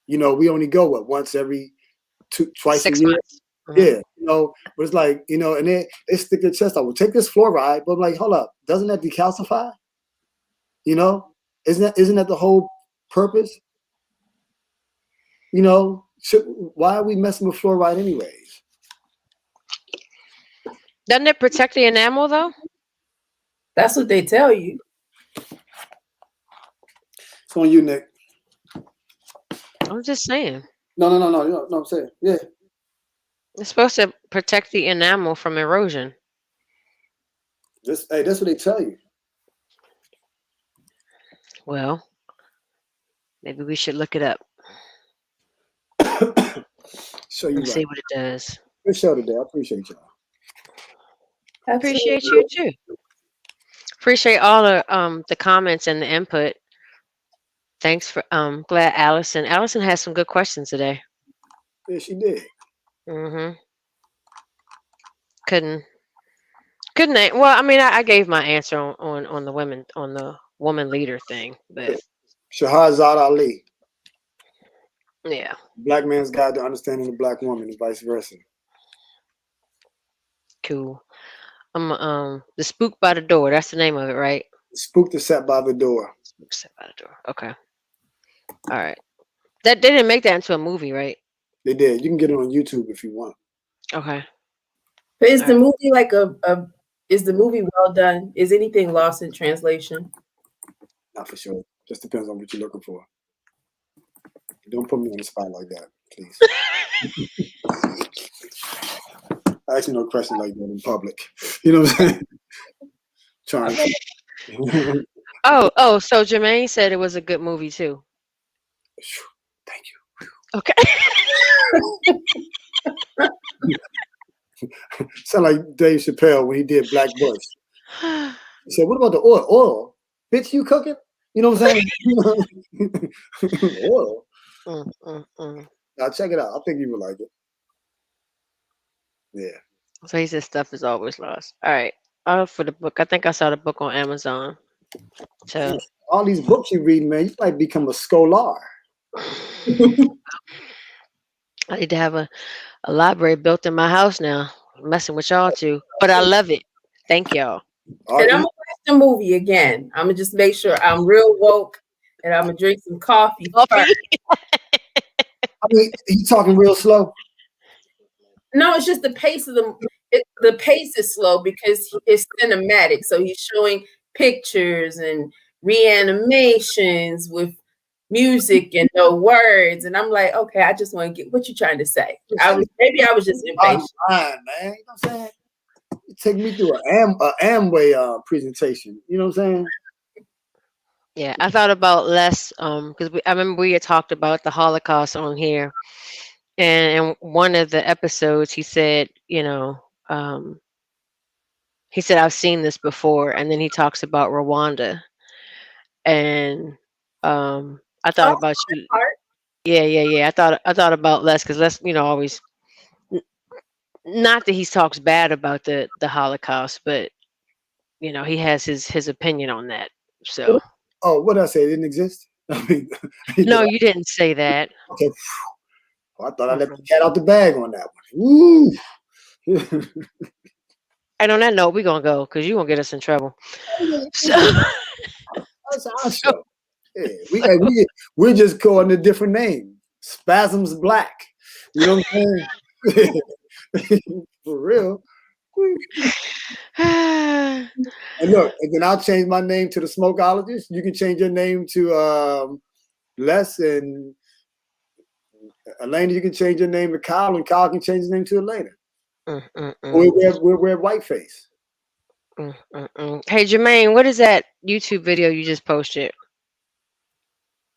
We only go once every twice a 6 year. months. Mhm. Yeah, but it's like, and they stick their chest out. Well, take this fluoride, but I'm like, hold up, doesn't that decalcify? Isn't that the whole purpose? Why are we messing with fluoride anyways? Doesn't it protect the enamel though? That's what they tell you. It's on you, Nick. I'm just saying. No. No, I'm saying, yeah. It's supposed to protect the enamel from erosion. That's what they tell you. Well, maybe we should look it up So you and right. see what it does. Good show today. I appreciate y'all. Appreciate you too. Appreciate all the comments and the input. Thanks for glad Allison has some good questions today. Yeah, she did. Mhm. Couldn't well, I mean I gave my answer on the woman leader thing, but Shahrazad Ali, yeah, Black Man's Guide to Understanding the Black Woman and vice versa. cool. The spook by the door, that's the name of it, right? Spook the Set by the Door. Spook set by the door. Okay. All right. That they didn't make that into a movie, right? They did. You can get it on YouTube if you want. Okay. But is All the right. movie like is the movie well done? Is anything lost in translation? Not for sure. Just depends on what you're looking for. Don't put me on the spot like that, please. I ask you no question like that in public. You know what I'm saying? Trying. So Jermaine said it was a good movie too. Thank you. Okay. Sound like Dave Chappelle when he did Black Bush. He said, "What about the oil? Oil, bitch, you cooking? You know what I'm saying? Oil. Now check it out. I think you would like it. Yeah. So he said stuff is always lost. All right. For the book, I think I saw the book on Amazon. So All these books you read, man, you might become a scholar. I need to have a library built in my house now. I'm messing with y'all too, but I love it. Thank y'all. And I'm gonna watch the movie again. I'm gonna just make sure I'm real woke, and I'm gonna drink some coffee. Coffee? I mean, you talking real slow? No, it's just the pace of the pace is slow because it's cinematic. So he's showing pictures and reanimations with music and no words. And I'm like, okay, I just want to get what you trying to say. I was just impatient. Man. You know what I'm saying? You take me through an Amway presentation. You know what I'm saying? Yeah, I thought about less because I remember we had talked about the Holocaust on here, and in one of the episodes he said, um, He said, "I've seen this before," and then he talks about Rwanda, and I thought Oh, about you. part. Yeah, yeah, yeah. I thought about Les because Les, always not that he talks bad about the Holocaust, but he has his opinion on that. So Oh, what did I say? It didn't exist? I mean, no, you didn't say that. okay. Well, I thought I let the Mm-mm. cat out the bag on that one. Woo! And on that note, we're gonna go because you're gonna get us in trouble. So, That's our so show. Yeah, we're just calling a different name. Spasms Black. You know what I'm saying? For real. And look, and then I'll change my name to the smokeologist. You can change your name to Les, and Elena, you can change your name to Kyle, and Kyle can change his name to Elena. mm, mm, mm, We wear whiteface. Hey, Jermaine, what is that YouTube video you just posted?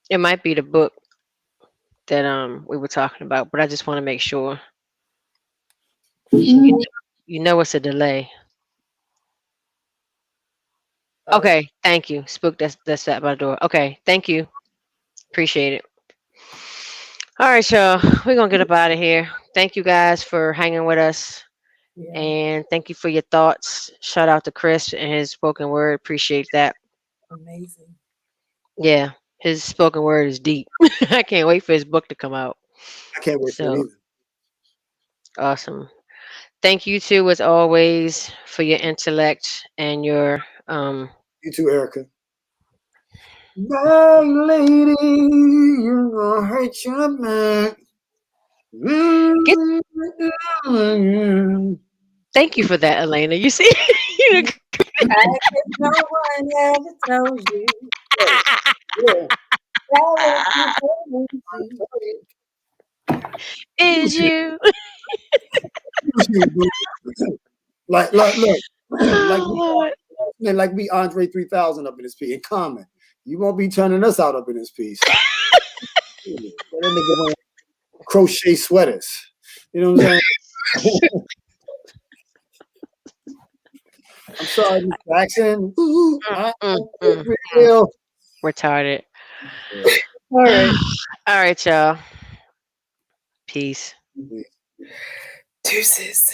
It might be the book that we were talking about, but I just want to make sure. You it's a delay. Oh, Okay, thank you. Spook, that's at my door. Okay, thank you. Appreciate it. All right, y'all. We're gonna get up out of here. Thank you guys for hanging with us. yeah, And thank you for your thoughts. Shout out to Chris and his spoken word. Appreciate that. amazing. Yeah, his spoken word is deep. I can't wait for his book to come out. I can't wait for it So either. awesome. Thank you too, as always, for your intellect and your You too, Erica. Bad lady, you're gonna hurt your back. get. Mm-hmm. Thank you for that, Elena. You see, you I guess no one ever told you Yeah. that what you told me to. is you. Like, look, Oh Lord. like we Andre 3000 up in this piece. In common, you won't be turning us out up in this piece. Yeah, that nigga wearing crochet sweaters. You know what I'm saying? I'm sorry, Miss Jackson. Ooh, Mm, I'm mm, mm. real. Retarded. All right. All right, y'all. Peace. Deuces.